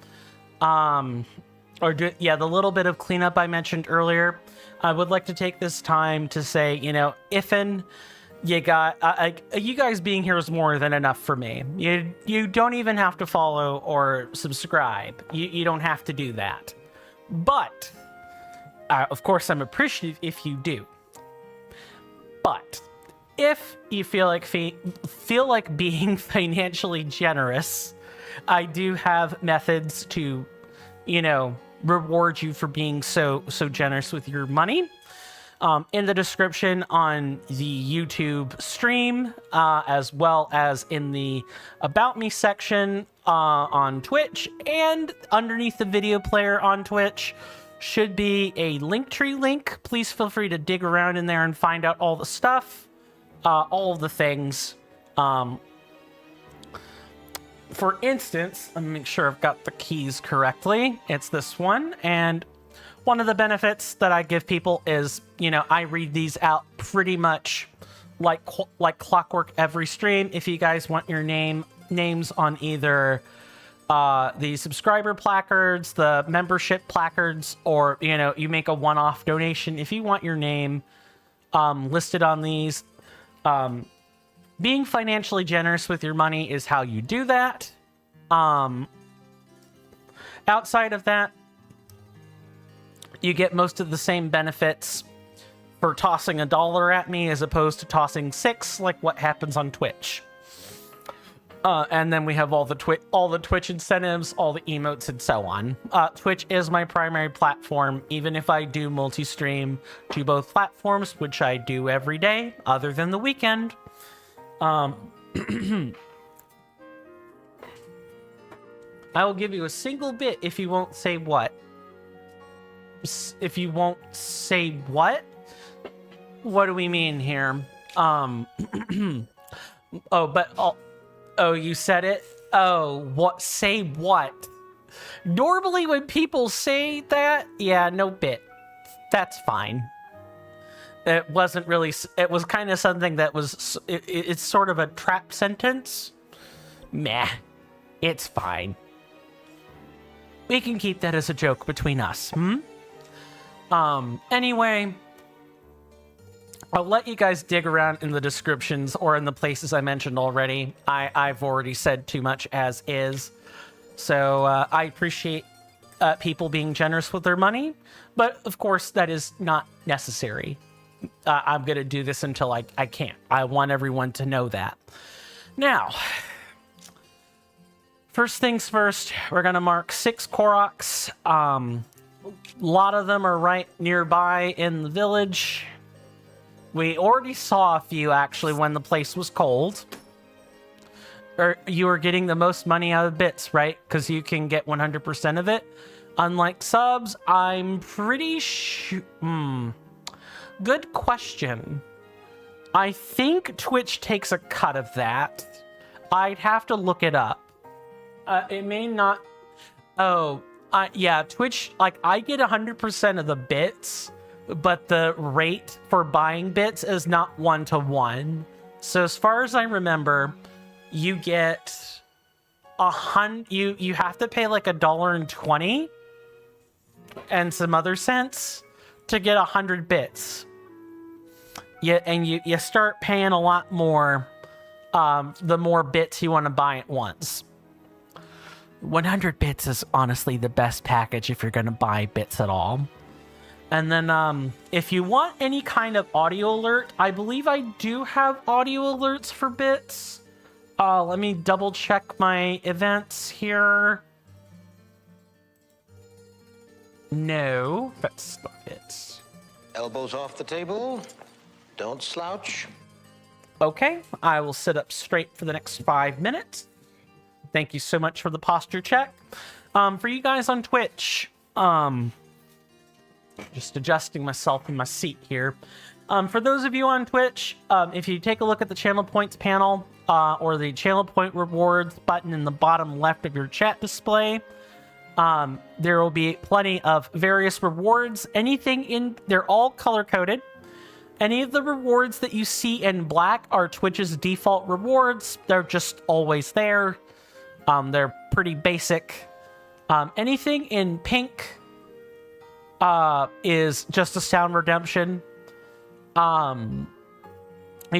the little bit of cleanup I mentioned earlier, I would like to take this time to say, Ifin, you guys being here is more than enough for me. You don't even have to follow or subscribe. You don't have to do that. But, of course, I'm appreciative if you do. But, if you feel like being financially generous, I do have methods to, reward you for being so generous with your money. In the description on the YouTube stream, as well as in the About Me section on Twitch, and underneath the video player on Twitch should be a Linktree link. Please feel free to dig around in there and find out all the stuff. all of the things. For instance, let me make sure I've got the keys correctly. It's this one, and one of the benefits that I give people is, you know, I read these out pretty much like clockwork every stream. If you guys want your names on either the subscriber placards, the membership placards, or, you know, you make a one-off donation, if you want your name listed on these, being financially generous with your money is how you do that. Outside of that, you get most of the same benefits for tossing $1 at me as opposed to tossing 6, like what happens on Twitch. And then we have all the Twitch incentives, all the emotes, and so on. Twitch is my primary platform, even if I do multi-stream to both platforms, which I do every day, other than the weekend. I will give you a single bit if you won't say what. If you won't say what? What do we mean here? Oh, you said it? Oh, what? Say what? Normally when people say that, yeah, no bit. That's fine. It wasn't really, it was kind of something that was, it's sort of a trap sentence. Meh, it's fine. We can keep that as a joke between us, Anyway, I'll let you guys dig around in the descriptions or in the places I mentioned already. I've already said too much as is. So I appreciate people being generous with their money, but of course that is not necessary. I'm going to do this until I can't. I want everyone to know that. Now, first things first, we're going to mark 6 Koroks. A lot of them are right nearby in the village. We already saw a few, actually, when the place was cold. Or you were getting the most money out of bits, right? Because you can get 100% of it. Unlike subs, I'm pretty sure... Good question. I think Twitch takes a cut of that. I'd have to look it up. It may not... Oh, yeah, Twitch, like, I get 100% of the bits, but the rate for buying bits is not 1-to-1. So as far as I remember, you get you have to pay like $1.20 and some other cents to get 100 bits. Yeah, and you start paying a lot more the more bits you want to buy at once. 100 bits is honestly the best package if you're going to buy bits at all. And then if you want any kind of audio alert, I believe I do have audio alerts for bits. Let me double check my events here. No, that's not it.
Elbows off the table. Don't slouch.
Okay, I will sit up straight for the next 5 minutes. Thank you so much for the posture check. For you guys on Twitch, just adjusting myself in my seat here. For those of you on Twitch, if you take a look at the channel points panel, or the channel point rewards button in the bottom left of your chat display, there will be plenty of various rewards. They're all color-coded. Any of the rewards that you see in black are Twitch's default rewards. They're just always there. They're pretty basic. Anything in pink is just a sound redemption. You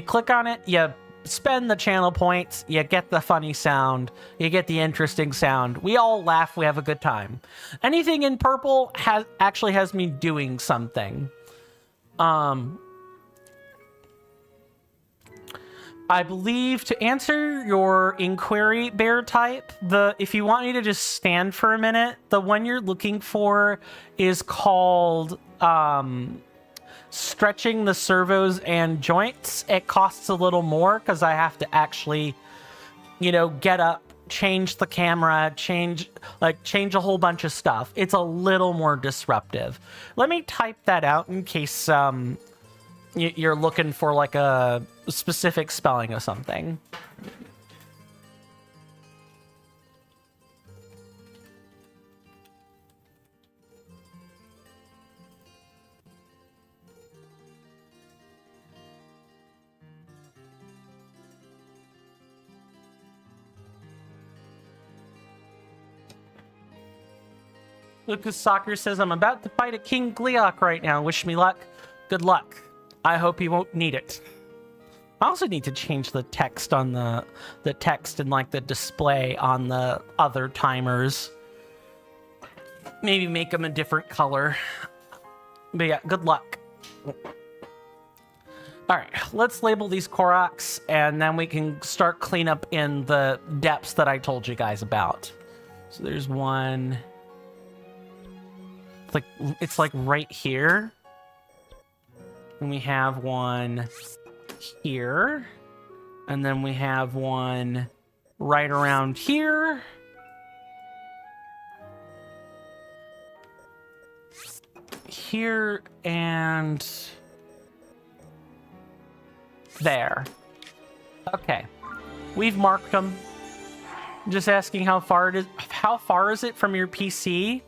click on it, you spend the channel points, you get the funny sound, you get the interesting sound. We all laugh, we have a good time. Anything in purple actually has me doing something. I believe to answer your inquiry bear type, if you want me to just stand for a minute, the one you're looking for is called stretching the servos and joints. It costs a little more because I have to actually, get up, change the camera, change a whole bunch of stuff. It's a little more disruptive. Let me type that out in case you're looking for like a specific spelling of something. Lucas Soccer says, I'm about to fight a King Gleok right now. Wish me luck. Good luck. I hope he won't need it. I also need to change the text on the text and like the display on the other timers. Maybe make them a different color. But yeah, good luck. All right, let's label these Koroks and then we can start clean up in the depths that I told you guys about. So there's one. It's like right here. And we have one here. And then we have one right around here. Here and there. Okay. We've marked them. Just asking how far it is. How far is it from your PC?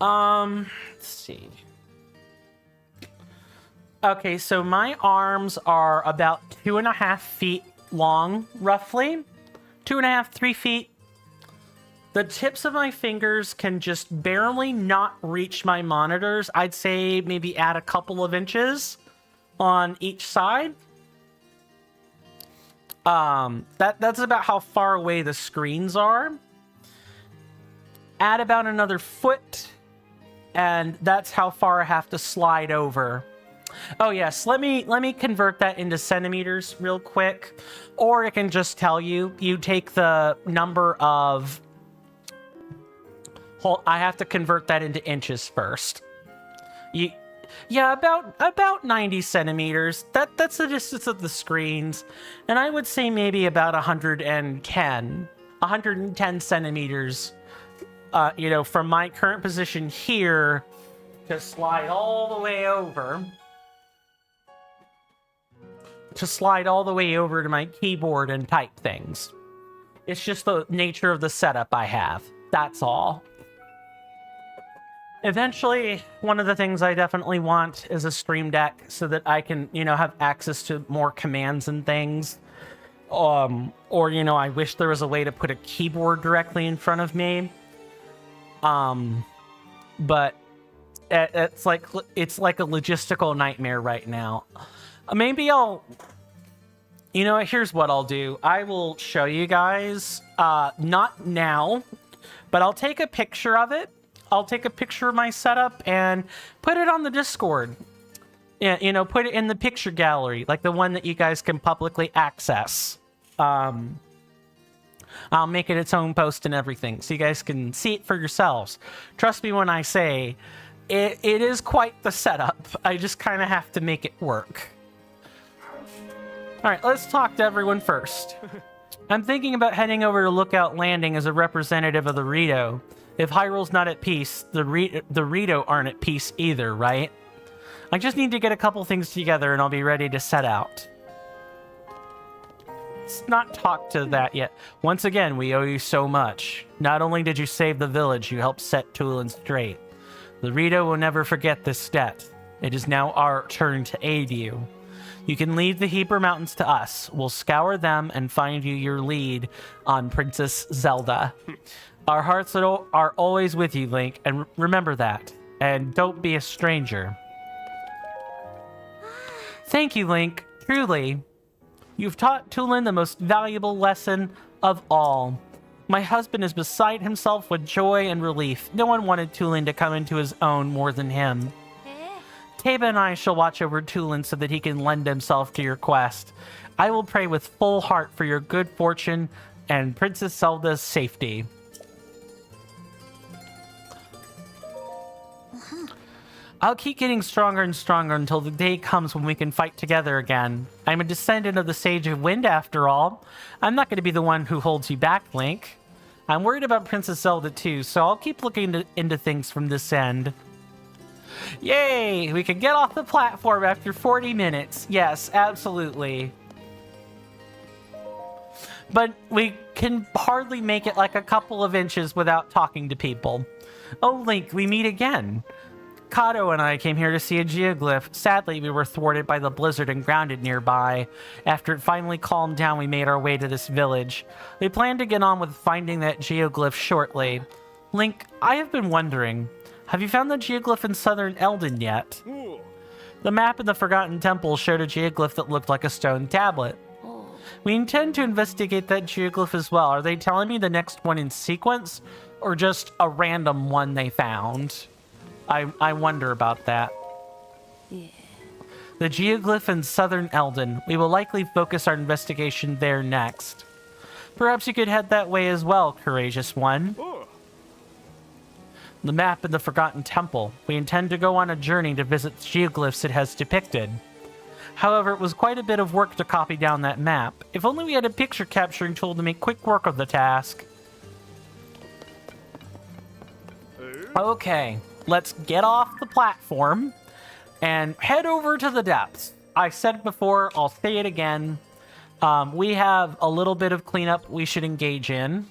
Let's see. Okay, so my arms are about 2.5 feet long, roughly. 2.5, 3 feet. The tips of my fingers can just barely not reach my monitors. I'd say maybe add a couple of inches on each side. That's about how far away the screens are. Add about another foot. And that's how far I have to slide over. Oh yes, let me convert that into centimeters real quick. Or it can just tell you, you take the number of... I have to convert that into inches first. Yeah, about 90 centimeters. That's the distance of the screens. And I would say maybe about 110 centimeters. You know, from my current position here to slide all the way over. To slide all the way over to my keyboard and type things. It's just the nature of the setup I have. That's all. Eventually, one of the things I definitely want is a Stream Deck so that I can, you know, have access to more commands and things. Or, you know, I wish there was a way to put a keyboard directly in front of me. But it's like a logistical nightmare right now. Maybe I'll, you know, here's what I'll do. I will show you guys, not now, but I'll take a picture of it. I'll take a picture of my setup and put it on the Discord. Yeah, you know, put it in the picture gallery, like the one that you guys can publicly access. I'll make it its own post and everything, so you guys can see it for yourselves. Trust me when I say, it is quite the setup. I just kind of have to make it work. Alright, let's talk to everyone first. I'm thinking about heading over to Lookout Landing as a representative of the Rito. If Hyrule's not at peace, the Rito aren't at peace either, right? I just need to get a couple things together and I'll be ready to set out. Let's not talk to that yet. Once again, we owe you so much. Not only did you save the village, you helped set Tulin straight. The Rito will never forget this debt. It is now our turn to aid you. You can leave the Heber Mountains to us. We'll scour them and find you your lead on Princess Zelda. Our hearts are always with you, Link, and remember that. And don't be a stranger. Thank you, Link. Truly. You've taught Tulin the most valuable lesson of all. My husband is beside himself with joy and relief. No one wanted Tulin to come into his own more than him. Teba and I shall watch over Tulin so that he can lend himself to your quest. I will pray with full heart for your good fortune and Princess Zelda's safety. I'll keep getting stronger and stronger until the day comes when we can fight together again. I'm a descendant of the Sage of Wind after all. I'm not going to be the one who holds you back, Link. I'm worried about Princess Zelda too, so I'll keep looking into things from this end. Yay! We can get off the platform after 40 minutes. Yes, absolutely. But we can hardly make it like a couple of inches without talking to people. Oh, Link, we meet again. Kato and I came here to see a geoglyph. Sadly, we were thwarted by the blizzard and grounded nearby. After it finally calmed down, we made our way to this village. We plan to get on with finding that geoglyph shortly. Link, I have been wondering, have you found the geoglyph in southern Eldin yet? The map in the Forgotten Temple showed a geoglyph that looked like a stone tablet. We intend to investigate that geoglyph as well. Are they telling me the next one in sequence, or just a random one they found? I wonder about that. Yeah. The geoglyph in southern Eldin. We will likely focus our investigation there next. Perhaps you could head that way as well, courageous one. The map in the Forgotten Temple. We intend to go on a journey to visit the geoglyphs it has depicted. However, it was quite a bit of work to copy down that map. If only we had a picture capturing tool to make quick work of the task. Okay, let's get off the platform and head over to the depths. I said it before, I'll say it again. We have a little bit of cleanup we should engage in.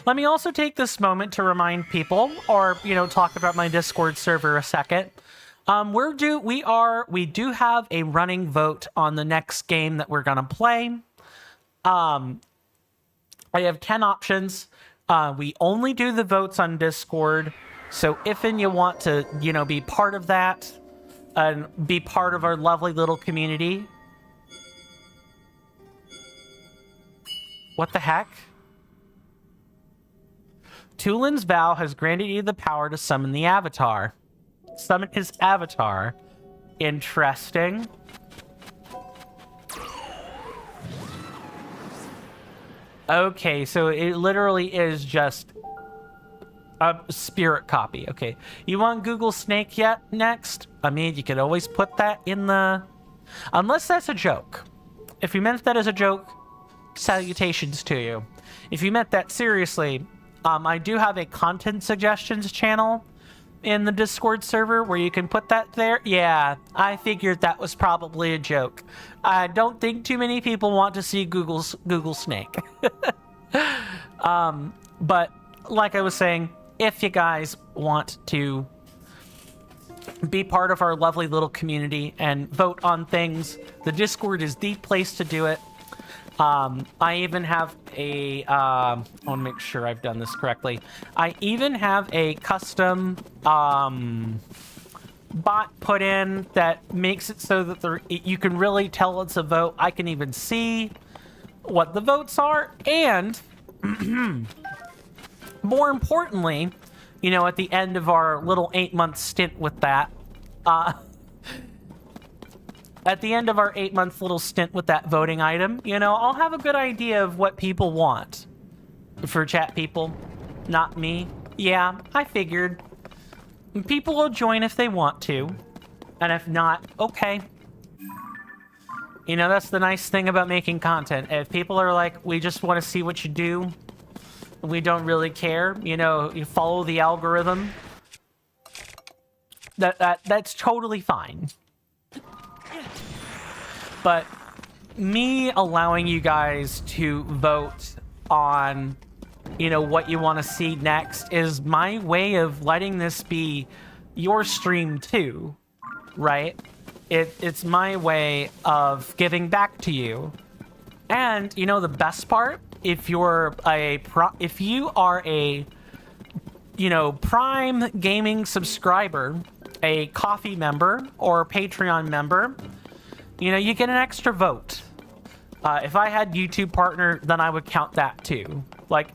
Let me also take this moment to remind people, or, talk about my Discord server a second. We do have a running vote on the next game that we're gonna play. I have 10 options. We only do the votes on Discord, so if you want to, be part of that and be part of our lovely little community. What the heck? Tulin's vow has granted you the power to summon the avatar. Summon his avatar. Interesting. Okay, so it literally is just a spirit copy. Okay, you want Google Snake yet next? I mean, you could always put that in the... Unless that's a joke. If you meant that as a joke, salutations to you. If you meant that seriously, I do have a content suggestions channel in the Discord server where you can put that there. Yeah, I figured that was probably a joke. I don't think too many people want to see Google Snake. But like I was saying, if you guys want to be part of our lovely little community and vote on things, the Discord is the place to do it. I even have a, I want to make sure I've done this correctly. I even have a custom, bot put in that makes it so that you can really tell it's a vote. I can even see what the votes are. And more importantly, at the end of our little 8-month stint with that, at the end of our 8-month little stint with that voting item, I'll have a good idea of what people want. For chat people, not me. Yeah, I figured. People will join if they want to. And if not, okay. That's the nice thing about making content. If people are like, we just want to see what you do, we don't really care, you follow the algorithm, that's totally fine. But me allowing you guys to vote on, what you want to see next is my way of letting this be your stream too, right? It's my way of giving back to you. And, the best part, if you are a Prime Gaming subscriber, a Coffee member, or Patreon member, you get an extra vote. If I had YouTube partner, then I would count that too. Like,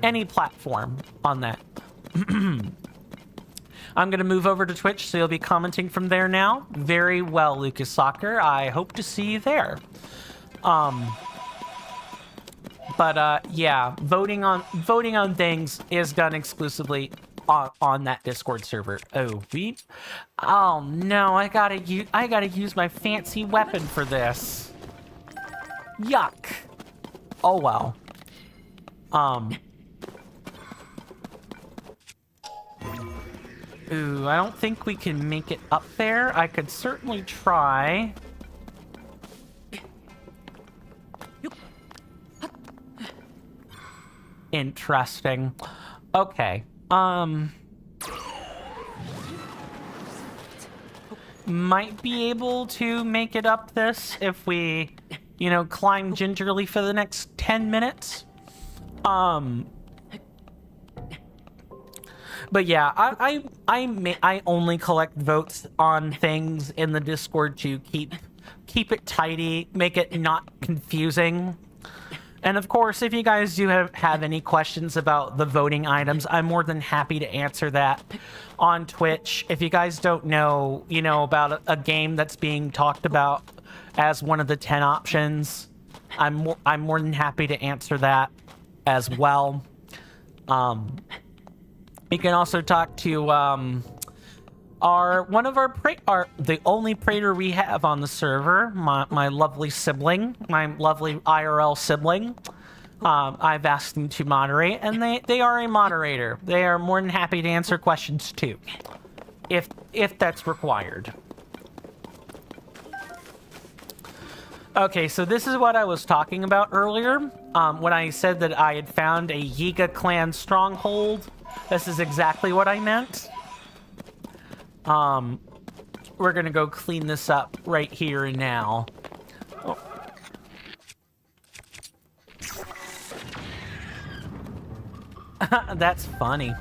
any platform on that. I'm going to move over to Twitch, so you'll be commenting from there now. Very well, Lucas Soccer. I hope to see you there. Yeah, voting on things is done exclusively on that Discord server. Oh no, I gotta use my fancy weapon for this. Yuck. Oh well. Ooh, I don't think we can make it up there. I could certainly try. Interesting. Okay. Might be able to make it up this if we, you know, climb gingerly for the next 10 minutes. But yeah, I only collect votes on things in the Discord to keep it tidy, make it not confusing. And of course, if you guys do have any questions about the voting items, I'm more than happy to answer that on Twitch. If you guys don't know, you know, about a game that's being talked about as one of the 10 options, I'm more than happy to answer that as well. You can also talk to the only praetor we have on the server, my lovely sibling, my lovely IRL sibling. I've asked them to moderate, and they are a moderator. They are more than happy to answer questions too, if that's required. Okay, so this is what I was talking about earlier, when I said that I had found a Yiga clan stronghold. This is exactly what I meant. We're gonna go clean this up right here and now. Oh. That's funny.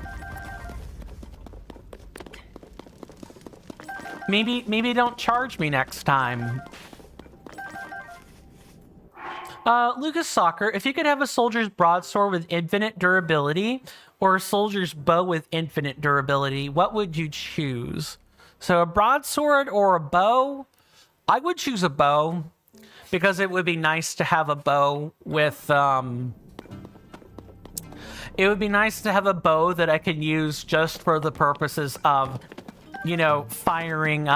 Maybe don't charge me next time. Lucas Soccer, if you could have a soldier's broadsword with infinite durability or a soldier's bow with infinite durability, what would you choose? So a broadsword or a bow? I would choose a bow because it would be nice to have a bow with, it would be nice to have a bow that I could use just for the purposes of, you know, firing,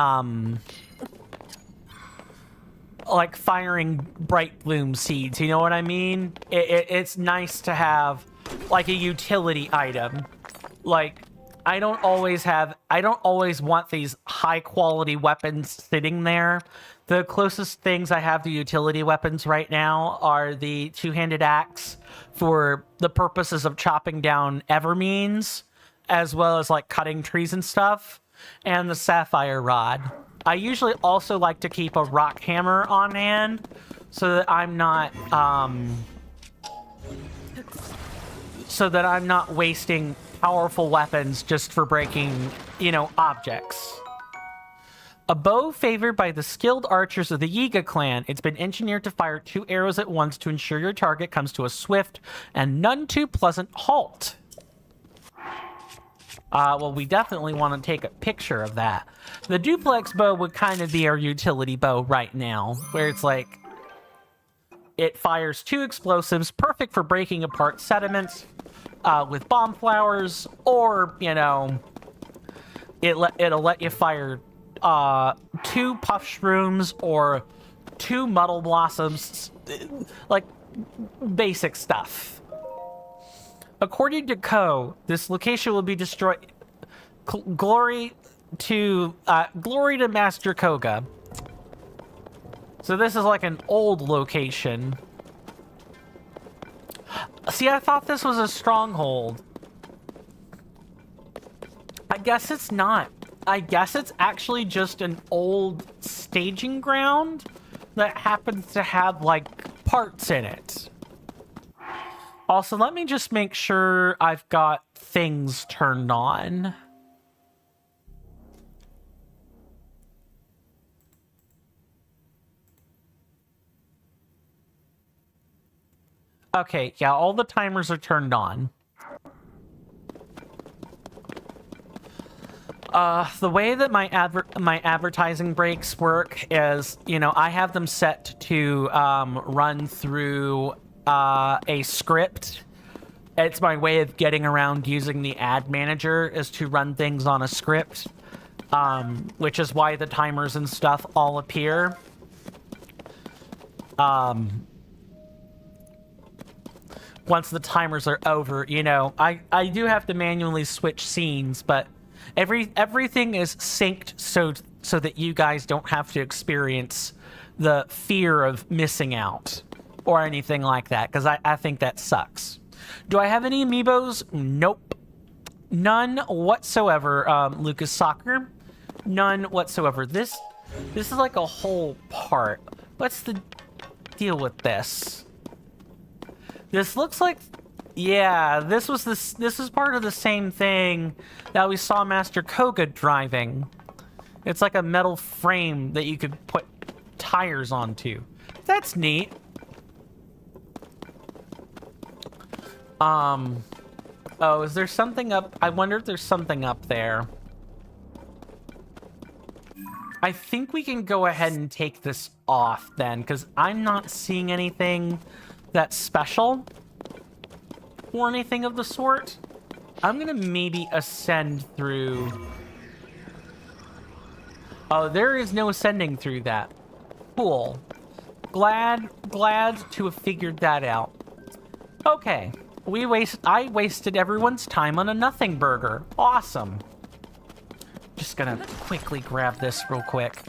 like firing bright bloom seeds, you know what I mean? It's nice to have like a utility item. Like I don't always want these high quality weapons sitting there. The closest things I have to utility weapons right now are the two-handed axe for the purposes of chopping down evermeans, as well as like cutting trees and stuff, and the sapphire rod. I usually also like to keep a rock hammer on hand so that I'm not wasting powerful weapons just for breaking, you know, objects. A bow favored by the skilled archers of the Yiga clan. It's been engineered to fire 2 arrows at once to ensure your target comes to a swift and none too pleasant halt. Well, we definitely want to take a picture of that. The duplex bow would kind of be our utility bow right now, where it's like, it fires 2 explosives, perfect for breaking apart sediments with bomb flowers, or, you know, it'll let you fire 2 puff shrooms or 2 muddle blossoms, like basic stuff. According to Ko, this location will be destroyed. Glory to Master Koga. So this is like an old location. See, I thought this was a stronghold. I guess it's not. I guess it's actually just an old staging ground that happens to have like parts in it. Also, let me just make sure I've got things turned on. Okay, yeah, all the timers are turned on. The way that my advertising breaks work is, you know, I have them set to run through a script. It's my way of getting around using the ad manager is to run things on a script, which is why the timers and stuff all appear. Once the timers are over, you know, I do have to manually switch scenes, but Everything is synced so that you guys don't have to experience the fear of missing out or anything like that, because I think that sucks. Do I have any amiibos? Nope. None whatsoever, Lucas Soccer. None whatsoever. This is like a whole part. What's the deal with this? This looks like... Yeah, this is part of the same thing that we saw Master Koga driving. It's like a metal frame that you could put tires onto. That's neat. Oh, is there something up? I wonder if there's something up there. I think we can go ahead and take this off then, because I'm not seeing anything that's special or anything of the sort. I'm gonna maybe ascend through... Oh, there is no ascending through that. Cool. Glad to have figured that out. Okay. I wasted everyone's time on a nothing burger. Awesome. Just gonna quickly grab this real quick.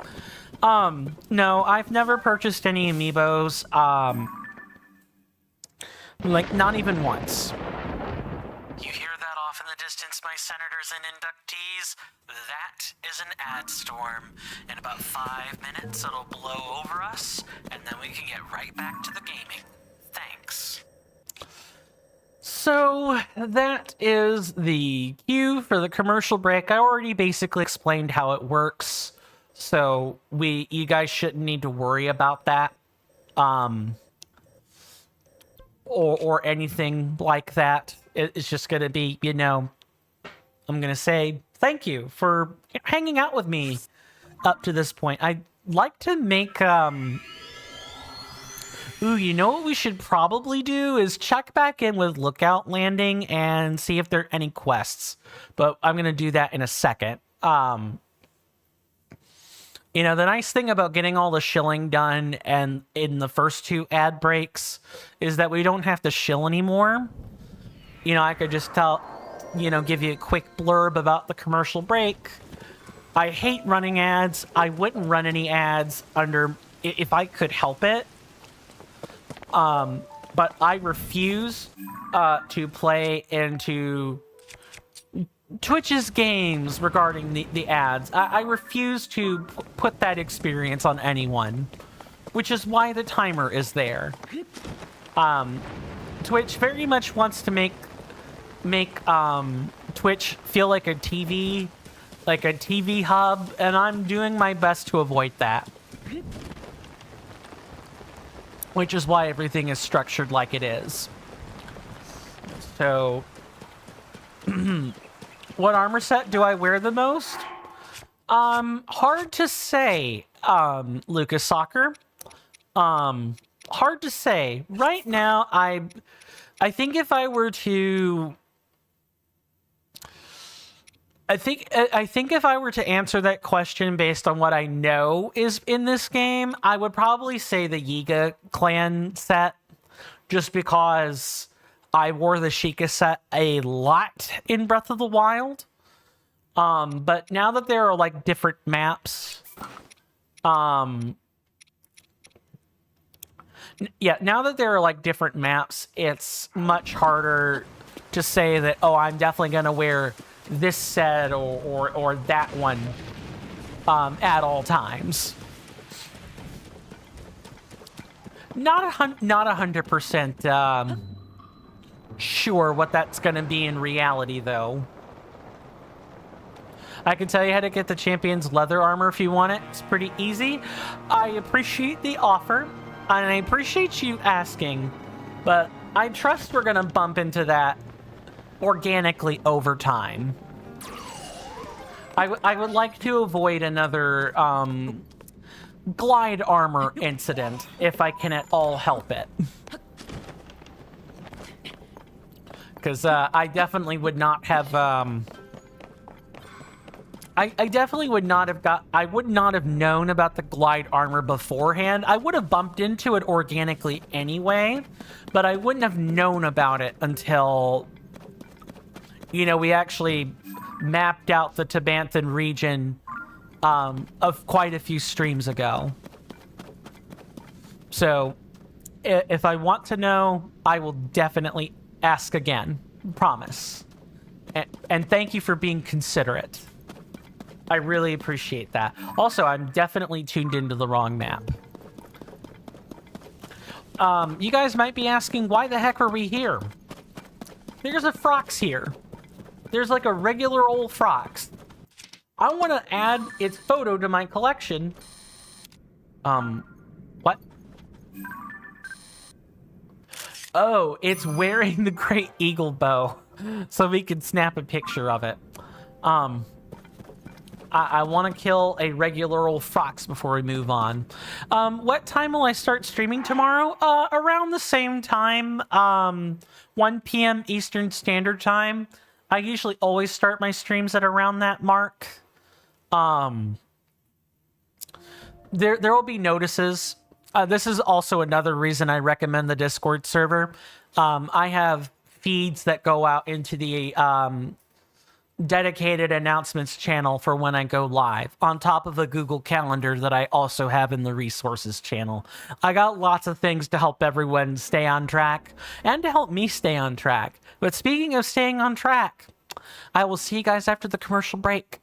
No, I've never purchased any amiibos. Like, not even once. You hear that off in the distance, my senators and inductees? That is an ad storm. In about 5 minutes, it'll blow over us, and then we can get right back to the gaming. Thanks. So, that is the cue for the commercial break. I already basically explained how it works, so you guys shouldn't need to worry about that. Or anything like that. It's just going to be, you know, I'm going to say thank you for hanging out with me up to this point. I'd like to make, ooh, you know what we should probably do is check back in with Lookout Landing and see if there are any quests. But I'm going to do that in a second. You know, the nice thing about getting all the shilling done and in the first 2 ad breaks is that we don't have to shill anymore. You know, I could just give you a quick blurb about the commercial break. I hate running ads. I wouldn't run any ads if I could help it. But I refuse to play into Twitch's games regarding the ads. I refuse to put that experience on anyone, which is why the timer is there. Twitch very much wants to make Twitch feel like a TV hub, and I'm doing my best to avoid that. Which is why everything is structured like it is. So, what armor set do I wear the most? Hard to say, Lucas Soccer. Hard to say. Right now, I think if I were to... I think if I were to answer that question based on what I know is in this game, I would probably say the Yiga clan set, just because I wore the Sheikah set a lot in Breath of the Wild. But now that there are like different maps, now that there are like different maps, it's much harder to say that, oh, I'm definitely gonna wear this set or that one at all times. Not 100% sure what that's gonna be in reality, though. I can tell you how to get the champion's leather armor if you want it. It's pretty easy. I appreciate the offer, and I appreciate you asking, but I trust we're gonna bump into that organically over time. I would like to avoid another glide armor incident if I can at all help it. Because I definitely would not have I definitely would not have I would not have known about the glide armor beforehand. I would have bumped into it organically anyway, but I wouldn't have known about it until, you know, we actually mapped out the Tabanthan region of quite a few streams ago. So if I want to know, I will definitely ask again. Promise. And thank you for being considerate. I really appreciate that. Also, I'm definitely tuned into the wrong map. You guys might be asking, why the heck are we here? There's a Frox here. There's like a regular old Frox. I want to add its photo to my collection. What? Oh, it's wearing the Great Eagle Bow, so we can snap a picture of it. I want to kill a regular old fox before we move on. What time will I start streaming tomorrow? Around the same time, 1 p.m. Eastern Standard Time. I usually always start my streams at around that mark. There will be notices. This is also another reason I recommend the Discord server. I have feeds that go out into the dedicated announcements channel for when I go live, on top of a Google Calendar that I also have in the resources channel. I got lots of things to help everyone stay on track and to help me stay on track. But speaking of staying on track, I will see you guys after the commercial break.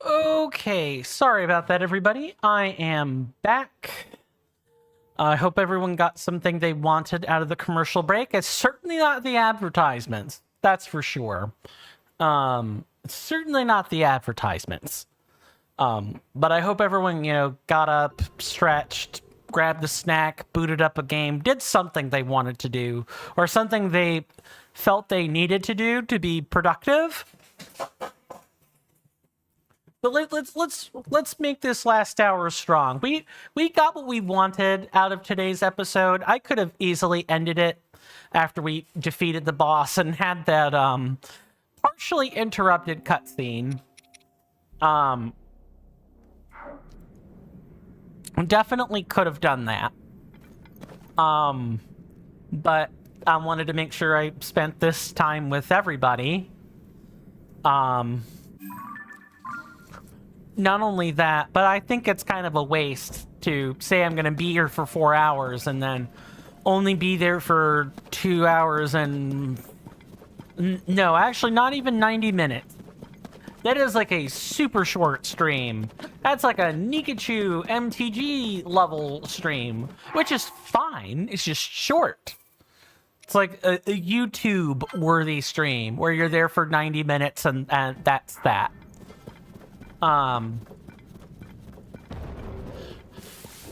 Okay, sorry about that, everybody. I am back. I hope everyone got something they wanted out of the commercial break. It's certainly not the advertisements. That's for sure. Certainly not the advertisements. But I hope everyone, got up, stretched, grabbed a snack, booted up a game, did something they wanted to do, or something they felt they needed to do to be productive. But let's make this last hour strong. We got what we wanted out of today's episode. I could have easily ended it after we defeated the boss and had that partially interrupted cutscene. Definitely could have done that. But I wanted to make sure I spent this time with everybody. Not only that, but I think it's kind of a waste to say I'm going to be here for 4 hours and then only be there for 2 hours and... No, actually not even 90 minutes. That is like a super short stream. That's like a Nikachu MTG level stream, which is fine. It's just short. It's like a YouTube worthy stream where you're there for 90 minutes and that's that. All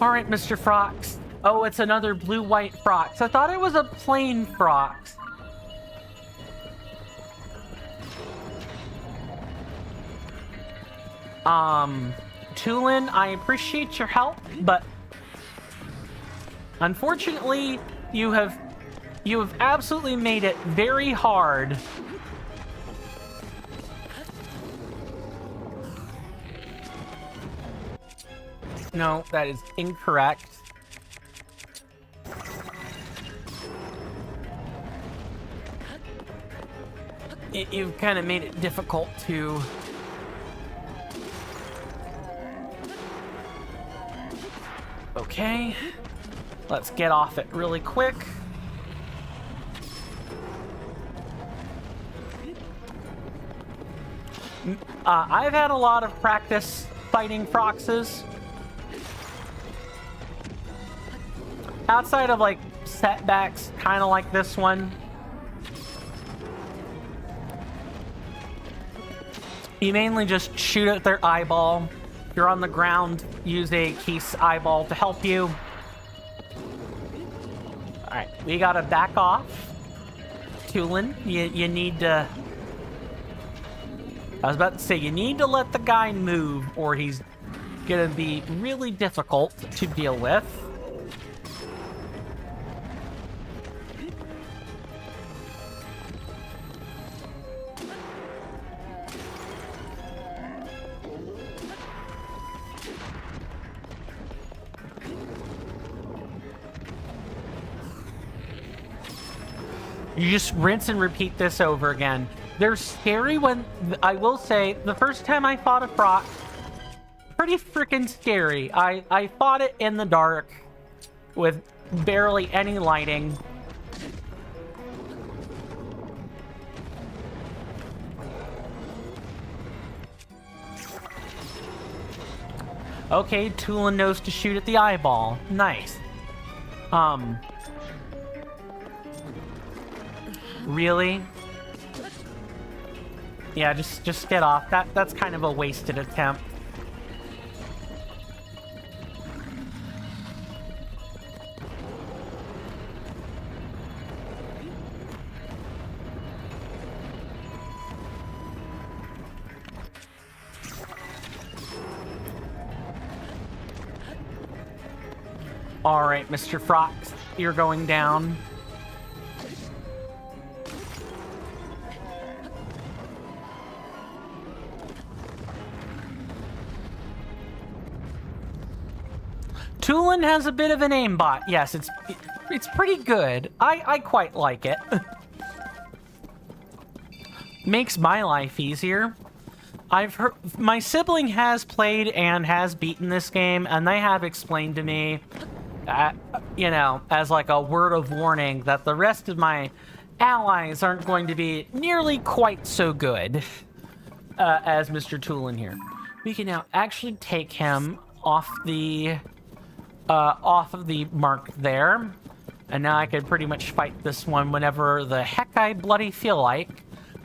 right, Mr. Frox. Oh, it's another blue-white Frox. I thought it was a plain Frox. Tulin, I appreciate your help, but unfortunately, you have absolutely made it very hard. No, that is incorrect. You've kind of made it difficult to... Okay. Let's get off it really quick. I've had a lot of practice fighting Froxes. Outside of, like, setbacks, kind of like this one. You mainly just shoot at their eyeball. If you're on the ground, use a Keith's eyeball to help you. Alright, we gotta back off. Tulin, you need to... I was about to say, you need to let the guy move, or he's gonna be really difficult to deal with. You just rinse and repeat this over again. They're scary when... I will say, the first time I fought a Frox, pretty freaking scary. I fought it in the dark with barely any lighting. Okay, Tulin knows to shoot at the eyeball. Nice. Really? Yeah, just get off. That's kind of a wasted attempt. All right, Mr. Frox, you're going down. Tulin has a bit of an aimbot. Yes, it's pretty good. I quite like it. Makes my life easier. I've heard my sibling has played and has beaten this game, and they have explained to me, as like a word of warning, that the rest of my allies aren't going to be nearly quite so good as Mr. Tulin here. We can now actually take him off of the mark there. And now I can pretty much fight this one whenever the heck I bloody feel like.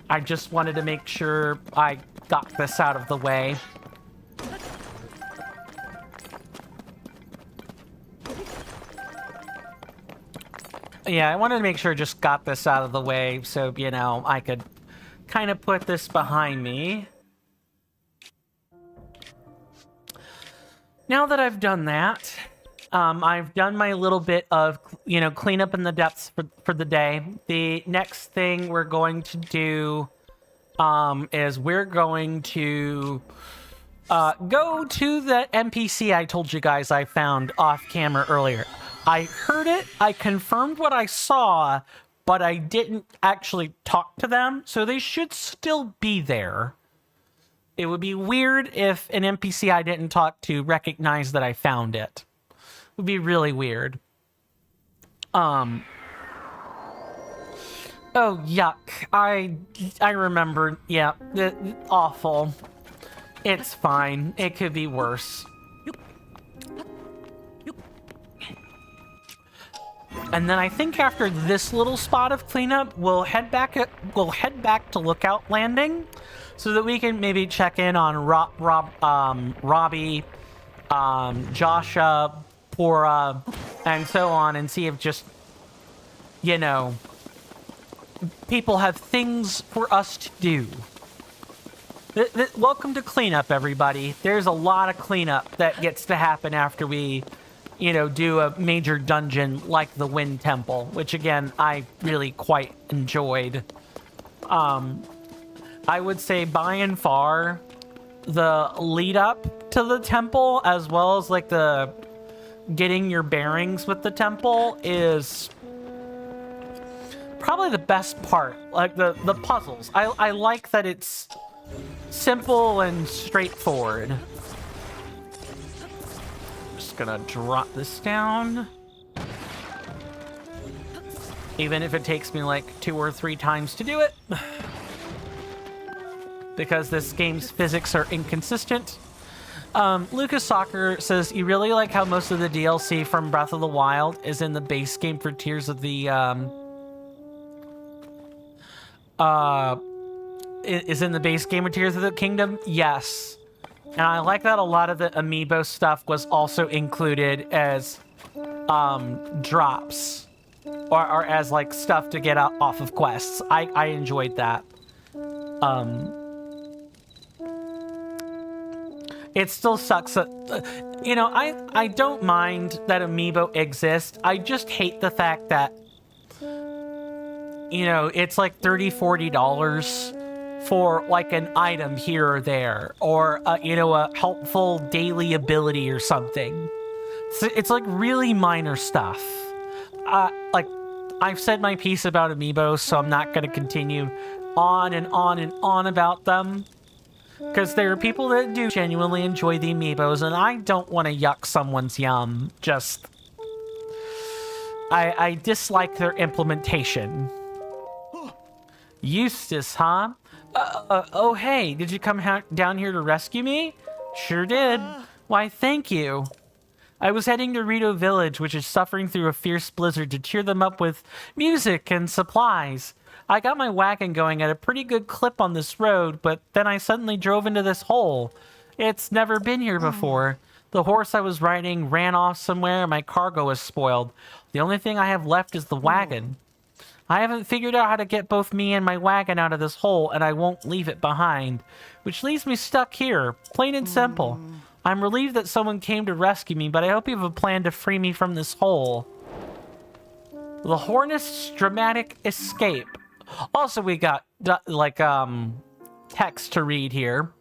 I just wanted to make sure I got this out of the way. Yeah, I wanted to make sure I just got this out of the way so, you know, I could kind of put this behind me. Now that I've done that, I've done my little bit of, you know, cleanup in the depths for the day. The next thing we're going to do is we're going to go to the NPC I told you guys I found off camera earlier. I heard it, I confirmed what I saw, but I didn't actually talk to them, so they should still be there. It would be weird if an NPC I didn't talk to recognized that I found it. It would be really weird. Oh, yuck. I remember. Yeah, awful. It's fine. It could be worse. And then I think after this little spot of cleanup, we'll head back to Lookout Landing, so that we can maybe check in on Robbie, Joshua, Pora, and so on, and see if just, you know, people have things for us to do. Welcome to cleanup, everybody. There's a lot of cleanup that gets to happen after we, you know, do a major dungeon like the Wind Temple, which again, I really quite enjoyed. I would say by and far, the lead up to the temple, as well as like the getting your bearings with the temple, is probably the best part. Like the puzzles. I like that it's simple and straightforward. Just gonna drop this down. Even if it takes me like 2 or 3 times to do it. Because this game's physics are inconsistent. Lucas Soccer says, you really like how most of the DLC from Breath of the Wild is in the base game for Tears of the, is in the base game of Tears of the Kingdom? Yes. And I like that a lot of the amiibo stuff was also included as, drops. Or as, like, stuff to get off of quests. I enjoyed that. It still sucks that, you know, I don't mind that amiibo exists. I just hate the fact that, you know, it's like $30-$40 for like an item here or there, or you know, a helpful daily ability or something. It's like really minor stuff. Like, I've said my piece about amiibos, so I'm not going to continue on and on and on about them. Because there are people that do genuinely enjoy the amiibos, and I don't want to yuck someone's yum. Just, I dislike their implementation. Eustace, huh? Oh, hey, did you come down here to rescue me? Sure did. Why, thank you. I was heading to Rito Village, which is suffering through a fierce blizzard, to cheer them up with music and supplies. I got my wagon going at a pretty good clip on this road, but then I suddenly drove into this hole. It's never been here before. The horse I was riding ran off somewhere and my cargo was spoiled. The only thing I have left is the wagon. I haven't figured out how to get both me and my wagon out of this hole, and I won't leave it behind. Which leaves me stuck here, plain and simple. I'm relieved that someone came to rescue me, but I hope you have a plan to free me from this hole. The Hornist's dramatic escape. Also, we got, like, text to read here.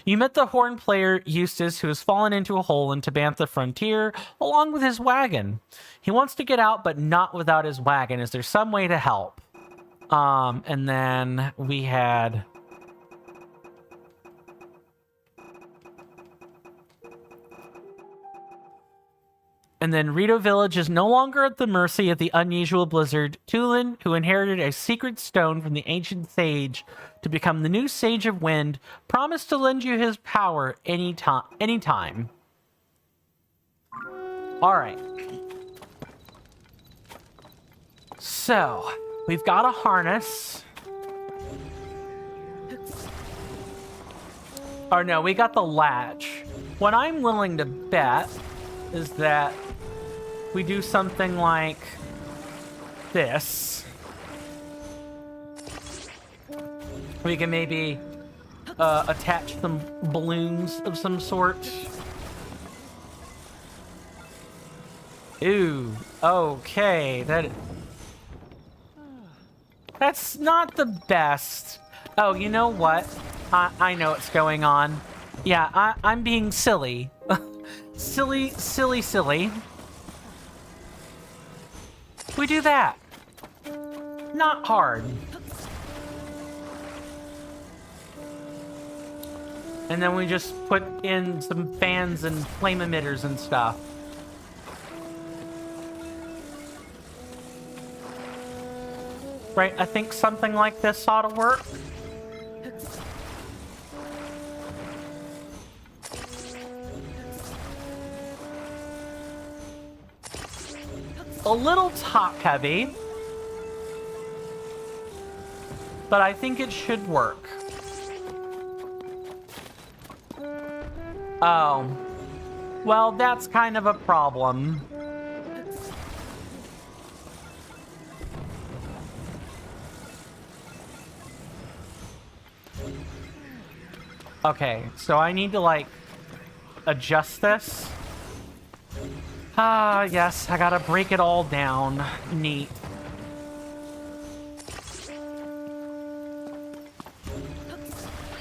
You met the horn player, Eustace, who has fallen into a hole in Tabantha Frontier, along with his wagon. He wants to get out, but not without his wagon. Is there some way to help? And then we had... And then Rito Village is no longer at the mercy of the unusual blizzard. Tulin, who inherited a secret stone from the ancient sage to become the new Sage of Wind, promised to lend you his power anytime. All right. So, we've got a harness. Or no, we got the latch. What I'm willing to bet is that we do something like this. We can maybe attach some balloons of some sort. Ooh, okay, that's not the best. Oh, you know what? I know what's going on. Yeah, I'm being silly. silly. We do that. Not hard. And then we just put in some fans and flame emitters and stuff. Right, I think something like this ought to work. A little top heavy, but I think it should work. Oh, well, that's kind of a problem. Okay, so I need to, like, adjust this. Ah, yes, I gotta break it all down. Neat.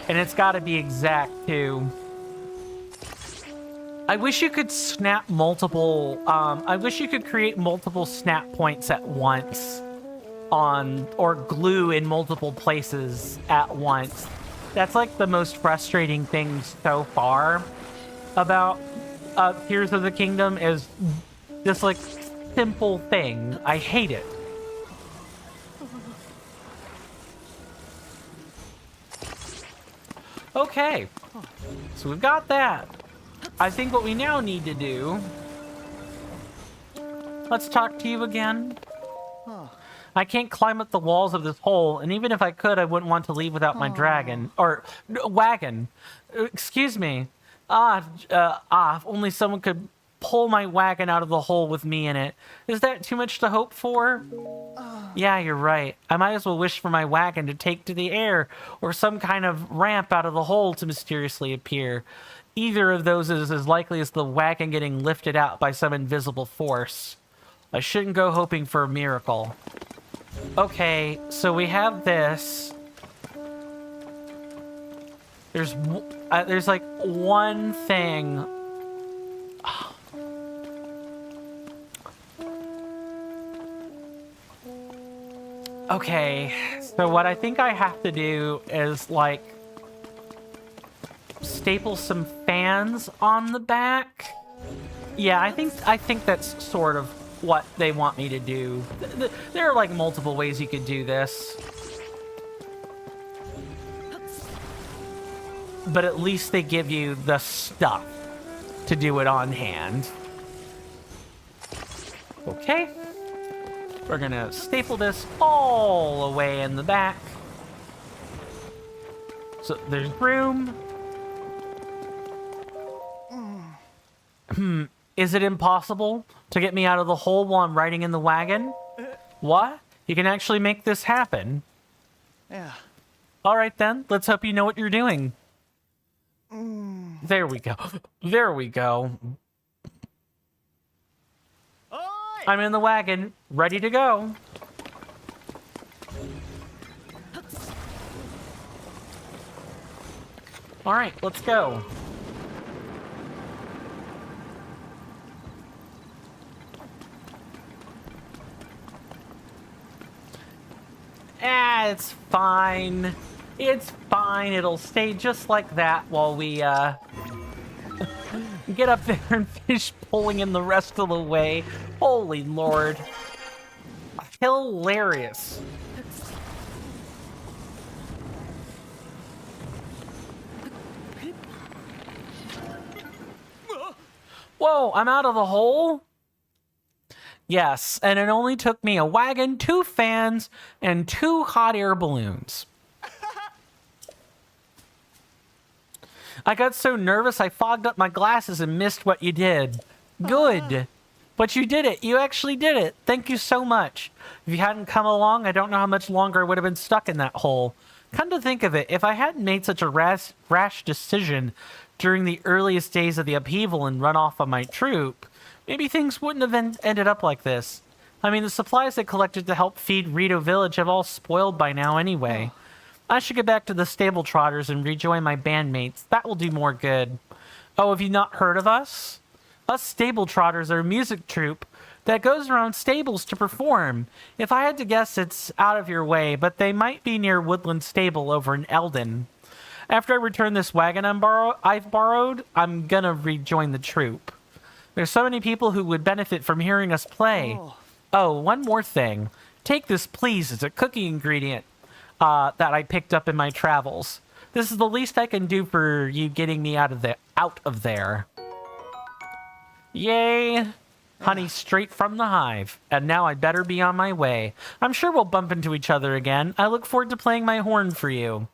And it's gotta be exact, too. I wish you could snap multiple, I wish you could create multiple snap points at once or glue in multiple places at once. That's like the most frustrating thing so far about Tears of the Kingdom is this like simple thing. I hate it. Okay, so we've got that. I think what we now need to do... Let's talk to you again. I can't climb up the walls of this hole, and even if I could, I wouldn't want to leave without my dragon. Or, wagon. Excuse me. If only someone could pull my wagon out of the hole with me in it. Is that too much to hope for? Yeah, you're right. I might as well wish for my wagon to take to the air, or some kind of ramp out of the hole to mysteriously appear. Either of those is as likely as the wagon getting lifted out by some invisible force. I shouldn't go hoping for a miracle. Okay, so we have this. There's like one thing. Okay, so what I think I have to do is like staple some fans on the back. Yeah, I think that's sort of what they want me to do. There are like multiple ways you could do this. But at least they give you the stuff to do it on hand. Okay. We're gonna staple this all the way in the back. So there's room. Is it impossible to get me out of the hole while I'm riding in the wagon? What? You can actually make this happen.
Yeah.
All right then, let's hope you know what you're doing. There we go. There we go.
Oi!
I'm in the wagon, ready to go. All right, let's go. It's fine. It's fine. It'll stay just like that while we get up there and finish pulling him the rest of the way. Holy Lord. Hilarious. Whoa, I'm out of the hole? Yes, and it only took me a wagon, 2 fans, and 2 hot air balloons. I got so nervous I fogged up my glasses and missed what you did. Good. But you did it. You actually did it. Thank you so much. If you hadn't come along, I don't know how much longer I would have been stuck in that hole. Come to think of it, if I hadn't made such a rash decision during the earliest days of the upheaval and run off on my troop, maybe things wouldn't have ended up like this. I mean, the supplies I collected to help feed Rito Village have all spoiled by now anyway. I should get back to the stable trotters and rejoin my bandmates. That will do more good. Oh, have you not heard of us? Us stable trotters are a music troupe that goes around stables to perform. If I had to guess, it's out of your way, but they might be near Woodland Stable over in Eldon. After I return this wagon I've borrowed, I'm gonna rejoin the troupe. There's so many people who would benefit from hearing us play. Oh, one more thing. Take this, please, as a cooking ingredient that I picked up in my travels. This is the least I can do for you getting me out of there. Yay! Honey, straight from the hive. And now I'd better be on my way. I'm sure we'll bump into each other again. I look forward to playing my horn for you.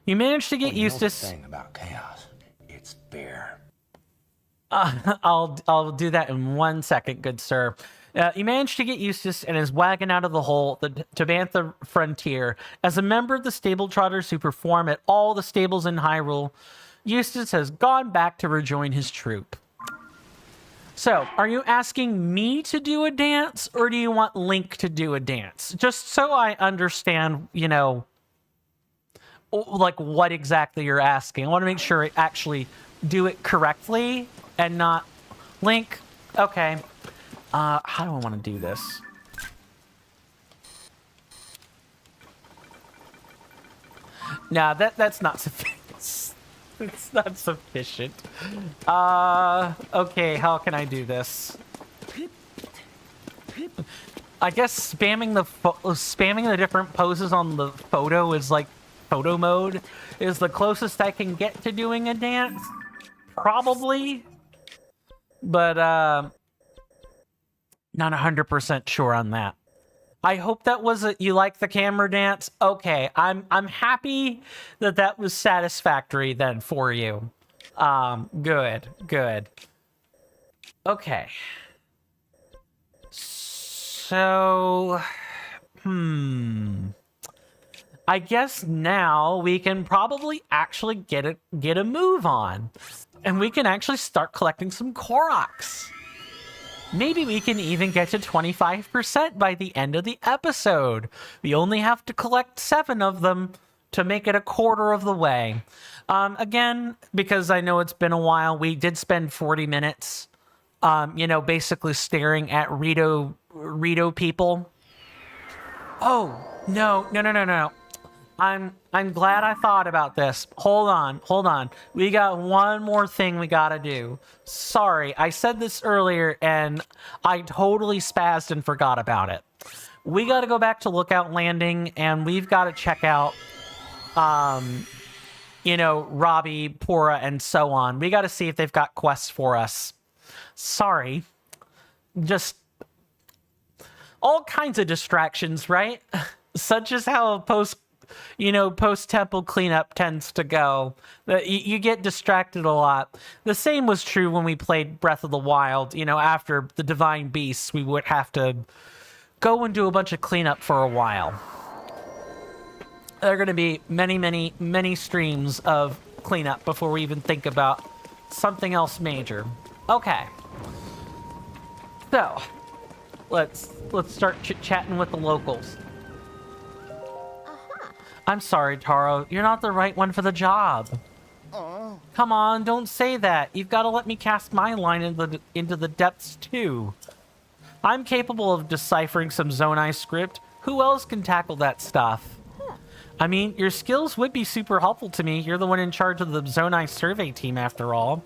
You managed to get Eustace.
Thing about chaos, it's bear.
I'll do that in 1 second, good sir. You managed to get Eustace and his wagon out of the hole to Tabantha Frontier. As a member of the stable trotters who perform at all the stables in Hyrule, Eustace has gone back to rejoin his troupe. So, are you asking me to do a dance, or do you want Link to do a dance? Just so I understand, you know, like what exactly you're asking. I want to make sure I actually do it correctly and not Link. Okay. How do I want to do this? Nah, that's not sufficient. It's not sufficient. Okay, how can I do this? I guess spamming the different poses on the photo is like photo mode is the closest I can get to doing a dance. Probably. But not 100% sure on that. I hope that was you like the camera dance. Okay, I'm happy that was satisfactory then for you. Good. Okay. So, I guess now we can probably actually get a move on, and we can actually start collecting some Koroks. Maybe we can even get to 25% by the end of the episode. We only have to collect 7 of them to make it a quarter of the way. Again, because I know it's been a while, we did spend 40 minutes, basically staring at Rito people. Oh, no. I'm glad I thought about this. Hold on. We got one more thing we gotta do. Sorry, I said this earlier and I totally spazzed and forgot about it. We gotta go back to Lookout Landing and we've gotta check out, Robbie, Pora, and so on. We gotta see if they've got quests for us. Sorry. Just all kinds of distractions, right? Such as how post-temple cleanup tends to go. You get distracted a lot. The same was true when we played Breath of the Wild. After the Divine Beasts, we would have to go and do a bunch of cleanup for a while. There are going to be many streams of cleanup before we even think about something else major. Okay. So, let's start chit-chatting with the locals. I'm sorry, Taro. You're not the right one for the job. Come on, don't say that. You've got to let me cast my line into the depths, too. I'm capable of deciphering some Zonai script. Who else can tackle that stuff? I mean, your skills would be super helpful to me. You're the one in charge of the Zonai survey team, after all.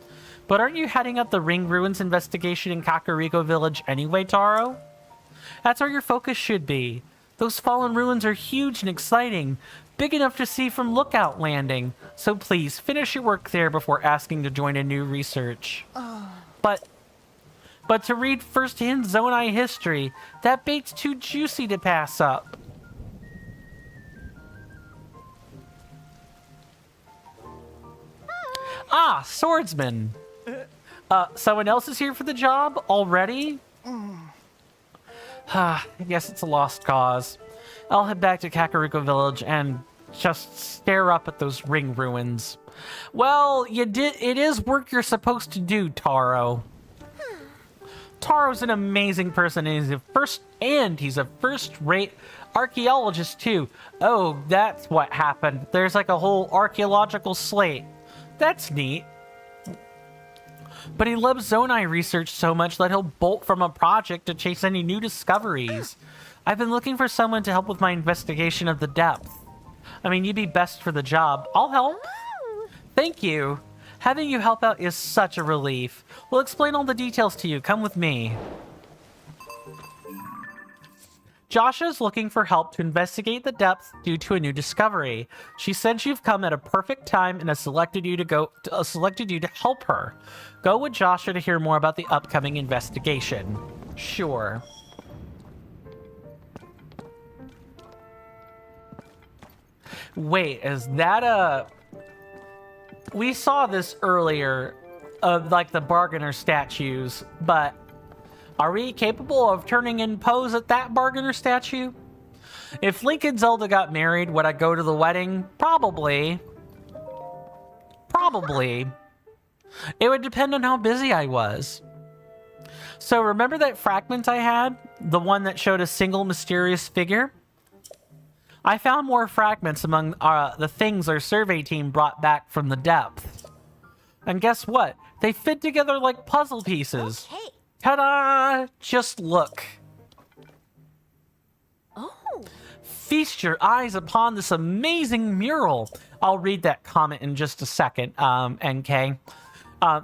But aren't you heading up the Ring Ruins investigation in Kakariko Village anyway, Taro? That's where your focus should be. Those fallen ruins are huge and exciting, big enough to see from Lookout Landing. So please, finish your work there before asking to join a new research. But to read first-hand Zonai history, that bait's too juicy to pass up. Ah, swordsman. Someone else is here for the job already? I guess it's a lost cause. I'll head back to Kakariko Village and just stare up at those ring ruins. Well, it is work you're supposed to do, Taro. Taro's an amazing person, and he's a first-rate archaeologist too. Oh, that's what happened. There's like a whole archaeological slate. That's neat. But he loves Zonai research so much that he'll bolt from a project to chase any new discoveries. I've been looking for someone to help with my investigation of the depth. I mean, you'd be best for the job. I'll help. Thank you. Having you help out is such a relief. We'll explain all the details to you. Come with me. Josha's looking for help to investigate the depth due to a new discovery. She said you've come at a perfect time and has selected you to help her. Go with Josha to hear more about the upcoming investigation. Sure. Wait, is that a... We saw this earlier of like the bargainer statues, but are we capable of turning in pose at that bargainer statue? If Link and Zelda got married, would I go to the wedding? Probably. Probably. It would depend on how busy I was. So remember that fragment I had? The one that showed a single mysterious figure? I found more fragments among the things our survey team brought back from the depth. And guess what? They fit together like puzzle pieces.
Okay.
Ta-da! Just look.
Oh.
Feast your eyes upon this amazing mural. I'll read that comment in just a second, NK.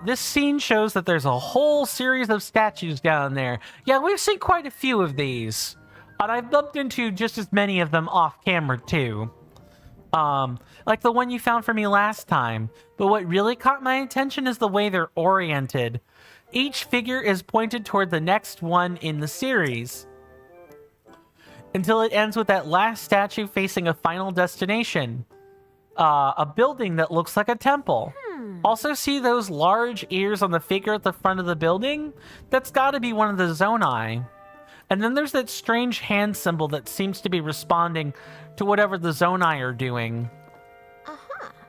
This scene shows that there's a whole series of statues down there. Yeah, we've seen quite a few of these. And I've bumped into just as many of them off camera too. Like the one you found for me last time. But what really caught my attention is the way they're oriented. Each figure is pointed toward the next one in the series. Until it ends with that last statue facing a final destination. A building that looks like a temple. Also see those large ears on the figure at the front of the building? That's gotta be one of the Zonai. And then there's that strange hand symbol that seems to be responding to whatever the Zonai are doing.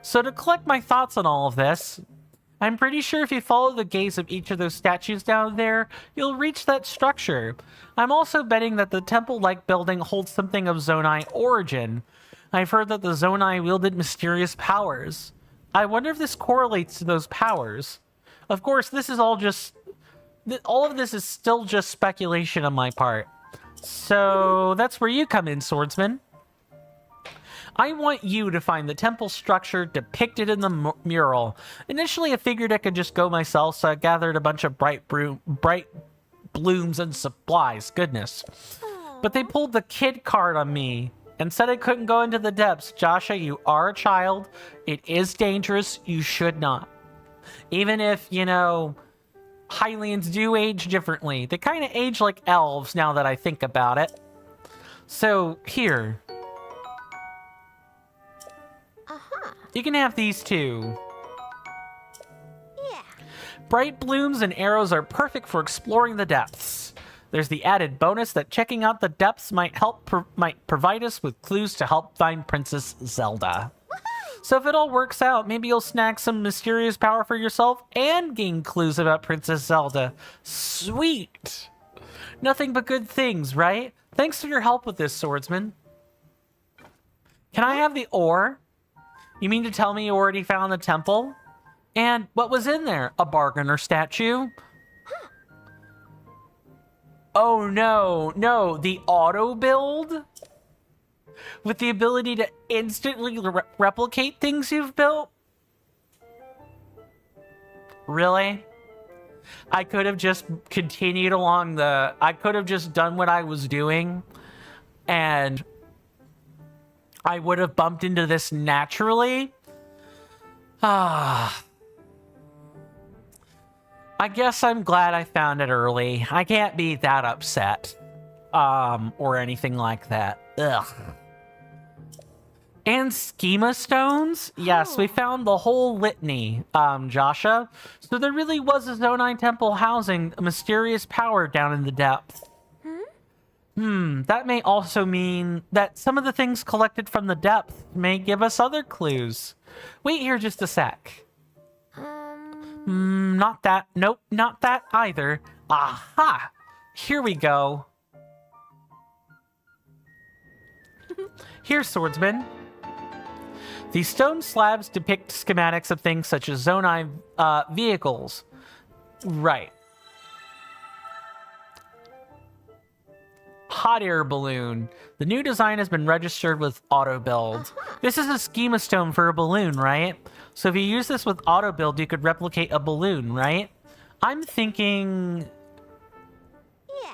So to collect my thoughts on all of this, I'm pretty sure if you follow the gaze of each of those statues down there, you'll reach that structure. I'm also betting that the temple-like building holds something of Zonai origin. I've heard that the Zonai wielded mysterious powers. I wonder if this correlates to those powers. Of course, this is all of this is still just speculation on my part. So that's where you come in, swordsman. I want you to find the temple structure depicted in the mural. Initially, I figured I could just go myself, so I gathered a bunch of bright blooms and supplies. Goodness. But they pulled the kid card on me and said I couldn't go into the depths. Josha, you are a child. It is dangerous. You should not. Even if, you know, Hylians do age differently. They kind of age like elves now that I think about it. So, here. You can have these too.
Yeah.
Bright blooms and arrows are perfect for exploring the depths. There's the added bonus that checking out the depths might provide us with clues to help find Princess Zelda. So if it all works out, maybe you'll snag some mysterious power for yourself and gain clues about Princess Zelda. Sweet! Nothing but good things, right? Thanks for your help with this, swordsman. Can I have the ore? You mean to tell me you already found the temple? And what was in there? A bargainer statue? Oh no, the auto build? With the ability to instantly replicate things you've built? Really? I could have just continued along I could have just done what I was doing. and I would have bumped into this naturally. I guess I'm glad I found it early. I can't be that upset, or anything like that. Ugh. And schema stones? Yes, we found the whole litany, Joshua. So there really was a Zonai temple housing a mysterious power down in the depths. That may also mean that some of the things collected from the depth may give us other clues. Wait here just a sec. Not that. Nope, not that either. Aha! Here we go. Here, swordsman. These stone slabs depict schematics of things such as Zonai vehicles. Right. Hot air balloon. The new design has been registered with auto build. This is a schema stone for a balloon, right? So if you use this with auto build, you could replicate a balloon, right? I'm thinking...
Yeah.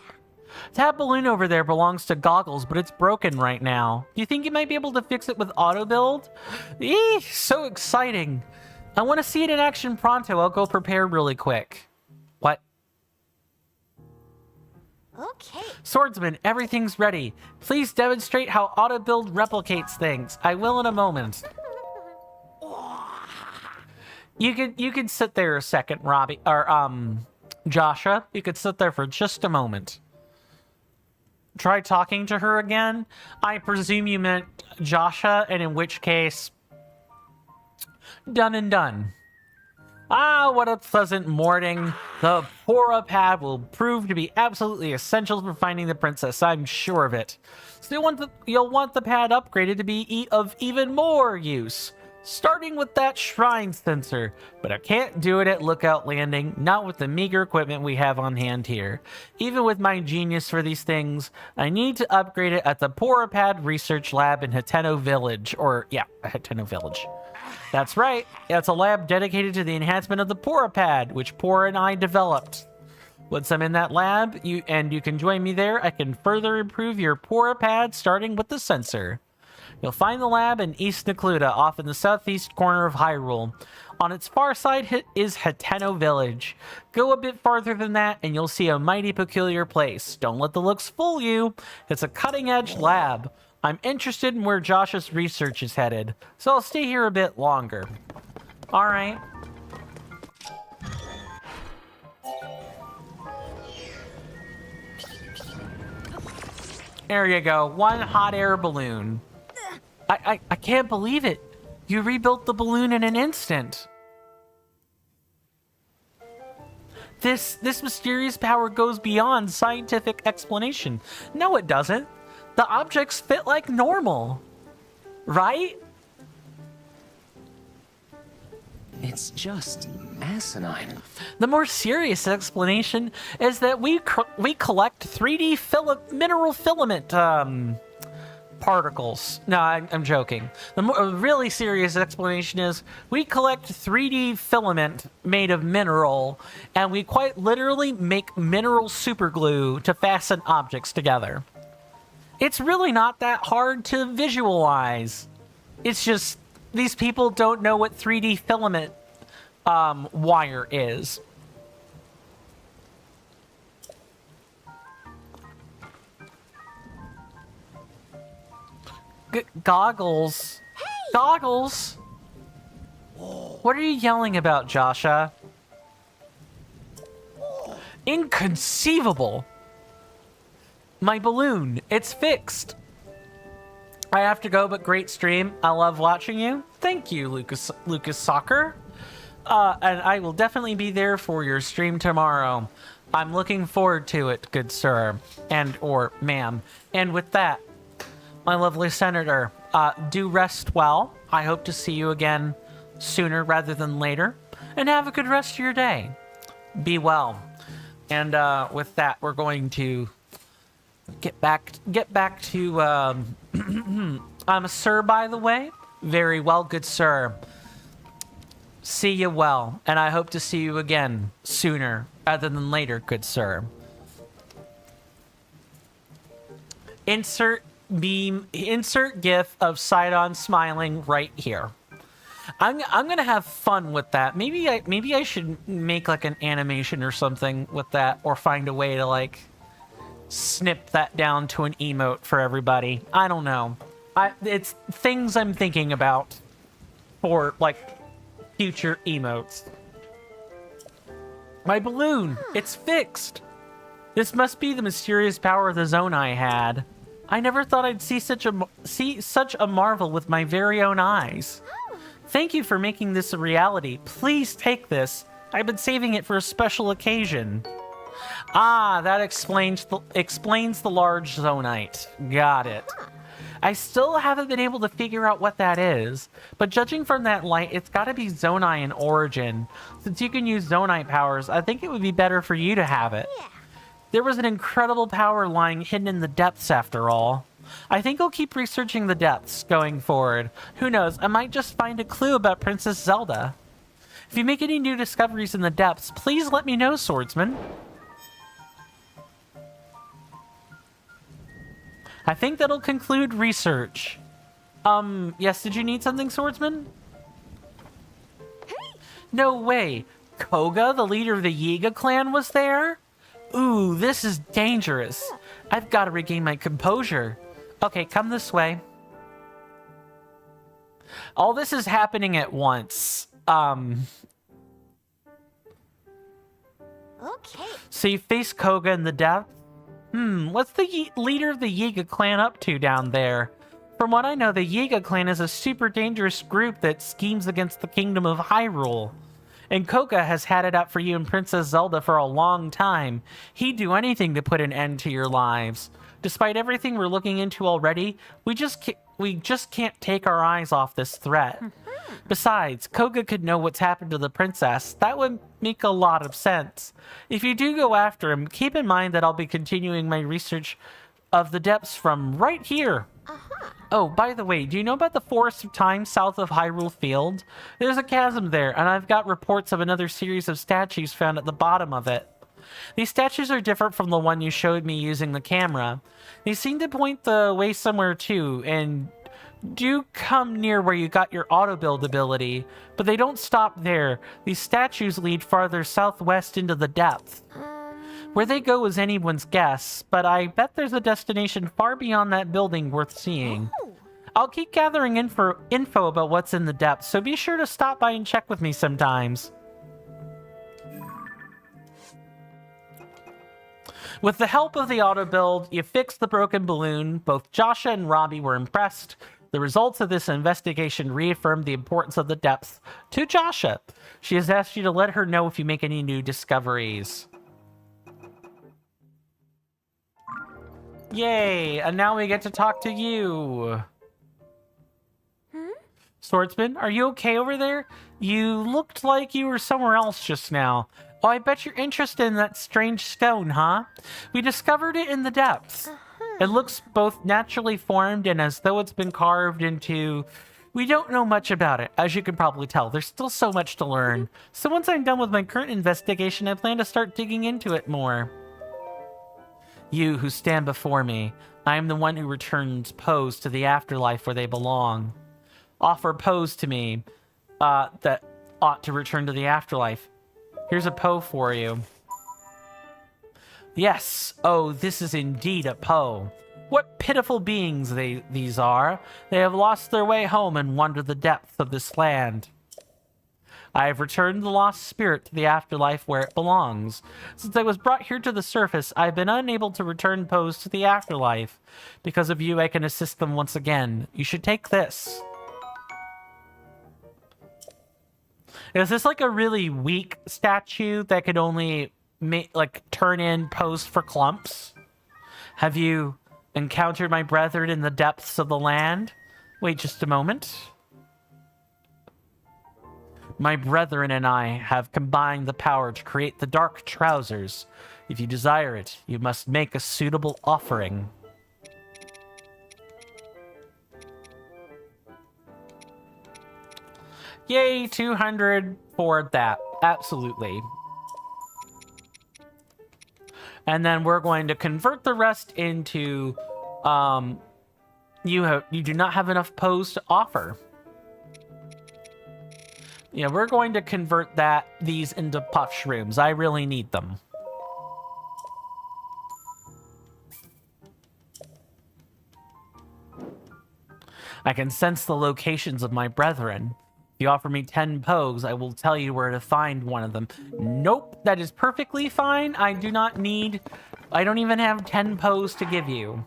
That balloon over there belongs to Goggles, but it's broken right now. Do you think you might be able to fix it with auto build? Eee, so exciting. I want to see it in action pronto. I'll go prepare really quick. What?
Okay.
Swordsman, everything's ready. Please demonstrate how auto build replicates things. I will in a moment. You could sit there a second, Robbie, or Joshua. You could sit there for just a moment. Try talking to her again. I presume you meant Joshua, and in which case, done and done. Ah, what a pleasant morning. The Pora pad will prove to be absolutely essential for finding the princess. I'm sure of it. So you'll want the pad upgraded to be of even more use. Starting with that shrine sensor, but I can't do it at Lookout Landing, not with the meager equipment we have on hand here. Even with my genius for these things, I need to upgrade it at the Porapad Research Lab in Hateno Village, Hateno Village. That's right, it's a lab dedicated to the enhancement of the Porapad, which Pora and I developed. Once I'm in that lab, you can join me there, I can further improve your Porapad starting with the sensor. You'll find the lab in East Necluda, off in the southeast corner of Hyrule. On its far side is Hateno Village. Go a bit farther than that, and you'll see a mighty peculiar place. Don't let the looks fool you. It's a cutting-edge lab. I'm interested in where Josh's research is headed, so I'll stay here a bit longer. All right. There you go. One hot air balloon. I can't believe it. You rebuilt the balloon in an instant. This mysterious power goes beyond scientific explanation. No, it doesn't. The objects fit like normal. Right?
It's just asinine.
The more serious explanation is that we collect 3D mineral filament particles. No, I'm joking. The really serious explanation is we collect 3D filament made of mineral, and we quite literally make mineral superglue to fasten objects together. It's really not that hard to visualize. It's just these people don't know what 3D filament wire is. Goggles. Hey! Goggles? What are you yelling about, Joshua? Inconceivable. My balloon. It's fixed. I have to go, but great stream. I love watching you. Thank you, Lucas Soccer. And I will definitely be there for your stream tomorrow. I'm looking forward to it, good sir. Or ma'am. And with that, my lovely senator, do rest well. I hope to see you again sooner rather than later. And have a good rest of your day. Be well. And with that, we're going to get back to I'm a sir, by the way. Very well, good sir. See you well, and I hope to see you again sooner rather than later, good sir. Insert meme, insert GIF of Sidon smiling right here. I'm gonna have fun with that. Maybe I should make like an animation or something with that, or find a way to like snip that down to an emote for everybody. I don't know. It's things I'm thinking about for like future emotes. My balloon, it's fixed. This must be the mysterious power the zone I had. I never thought I'd see such a marvel with my very own eyes. Thank you for making this a reality. Please take this. I've been saving it for a special occasion. Ah, that explains the large zonite. Got it. I still haven't been able to figure out what that is, but judging from that light, it's got to be zonite in origin. Since you can use zonite powers, I think it would be better for you to have it.
Yeah.
There was an incredible power lying hidden in the depths after all. I think I'll keep researching the depths going forward. Who knows, I might just find a clue about Princess Zelda. If you make any new discoveries in the depths, please let me know, swordsman. I think that'll conclude research. Yes, did you need something, swordsman? No way. Koga, the leader of the Yiga clan, was there? Ooh, this is dangerous. I've got to regain my composure. Okay, come this way. All this is happening at once.
Okay.
So you face Koga in the depth? What's the leader of the Yiga clan up to down there? From what I know, the Yiga clan is a super dangerous group that schemes against the kingdom of Hyrule. And Koga has had it out for you and Princess Zelda for a long time. He'd do anything to put an end to your lives. Despite everything we're looking into already, we just can't take our eyes off this threat. Besides, Koga could know what's happened to the princess. That would make a lot of sense. If you do go after him, keep in mind that I'll be continuing my research of the depths from right here. Oh, by the way, do you know about the Forest of Time south of Hyrule Field? There's a chasm there, and I've got reports of another series of statues found at the bottom of it. These statues are different from the one you showed me using the camera. They seem to point the way somewhere too, and do come near where you got your auto-build ability, but they don't stop there. These statues lead farther southwest into the depth. Where they go is anyone's guess, but I bet there's a destination far beyond that building worth seeing. I'll keep gathering info about what's in the depths, so be sure to stop by and check with me sometimes. With the help of the auto-build, you fixed the broken balloon. Both Joshua and Robbie were impressed. The results of this investigation reaffirmed the importance of the depths to Joshua. She has asked you to let her know if you make any new discoveries. Yay, and now we get to talk to you. Swordsman, are you okay over there? You looked like you were somewhere else just now. Oh, I bet you're interested in that strange stone, huh? We discovered it in the depths. It looks both naturally formed and as though it's been carved into... We don't know much about it, as you can probably tell. There's still so much to learn. So once I'm done with my current investigation, I plan to start digging into it more. You who stand before me, I am the one who returns Poes to the afterlife where they belong. Offer Poes to me that ought to return to the afterlife. Here's a Poe for you. Yes, oh, this is indeed a Poe. What pitiful beings these are. They have lost their way home and wandered the depths of this land. I have returned the lost spirit to the afterlife where it belongs. Since I was brought here to the surface, I have been unable to return Poes to the afterlife. Because of you, I can assist them once again. You should take this. Is this like a really weak statue that could only turn in Poes for clumps? Have you encountered my brethren in the depths of the land? Wait just a moment. My brethren and I have combined the power to create the Dark Trousers. If you desire it, you must make a suitable offering. Yay, 200 for that. Absolutely. And then we're going to convert the rest into You do not have enough pose to offer. Yeah, we're going to convert these into puff shrooms. I really need them. I can sense the locations of my brethren. If you offer me 10 pogs, I will tell you where to find one of them. Nope, that is perfectly fine. I don't even have 10 pogs to give you.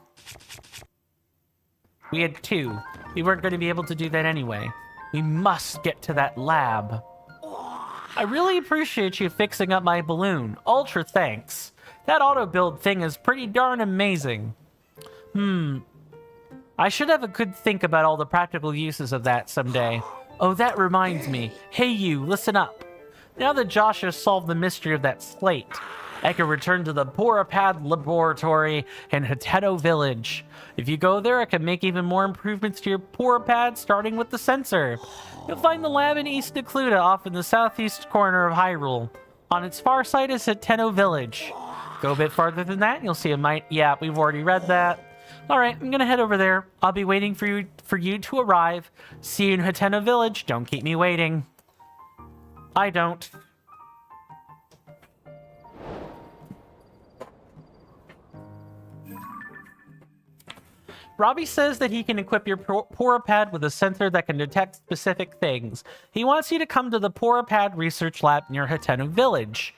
We had 2. We weren't going to be able to do that anyway. We must get to that lab. I really appreciate you fixing up my balloon. Ultra thanks. That auto-build thing is pretty darn amazing. I should have a good think about all the practical uses of that someday. Oh, that reminds me. Hey you, listen up. Now that Josh has solved the mystery of that slate, I can return to the Porapad Laboratory in Hateno Village. If you go there, I can make even more improvements to your Porapad, starting with the sensor. You'll find the lab in East Necluda, off in the southeast corner of Hyrule. On its far side is Hateno Village. Go a bit farther than that, and you'll see yeah, we've already read that. Alright, I'm gonna head over there. I'll be waiting for you to arrive. See you in Hateno Village. Don't keep me waiting. I don't. Robbie says that he can equip your Porapad with a sensor that can detect specific things. He wants you to come to the Porapad Research Lab near Hateno Village.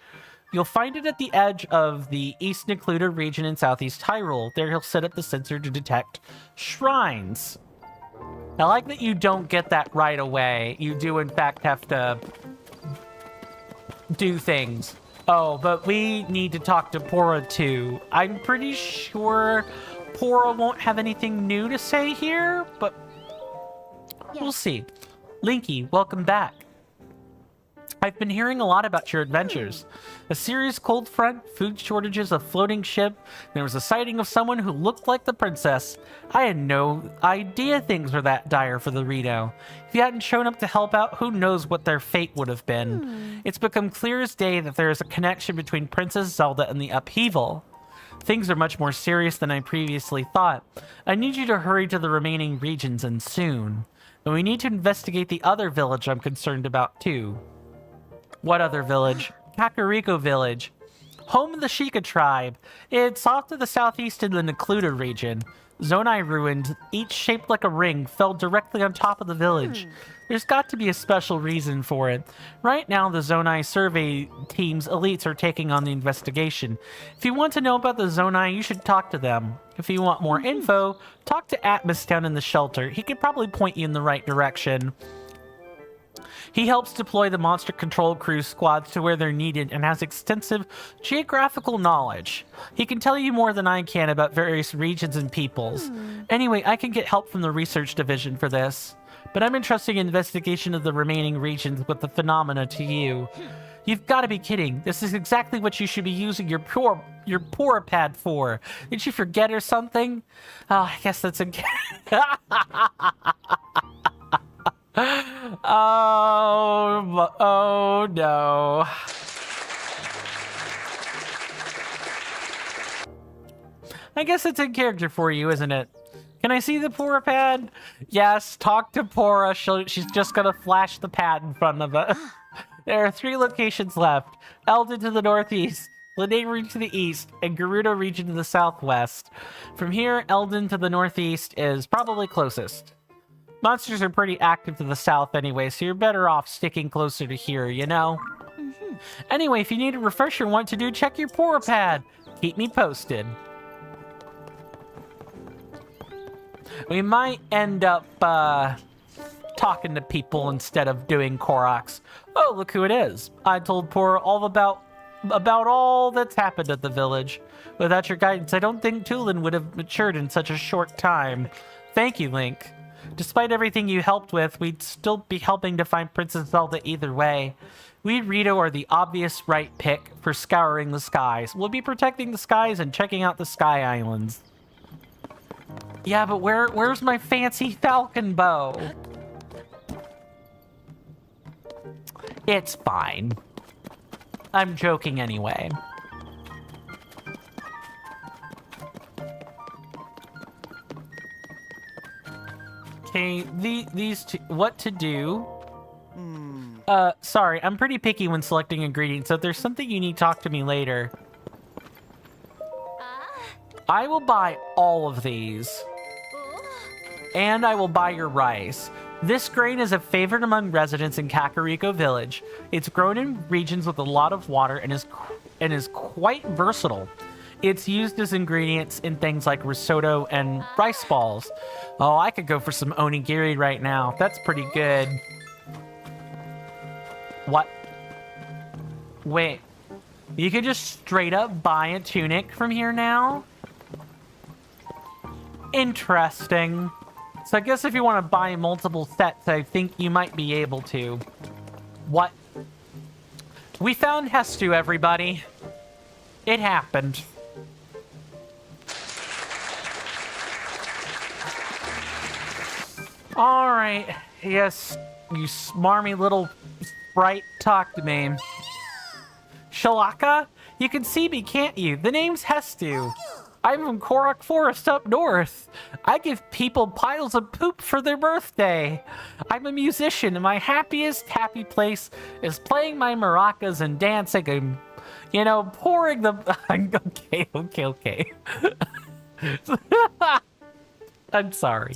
You'll find it at the edge of the East Necluda region in southeast Hyrule. There he'll set up the sensor to detect shrines. I like that you don't get that right away. You do, in fact, have to do things. Oh, but we need to talk to Pora too. I'm pretty sure Pora won't have anything new to say here, but we'll see. Linky, welcome back. I've been hearing a lot about your adventures. A serious cold front, food shortages, a floating ship, and there was a sighting of someone who looked like the princess. I had no idea things were that dire for the Rito. If you hadn't shown up to help out, who knows what their fate would have been. It's become clear as day that there is a connection between Princess Zelda and the upheaval. Things are much more serious than I previously thought. I need you to hurry to the remaining regions, and soon. And we need to investigate the other village I'm concerned about too. What other village? Kakariko Village. Home of the Sheikah tribe. It's off to the southeast in the Necluda region. Zonai ruined, each shaped like a ring, fell directly on top of the village. There's got to be a special reason for it. Right now, the Zonai survey team's elites are taking on the investigation. If you want to know about the Zonai, you should talk to them. If you want more info, talk to Atmos down in the shelter. He could probably point you in the right direction. He helps deploy the monster control crew squads to where they're needed and has extensive geographical knowledge. He can tell you more than I can about various regions and peoples. Anyway, I can get help from the research division for this, but I'm entrusting investigation of the remaining regions with the phenomena to you. You've got to be kidding. This is exactly what you should be using your Porapad for. Did you forget or something? Oh, I guess that's a... Oh no. I guess it's in character for you, isn't it? Can I see the Porapad? Yes, talk to Pora. She's just gonna flash the pad in front of us. There are 3 locations left. Eldin to the northeast, Lanayru to the east, and Gerudo region to the southwest. From here, Eldin to the northeast is probably closest. Monsters are pretty active to the south anyway, so you're better off sticking closer to here, you know? Anyway, if you need a refresher and want to do, check your Porapad. Keep me posted. We might end up, talking to people instead of doing Koroks. Oh, look who it is. I told Pora all about all that's happened at the village. Without your guidance, I don't think Tulin would have matured in such a short time. Thank you, Link. Despite everything you helped with, we'd still be helping to find Princess Zelda either way. We Rito are the obvious right pick for scouring the skies. We'll be protecting the skies and checking out the Sky Islands. Yeah, but where's my fancy falcon bow? It's fine. I'm joking anyway. Okay, these two, what to do? Sorry, I'm pretty picky when selecting ingredients, so if there's something you need, talk to me later. I will buy all of these. And I will buy your rice. This grain is a favorite among residents in Kakariko Village. It's grown in regions with a lot of water and is quite versatile. It's used as ingredients in things like risotto and rice balls. Oh, I could go for some onigiri right now. That's pretty good. What? Wait. You could just straight up buy a tunic from here now? Interesting. So I guess if you want to buy multiple sets, I think you might be able to. What? We found Hestu, everybody. It happened. Alright. Yes, you smarmy little sprite, talk to me. Shalaka? You can see me, can't you? The name's Hestu. I'm from Korok Forest up north. I give people piles of poop for their birthday. I'm a musician, and my happiest happy place is playing my maracas and dancing and, you know, pouring the... Okay. I'm sorry.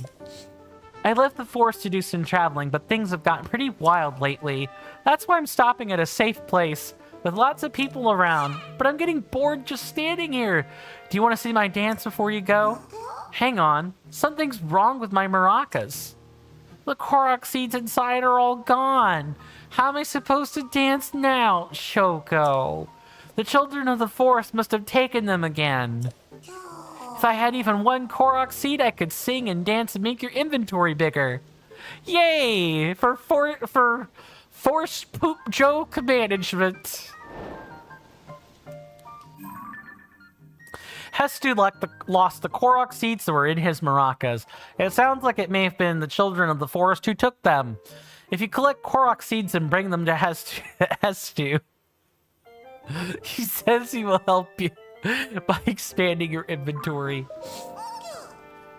I left the forest to do some traveling, but things have gotten pretty wild lately. That's why I'm stopping at a safe place with lots of people around, but I'm getting bored just standing here. Do you want to see my dance before you go? Hang on, something's wrong with my maracas. The Korok seeds inside are all gone. How am I supposed to dance now, Shoko? The children of the forest must have taken them again. If I had even one Korok seed, I could sing and dance and make your inventory bigger. Yay! For forced poop joke management. Hestu lost the Korok seeds that were in his maracas. It sounds like it may have been the children of the forest who took them. If you collect Korok seeds and bring them to Hestu, he says he will help you by expanding your inventory.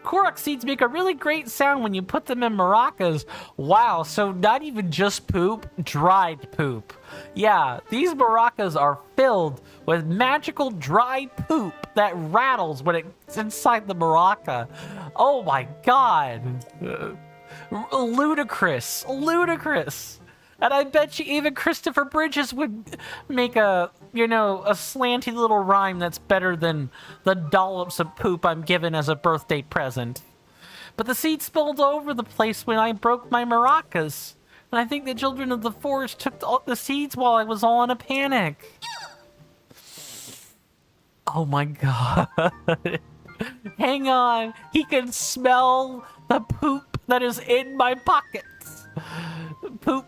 Korok seeds make a really great sound when you put them in maracas. Wow, so not even just poop, dried poop. Yeah, these maracas are filled with magical dry poop that rattles when it's inside the maraca. Oh my god. Ludicrous. And I bet you even Christopher Bridges would make a slanty little rhyme that's better than the dollops of poop I'm given as a birthday present. But the seeds spilled over the place when I broke my maracas. And I think the children of the forest took the seeds while I was all in a panic. Oh my god. Hang on. He can smell the poop that is in my pockets. Poop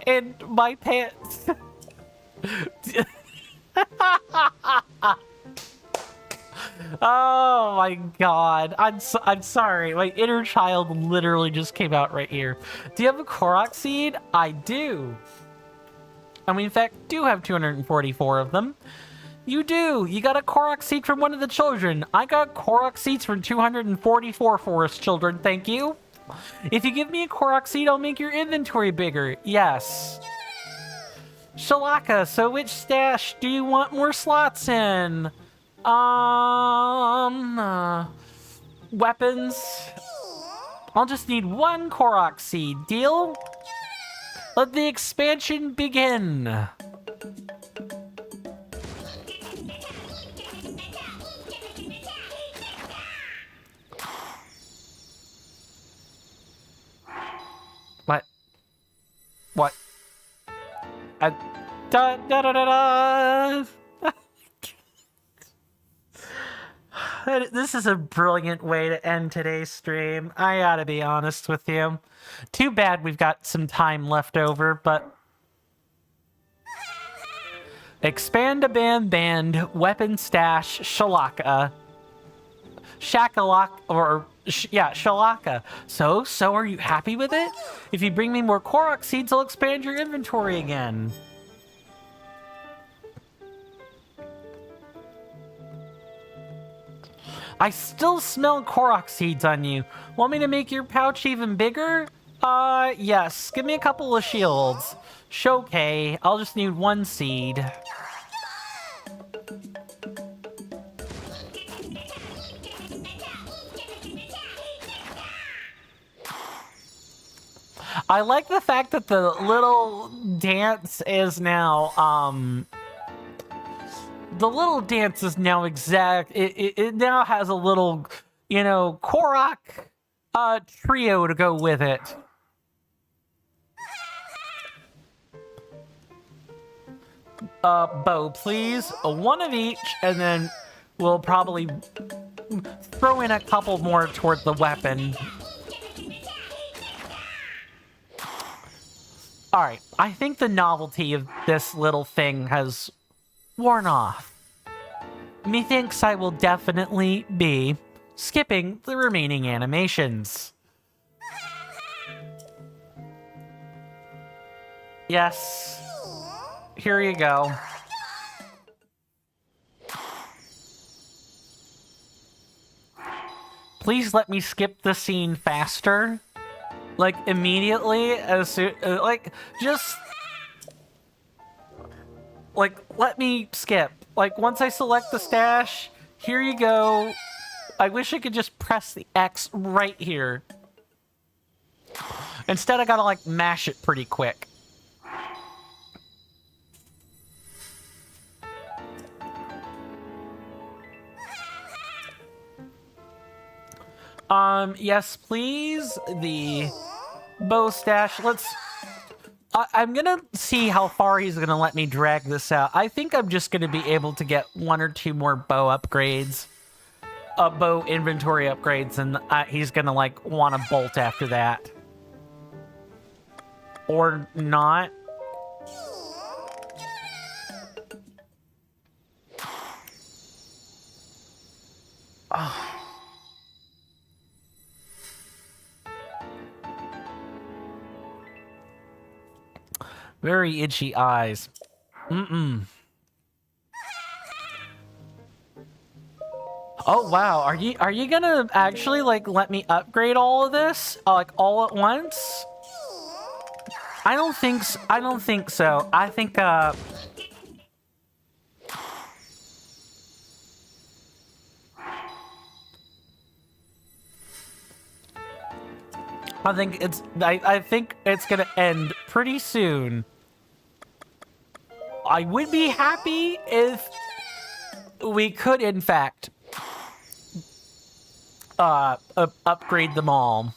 in my pants. Oh my god. I'm sorry. My inner child literally just came out right here. Do you have a Korok seed? I do. And we in fact do have 244 of them. You do. You got a Korok seed from one of the children. I got Korok seeds from 244 forest children. Thank you. If you give me a Korok seed, I'll make your inventory bigger. Yes. Shalaka, so which stash do you want more slots in? Weapons. I'll just need one Korok seed. Deal? Let the expansion begin. What? Da da da da da. This is a brilliant way to end today's stream. I gotta be honest with you. Too bad we've got some time left over, but... Expand a band, weapon stash, Shalaka. Shakalaka, or... yeah, Shalaka. So are you happy with it? If you bring me more Korok seeds, I'll expand your inventory again. I still smell Korok seeds on you. Want me to make your pouch even bigger? Yes. Give me a couple of shields. Showcase. I'll just need one seed. I like the fact that the little dance is now, the little dance is now it now has a little, you know, Korok, trio to go with it. Bow, please. One of each, and then we'll probably throw in a couple more toward the weapon. Alright, I think the novelty of this little thing has worn off. Methinks I will definitely be skipping the remaining animations. Yes. Here you go. Please let me skip the scene faster. Like, immediately, as soon, just, like, let me skip. Like, once I select the stash, here you go. I wish I could just press the X right here. Instead, I gotta, like, mash it pretty quick. Yes, please. The bow stash. I'm gonna see how far he's gonna let me drag this out. I think I'm just gonna be able to get 1 or 2 more bow upgrades. Bow inventory upgrades, and he's gonna, like, want to bolt after that. Or not. Oh. Very itchy eyes. Oh wow, are you gonna actually, like, let me upgrade all of this, like, all at once? I don't think so. I think I think it's gonna end pretty soon. I would be happy if we could, in fact, upgrade them all.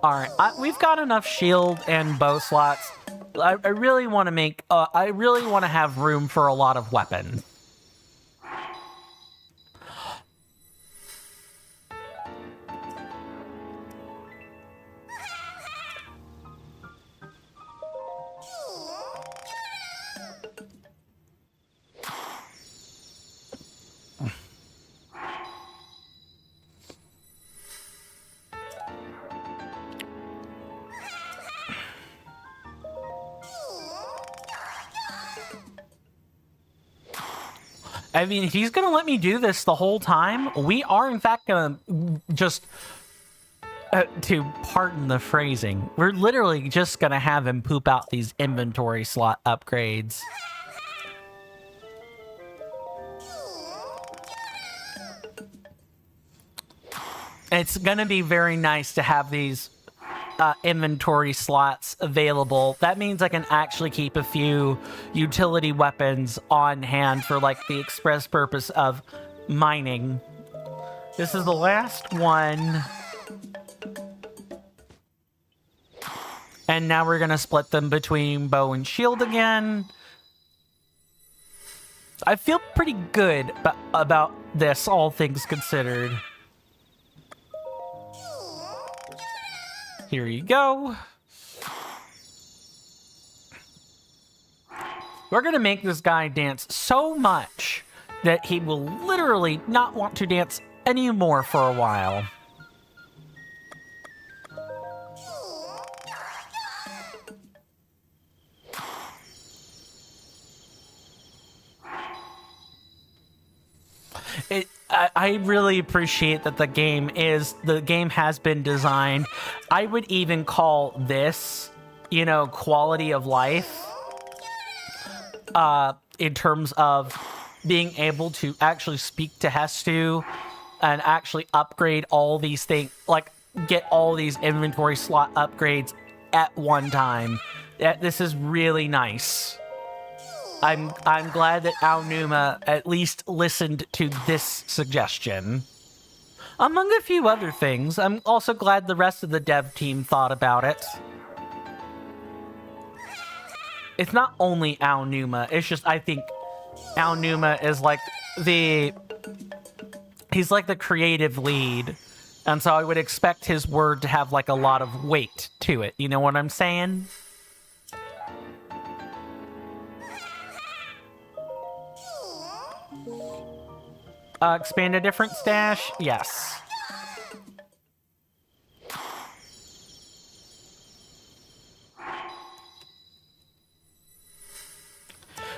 Alright, we've got enough shield and bow slots. I really want to make, I really want to have room for a lot of weapons. I mean, if he's gonna let me do this the whole time, we are in fact gonna just, to pardon the phrasing, we're literally just gonna have him poop out these inventory slot upgrades. It's gonna be very nice to have these inventory slots available. That means I can actually keep a few utility weapons on hand for, like, the express purpose of mining. This is the last one. And now we're gonna split them between bow and shield again. I feel pretty good about this, all things considered. Here you go. We're gonna make this guy dance so much that he will literally not want to dance anymore for a while. I really appreciate that the game has been designed. I would even call this, you know, quality of life, in terms of being able to actually speak to Hestu and actually upgrade all these things, like get all these inventory slot upgrades at one time. This is really nice. I'm glad that Aonuma at least listened to this suggestion. Among a few other things, I'm also glad the rest of the dev team thought about it. It's not only Aonuma, it's just I think Aonuma is like he's like the creative lead, and so I would expect his word to have like a lot of weight to it. You know what I'm saying? Expand a different stash? Yes.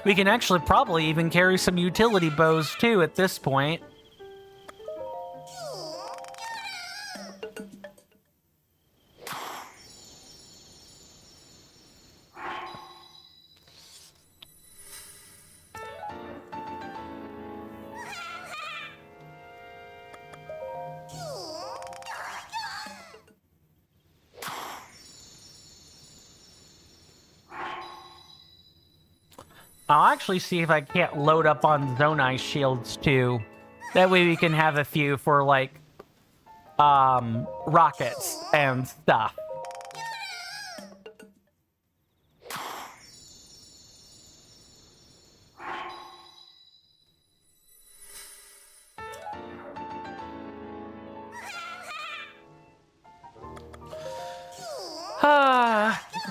We can actually probably even carry some utility bows too at this point. I'll actually see if I can't load up on Zonai shields too. That way we can have a few for like rockets and stuff.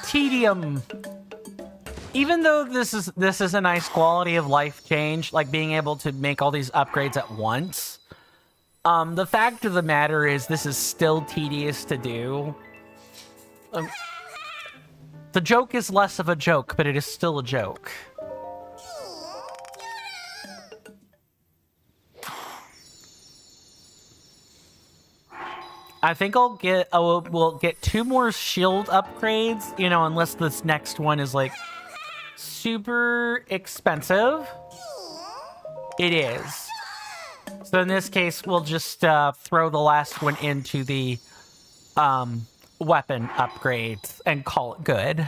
Tedium. Even though this is a nice quality of life change, like being able to make all these upgrades at once, the fact of the matter is this is still tedious to do. The joke is less of a joke, but it is still a joke. I think we'll get 2 more shield upgrades, you know, unless this next one is like super expensive. It is. So in this case, we'll just throw the last one into the weapon upgrades and call it good.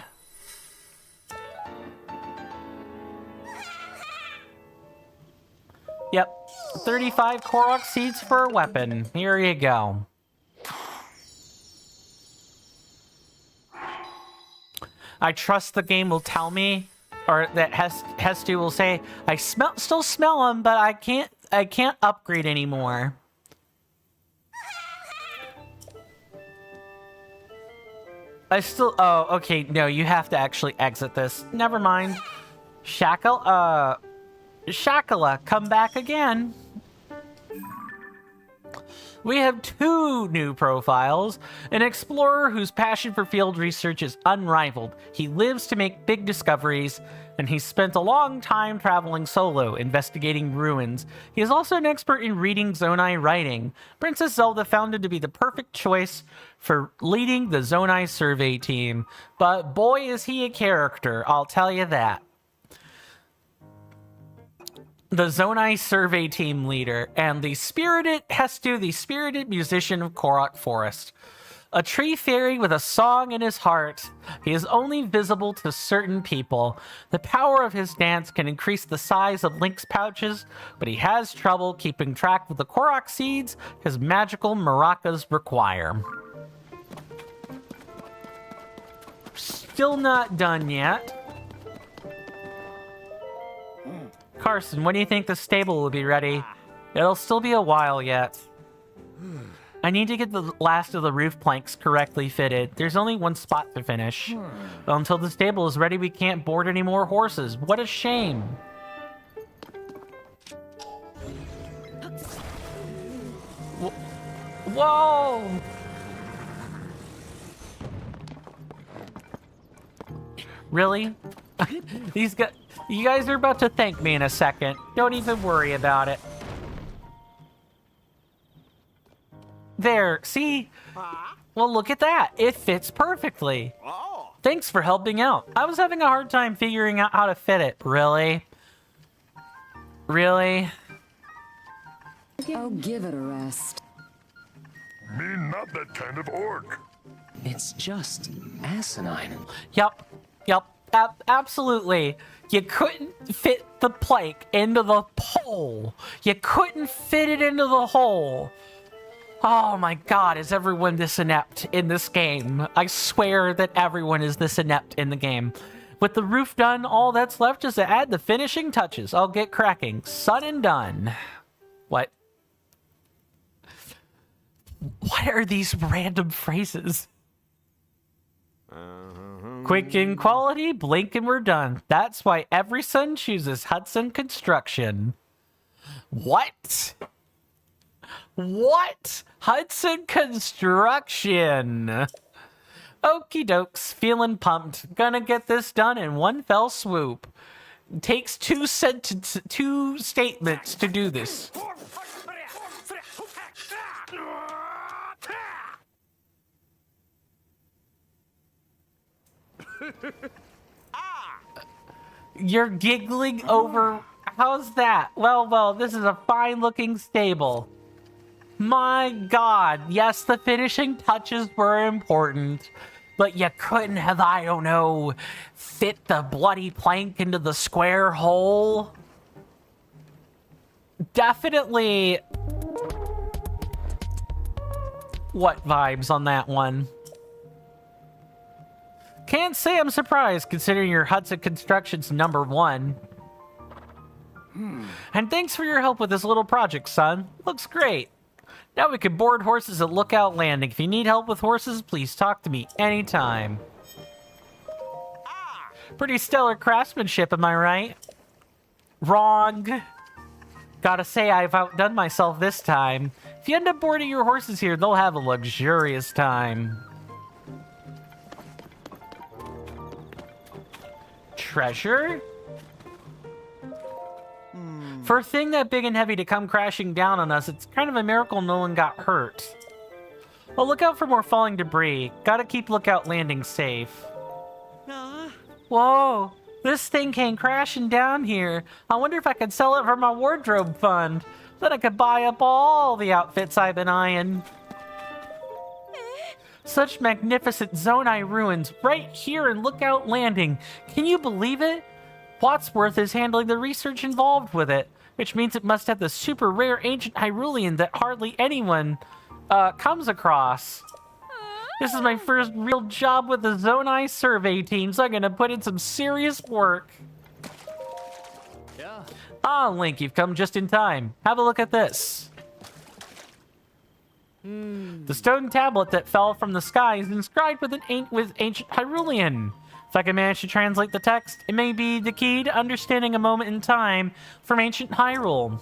Yep. 35 Korok seeds for a weapon. Here you go. I trust the game will tell me, or that Hestu will say, I still smell them, but I can't upgrade anymore. Oh, okay, no, you have to actually exit this. Never mind. Shakala, come back again. We have 2 new profiles. An explorer whose passion for field research is unrivaled. He lives to make big discoveries, and he's spent a long time traveling solo, investigating ruins. He is also an expert in reading Zonai writing. Princess Zelda found him to be the perfect choice for leading the Zonai survey team. But boy, is he a character, I'll tell you that. The Zonai survey team leader, and the spirited Hestu, the spirited musician of Korok Forest. A tree fairy with a song in his heart. He is only visible to certain people. The power of his dance can increase the size of Link's pouches, but he has trouble keeping track of the Korok seeds his magical maracas require. Still not done yet. Carson, when do you think the stable will be ready? It'll still be a while yet. I need to get the last of the roof planks correctly fitted. There's only one spot to finish. Well, until the stable is ready, we can't board any more horses. What a shame. Whoa! Really? You guys are about to thank me in a second. Don't even worry about it. There, see? Well, look at that. It fits perfectly. Thanks for helping out. I was having a hard time figuring out how to fit it. Really? Really?
Oh, give it a rest.
Me not that kind of orc.
It's just asinine.
Yep. Absolutely. You couldn't fit the plank into the pole. You couldn't fit it into the hole. Oh my god, is everyone this inept in this game? I swear that everyone is this inept in the game. With the roof done, all that's left is to add the finishing touches. I'll get cracking. Son and done. What? What are these random phrases? Quick in quality, blink and we're done. That's why every son chooses Hudson Construction. What? What? Hudson Construction. Okie dokes, feeling pumped. Gonna get this done in one fell swoop. Takes two statements to do this. You're giggling over... How's that? Well, this is a fine-looking stable. My god, yes, the finishing touches were important, but you couldn't have, I don't know, fit the bloody plank into the square hole? Definitely... What vibes on that one? Can't say I'm surprised, considering your Hudson Construction's #1. And thanks for your help with this little project, son. Looks great. Now we can board horses at Lookout Landing. If you need help with horses, please talk to me anytime. Pretty stellar craftsmanship, am I right? Wrong. Gotta say, I've outdone myself this time. If you end up boarding your horses here, they'll have a luxurious time. Treasure? For a thing that big and heavy to come crashing down on us, it's kind of a miracle no one got hurt. Well, look out for more falling debris. Gotta keep Lookout Landing safe. Whoa, this thing came crashing down here. I wonder if I could sell it for my wardrobe fund. Then I could buy up all the outfits I've been eyeing. Such magnificent Zonai ruins right here in Lookout Landing. Can you believe it? Wadsworth is handling the research involved with it, which means it must have the super rare ancient Hyrulean that hardly anyone comes across. This is my first real job with the Zonai survey team, so I'm gonna put in some serious work. Yeah. Ah, Link, you've come just in time. Have a look at this. The stone tablet that fell from the sky is inscribed with ancient Hyrulean. If I can manage to translate the text, it may be the key to understanding a moment in time from ancient Hyrule.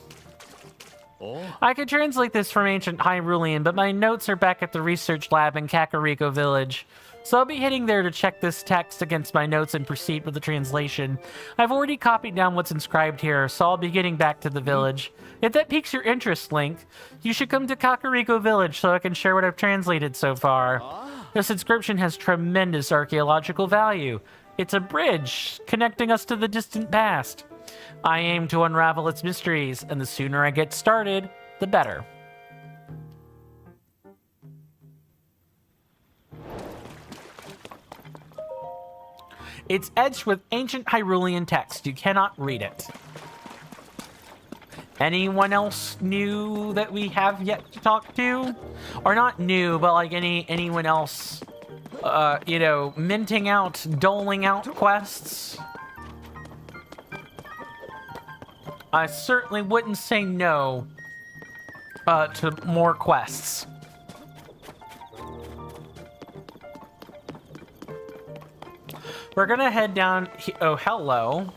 I could translate this from ancient Hyrulean, but my notes are back at the research lab in Kakariko Village. So I'll be heading there to check this text against my notes and proceed with the translation. I've already copied down what's inscribed here, so I'll be getting back to the village. If that piques your interest, Link, you should come to Kakariko Village so I can share what I've translated so far. This inscription has tremendous archaeological value. It's a bridge connecting us to the distant past. I aim to unravel its mysteries, and the sooner I get started, the better. It's etched with ancient Hyrulean text. You cannot read it. Anyone else new that we have yet to talk to? Or not new, but like anyone else, you know, minting out, doling out quests? I certainly wouldn't say no to more quests. We're gonna head down. Oh, hello.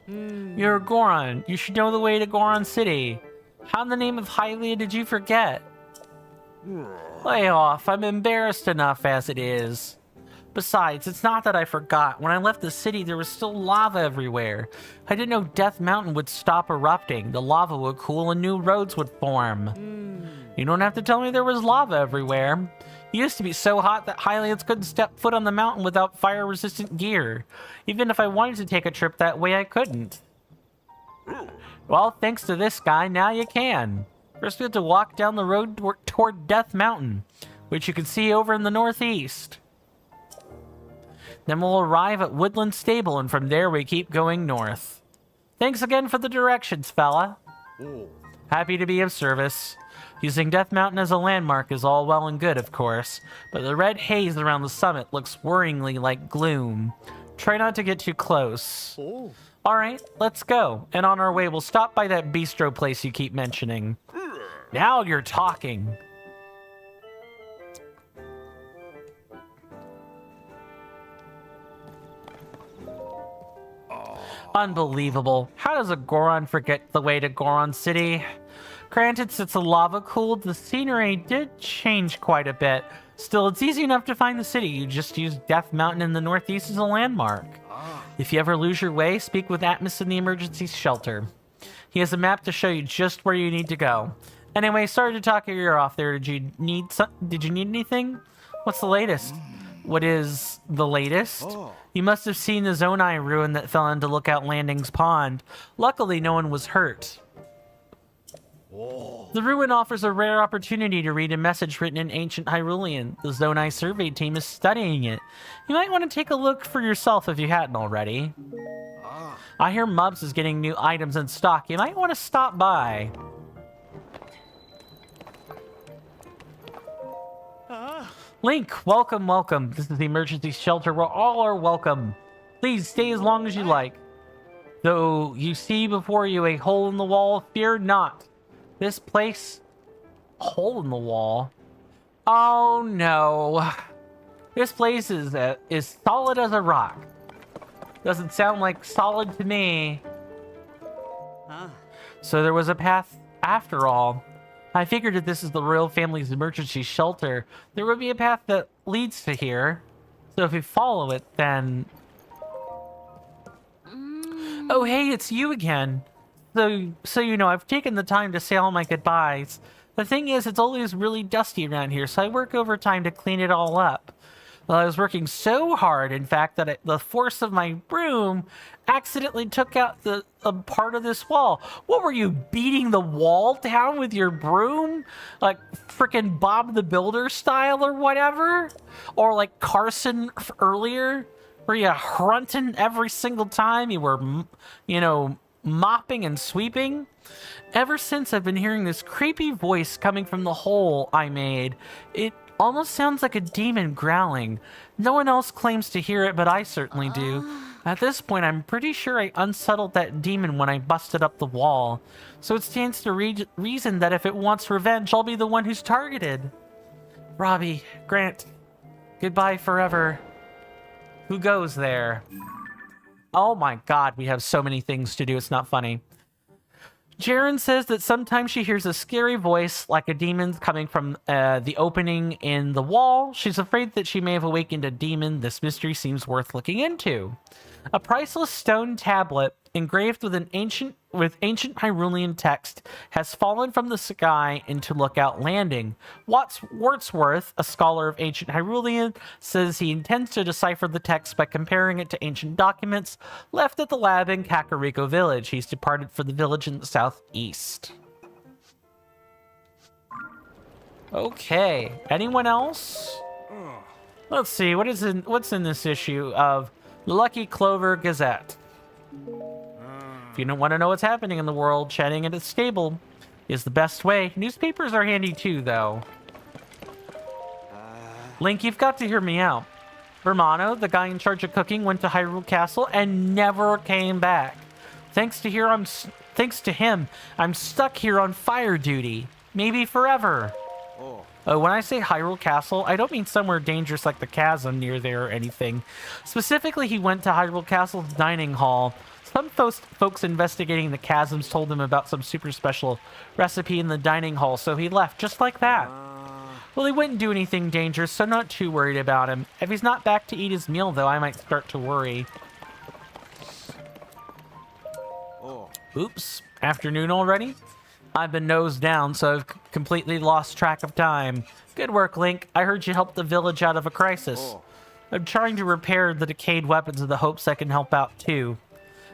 You're Goron. You should know the way to Goron City. How in the name of Hylia did you forget? Lay off. I'm embarrassed enough as it is. Besides, it's not that I forgot. When I left the city, there was still lava everywhere. I didn't know Death Mountain would stop erupting. The lava would cool and new roads would form. You don't have to tell me there was lava everywhere. It used to be so hot that Highlands couldn't step foot on the mountain without fire-resistant gear. Even if I wanted to take a trip that way, I couldn't. Well, thanks to this guy, now you can. First, we have to walk down the road toward Death Mountain, which you can see over in the northeast. Then we'll arrive at Woodland Stable, and from there we keep going north. Thanks again for the directions, fella. Happy to be of service. Using Death Mountain as a landmark is all well and good, of course, but the red haze around the summit looks worryingly like gloom. Try not to get too close. Alright, let's go. And on our way, we'll stop by that bistro place you keep mentioning. Now you're talking. Unbelievable. How does a Goron forget the way to Goron City? Granted, since the lava cooled, the scenery did change quite a bit. Still, it's easy enough to find the city. You just use Death Mountain in the northeast as a landmark. If you ever lose your way, speak with Atmos in the emergency shelter. He has a map to show you just where you need to go. Anyway, sorry to talk your ear off there. Did you need anything? What's the latest? What is the latest? You must have seen the Zonai ruin that fell into Lookout Landing's pond. Luckily, no one was hurt. The ruin offers a rare opportunity to read a message written in ancient Hyrulean. The Zonai survey team is studying it. You might want to take a look for yourself if you hadn't already. I hear Mubs is getting new items in stock. You might want to stop by. Link, welcome, welcome. This is the emergency shelter where all are welcome. Please stay as long as you like. Though you see before you a hole in the wall, fear not. This place... Hole in the wall? Oh no. This place is solid as a rock. Doesn't sound like solid to me. So there was a path after all. I figured if this is the royal family's emergency shelter, there would be a path that leads to here. So if we follow it, then... Oh, hey, it's you again. So you know, I've taken the time to say all my goodbyes. The thing is, it's always really dusty around here, so I work overtime to clean it all up. Well, I was working so hard, in fact, that the force of my broom accidentally took out a part of this wall. What were you, beating the wall down with your broom? Like frickin' Bob the Builder style or whatever? Or like Carson earlier? Were you grunting every single time you were, you know, mopping and sweeping? Ever since I've been hearing this creepy voice coming from the hole I made. It almost sounds like a demon growling. No one else claims to hear it, but I certainly do. At this point, I'm pretty sure I unsettled that demon when I busted up the wall. So it stands to reason that if it wants revenge, I'll be the one who's targeted. Robbie, Grant, goodbye forever. Who goes there? Oh my god, we have so many things to do, it's not funny. Jaren says that sometimes she hears a scary voice like a demon's coming from the opening in the wall. She's afraid that she may have awakened a demon. This mystery seems worth looking into. A priceless stone tablet engraved with ancient Hyrulean text has fallen from the sky into Lookout Landing. Wordsworth, a scholar of ancient Hyrulean, says he intends to decipher the text by comparing it to ancient documents left at the lab in Kakariko Village. He's departed for the village in the southeast. Okay, anyone else? Let's see, what's in this issue of Lucky Clover Gazette? If you don't want to know what's happening in the world, chatting at a stable is the best way. Newspapers are handy too, though. Link, you've got to hear me out. Vermano, the guy in charge of cooking, went to Hyrule Castle and never came back. Thanks to him, I'm stuck here on fire duty. Maybe forever. When I say Hyrule Castle, I don't mean somewhere dangerous like the chasm near there or anything. Specifically, he went to Hyrule Castle's dining hall. Some folks investigating the chasms told him about some super special recipe in the dining hall, so he left just like that. Well, he wouldn't do anything dangerous, so I'm not too worried about him. If he's not back to eat his meal, though, I might start to worry. Oops. Afternoon already? I've been nosed down, so I've completely lost track of time. Good work, Link. I heard you helped the village out of a crisis. I'm trying to repair the decayed weapons in the hopes I can help out, too.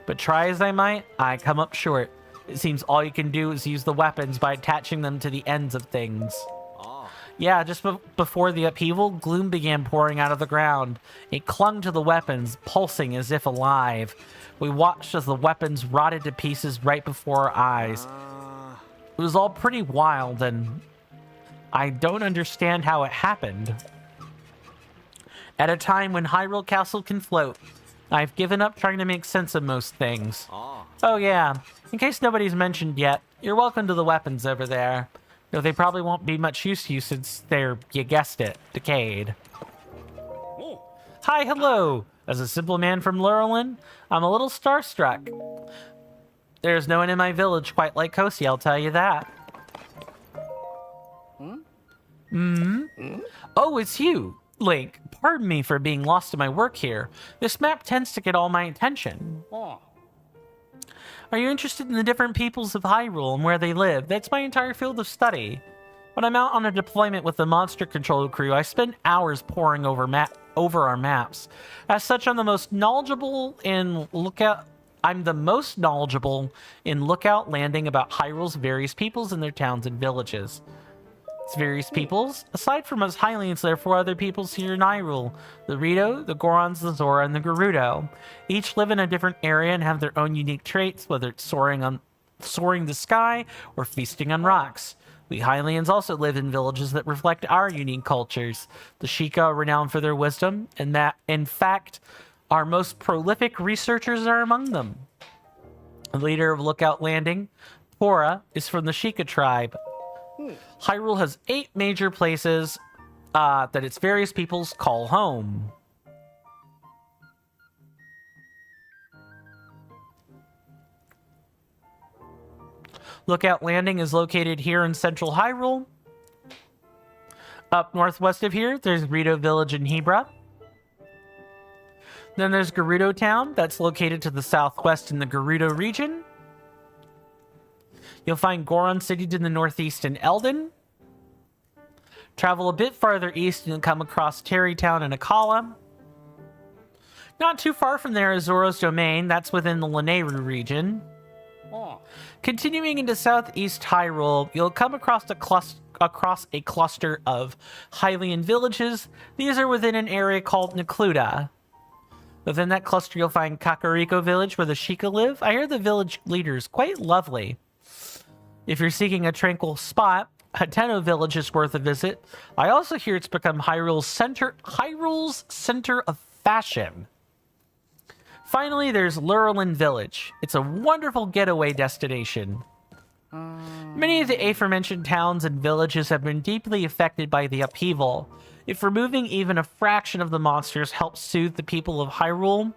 But try as I might, I come up short. It seems all you can do is use the weapons by attaching them to the ends of things. Yeah, just before the upheaval, gloom began pouring out of the ground. It clung to the weapons, pulsing as if alive. We watched as the weapons rotted to pieces right before our eyes. It was all pretty wild, and I don't understand how it happened. At a time when Hyrule Castle can float, I've given up trying to make sense of most things. Oh yeah, in case nobody's mentioned yet, you're welcome to the weapons over there. Though they probably won't be much use to you since they're, you guessed it, decayed. Hi, hello! As a simple man from Lurelin, I'm a little starstruck. There's no one in my village quite like Kosi, I'll tell you that. Oh, it's you, Link. Pardon me for being lost in my work here. This map tends to get all my attention. Are you interested in the different peoples of Hyrule and where they live? That's my entire field of study. When I'm out on a deployment with the monster control crew, I spend hours poring over our maps. As such, I'm the most knowledgeable in Lookout Landing about Hyrule's various peoples and their towns and villages. Its various peoples, aside from us Hylians, there are 4 other peoples here in Hyrule: the Rito, the Gorons, the Zora, and the Gerudo. Each live in a different area and have their own unique traits, whether it's soaring the sky or feasting on rocks. We Hylians also live in villages that reflect our unique cultures. The Sheikah are renowned for their wisdom, and that, in fact, our most prolific researchers are among them. The leader of Lookout Landing, Pora, is from the Sheikah tribe. Hyrule has 8 major places that its various peoples call home. Lookout Landing is located here in central Hyrule. Up northwest of here, there's Rito Village in Hebra. Then there's Gerudo Town, that's located to the southwest in the Gerudo region. You'll find Goron City to the northeast in Eldin. Travel a bit farther east and you'll come across Terrytown and Akala. Not too far from there is Zora's Domain, that's within the Lanayru region. Continuing into southeast Hyrule, you'll come across a cluster of Hylian villages. These are within an area called Necluda. Within that cluster, you'll find Kakariko Village, where the Sheikah live. I hear the village leader is quite lovely. If you're seeking a tranquil spot, Hateno Village is worth a visit. I also hear it's become Hyrule's center of fashion. Finally, there's Lurelin Village. It's a wonderful getaway destination. Many of the aforementioned towns and villages have been deeply affected by the upheaval. If removing even a fraction of the monsters helps soothe the peoples of Hyrule,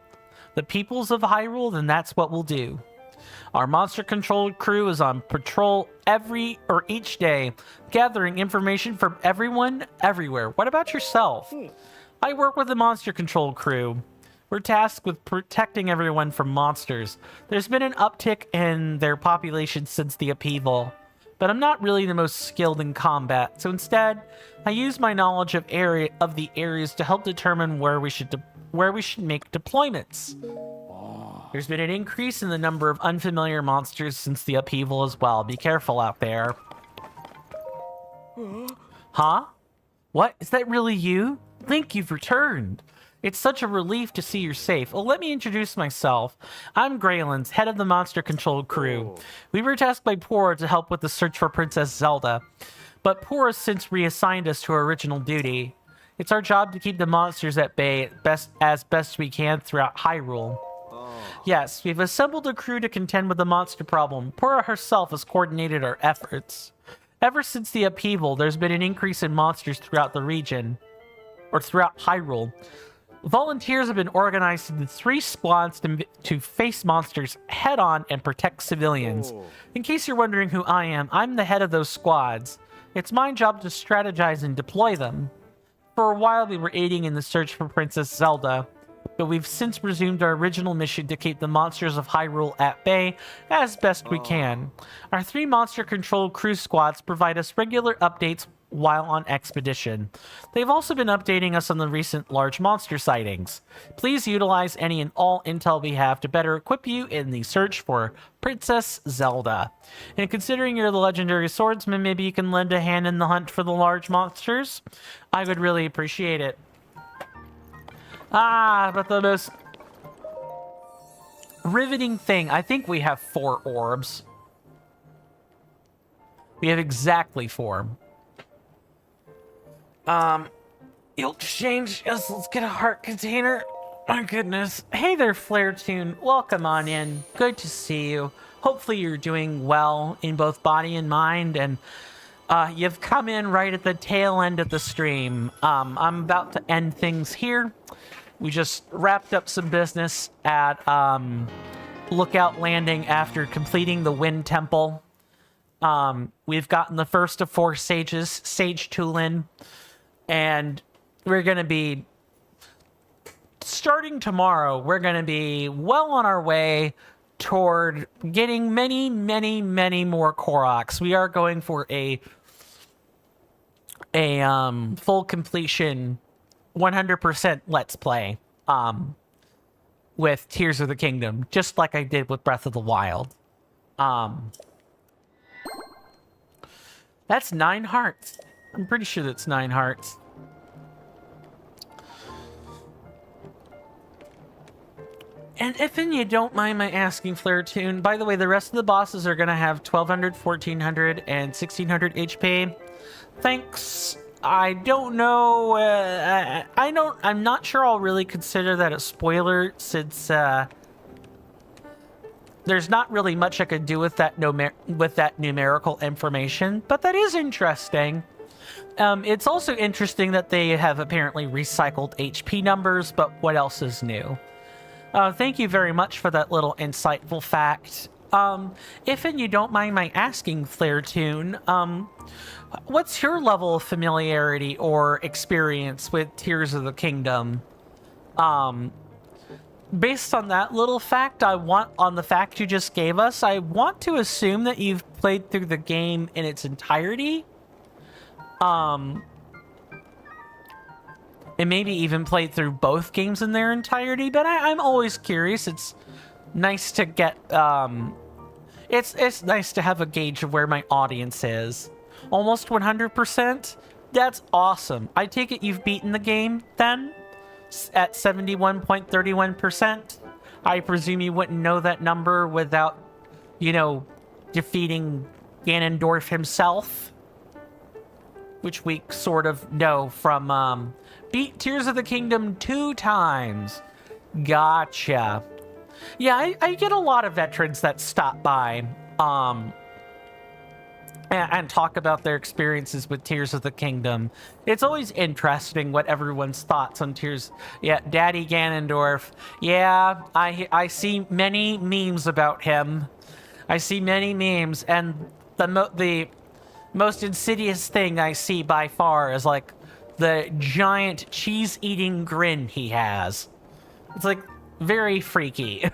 then that's what we'll do. Our monster-controlled crew is on patrol each day, gathering information from everyone, everywhere. What about yourself? I work with the monster-controlled crew. We're tasked with protecting everyone from monsters. There's been an uptick in their population since the upheaval, but I'm not really the most skilled in combat, so instead, I use my knowledge of the areas to help determine where we should make deployments. There's been an increase in the number of unfamiliar monsters since the upheaval as well. Be careful out there. Huh? What? Is that really you? Link, you've returned. It's such a relief to see you're safe. Well, let me introduce myself. I'm Graylands, head of the monster controlled crew. We were tasked by Pora to help with the search for Princess Zelda, but Pora's since reassigned us to our original duty. It's our job to keep the monsters at bay as best we can throughout Hyrule. Yes, we've assembled a crew to contend with the monster problem. Pora herself has coordinated our efforts. Ever since the upheaval, there's been an increase in monsters throughout the region, or throughout Hyrule. Volunteers have been organized into 3 squads to face monsters head-on and protect civilians. In case you're wondering who I am, I'm the head of those squads.
It's my job to strategize and deploy them. For a while, we were aiding in the search for Princess Zelda, but we've since resumed our original mission to keep the monsters of Hyrule at bay as best we can. Our 3 monster-controlled crew squads provide us regular updates while on expedition. They've also been updating us on the recent large monster sightings. Please utilize any and all intel we have to better equip you in the search for Princess Zelda. And considering you're the legendary swordsman, maybe you can lend a hand in the hunt for the large monsters? I would really appreciate it. But the most riveting thing, I think we have 4 orbs. We have exactly 4. You'll exchange. Yes, let's get a heart container. My goodness. Hey there, Flaretune. Welcome on in. Good to see you. Hopefully you're doing well in both body and mind, and you've come in right at the tail end of the stream. I'm about to end things here. We just wrapped up some business at Lookout Landing after completing the Wind Temple. We've gotten the first of 4 sages, Sage Tulin, and we're going to be, starting tomorrow, we're going to be well on our way toward getting many, many, many more Koroks. We are going for a full completion 100% Let's Play with Tears of the Kingdom, just like I did with Breath of the Wild. That's 9 hearts. I'm pretty sure that's 9 hearts. And if you don't mind my asking, Flaretune, by the way, the rest of the bosses are going to have 1200, 1400, and 1600 HP. Thanks. I don't know. I'm not sure I'll really consider that a spoiler, since there's not really much I could do with that numerical information, but that is interesting. It's also interesting that they have apparently recycled HP numbers, but what else is new? Thank you very much for that little insightful fact. If you don't mind my asking, Flaretune, what's your level of familiarity or experience with Tears of the Kingdom? Based on that little fact, on the fact you just gave us, I want to assume that you've played through the game in its entirety. And maybe even played through both games in their entirety, but I'm always curious. It's nice to get, it's nice to have a gauge of where my audience is. Almost 100%? That's awesome. I take it you've beaten the game, then? At 71.31%? I presume you wouldn't know that number without, defeating Ganondorf himself? Which we sort of know from, beat Tears of the Kingdom 2 times. Gotcha. Yeah, I get a lot of veterans that stop by, and talk about their experiences with Tears of the Kingdom. It's always interesting what everyone's thoughts on Tears. Yeah, Daddy Ganondorf. Yeah, I see many memes about him. I see many memes, and the most insidious thing I see by far is like the giant cheese-eating grin he has. It's like very freaky.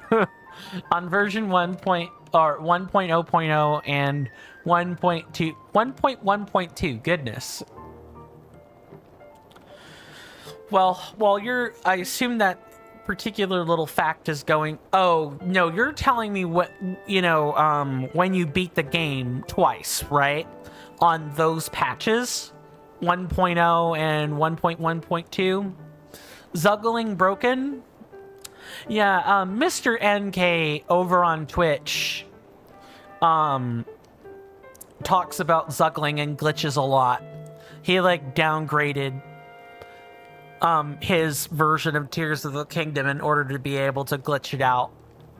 On version 1.0.0 and 1.1.2, goodness. Well, while I assume that particular little fact is going, oh, no, you're telling me what, when you beat the game twice, right? On those patches, 1.0 and 1.1.2. Zuggling Broken? Yeah, Mr. NK over on Twitch, talks about zuggling and glitches a lot. He, downgraded, his version of Tears of the Kingdom in order to be able to glitch it out,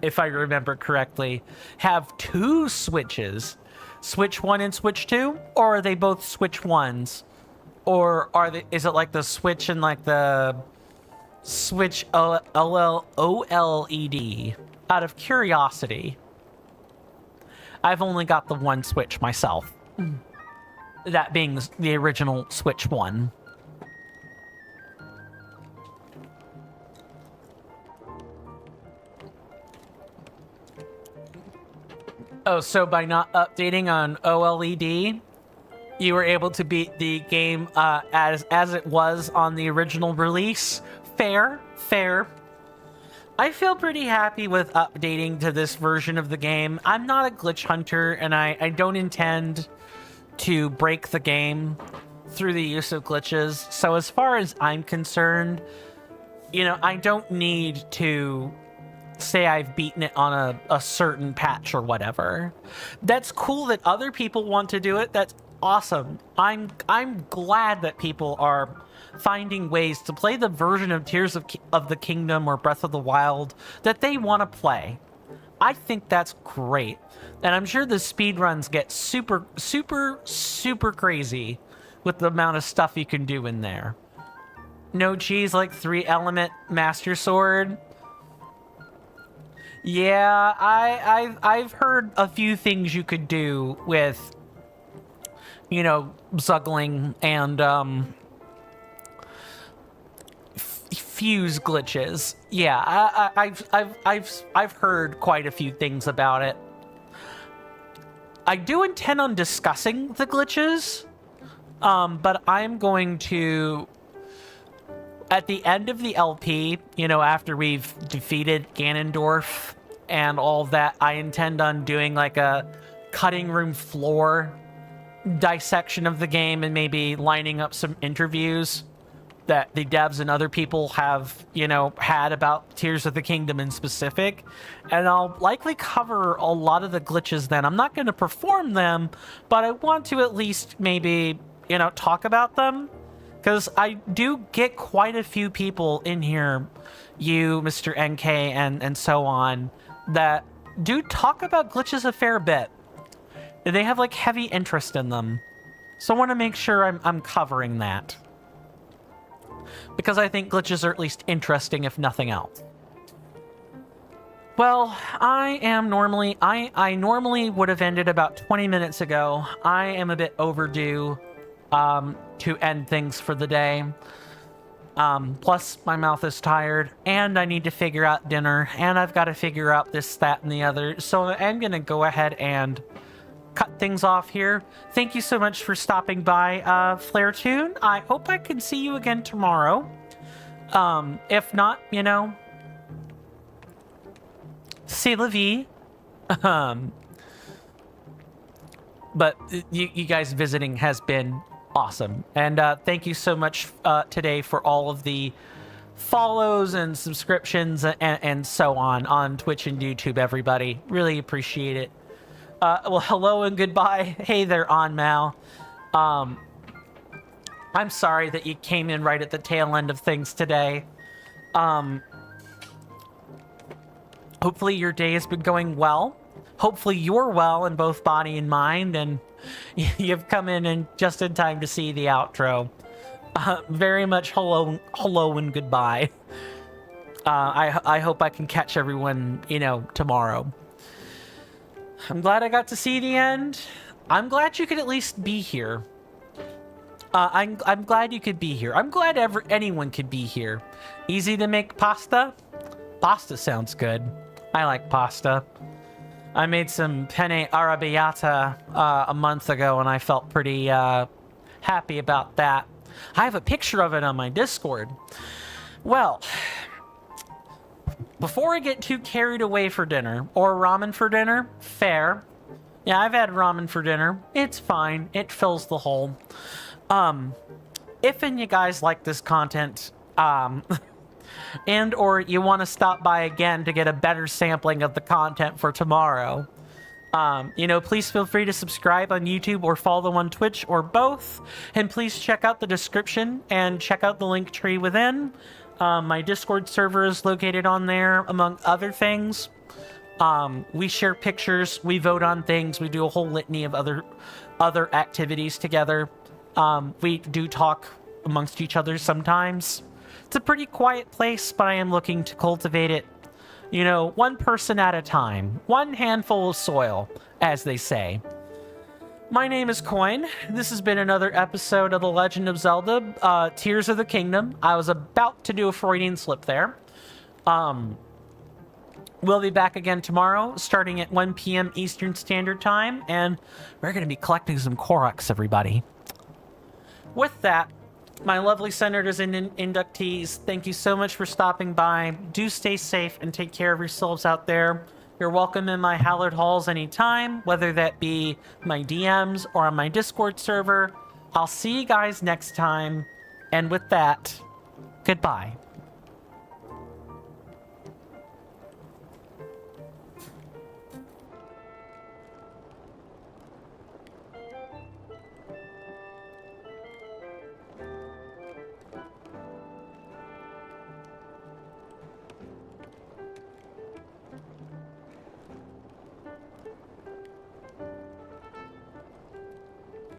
if I remember correctly. Have 2 switches. Switch 1 and Switch 2? Or are they both Switch 1s? Or is it like the Switch and the Switch OLED? Out of curiosity. I've only got the one Switch myself. that being the original Switch one. Oh, so by not updating on OLED, you were able to beat the game as it was on the original release? Fair, fair. I feel pretty happy with updating to this version of the game. I'm not a glitch hunter, and I don't intend to break the game through the use of glitches. So as far as I'm concerned, you know, I don't need to say I've beaten it on a certain patch or whatever. That's cool that other people want to do it. That's awesome. I'm glad that people are finding ways to play the version of Tears of the Kingdom or Breath of the Wild that they want to play. I think that's great. And I'm sure the speedruns get super, super, super crazy with the amount of stuff you can do in there. No cheese like 3-element Master Sword. Yeah, I've heard a few things you could do with, you know, zuggling and fuse glitches. Yeah, I've heard quite a few things about it. I do intend on discussing the glitches, but I'm going to, at the end of the LP, you know, after we've defeated Ganondorf and all that, I intend on doing like a cutting room floor dissection of the game and maybe lining up some interviews that the devs and other people have, you know, had about Tears of the Kingdom in specific. And I'll likely cover a lot of the glitches then. I'm not going to perform them, but I want to at least maybe, you know, talk about them. Because I do get quite a few people in here, you, Mr. NK, and so on, that do talk about glitches a fair bit. They have, like, heavy interest in them. So I want to make sure I'm covering that. Because I think glitches are at least interesting, if nothing else. Well, I normally would have ended about 20 minutes ago. I am a bit overdue to end things for the day. Plus, my mouth is tired, and I need to figure out dinner, and I've got to figure out this, that, and the other. So I'm going to go ahead and cut things off here. Thank you so much for stopping by, Flaretune. I hope I can see you again tomorrow. If not, you know, c'est la vie. But you guys visiting has been awesome. And thank you so much today for all of the follows and subscriptions and so on Twitch and YouTube, everybody. Really appreciate it. Well, hello and goodbye. Hey there, On Mal. I'm sorry that you came in right at the tail end of things today. Hopefully your day has been going well. Hopefully you're well in both body and mind, and you've come in just in time to see the outro. Very much hello and goodbye. I hope I can catch everyone, you know, tomorrow. I'm glad I got to see the end. I'm glad you could at least be here. I'm glad you could be here. I'm glad anyone could be here. Easy to make pasta? Pasta sounds good. I like pasta. I made some penne arrabbiata a month ago, and I felt pretty happy about that. I have a picture of it on my Discord. Well, before I get too carried away for dinner, or ramen for dinner, fair. Yeah, I've had ramen for dinner. It's fine. It fills the hole. If you guys like this content, and or you want to stop by again to get a better sampling of the content for tomorrow, you know, please feel free to subscribe on YouTube or follow on Twitch or both. And please check out the description and check out the link tree within. My Discord server is located on there, among other things. We share pictures, we vote on things, we do a whole litany of other activities together. We do talk amongst each other sometimes. It's a pretty quiet place, but I am looking to cultivate it, you know, one person at a time. One handful of soil, as they say. My name is Coin. This has been another episode of The Legend of Zelda, Tears of the Kingdom. I was about to do a Freudian slip there. We'll be back again tomorrow, starting at 1 p.m. Eastern Standard Time, and we're going to be collecting some Koroks, everybody. With that, my lovely senators and inductees, thank you so much for stopping by. Do stay safe and take care of yourselves out there. You're welcome in my hallowed halls anytime, whether that be my DMs or on my Discord server. I'll see you guys next time. And with that, goodbye.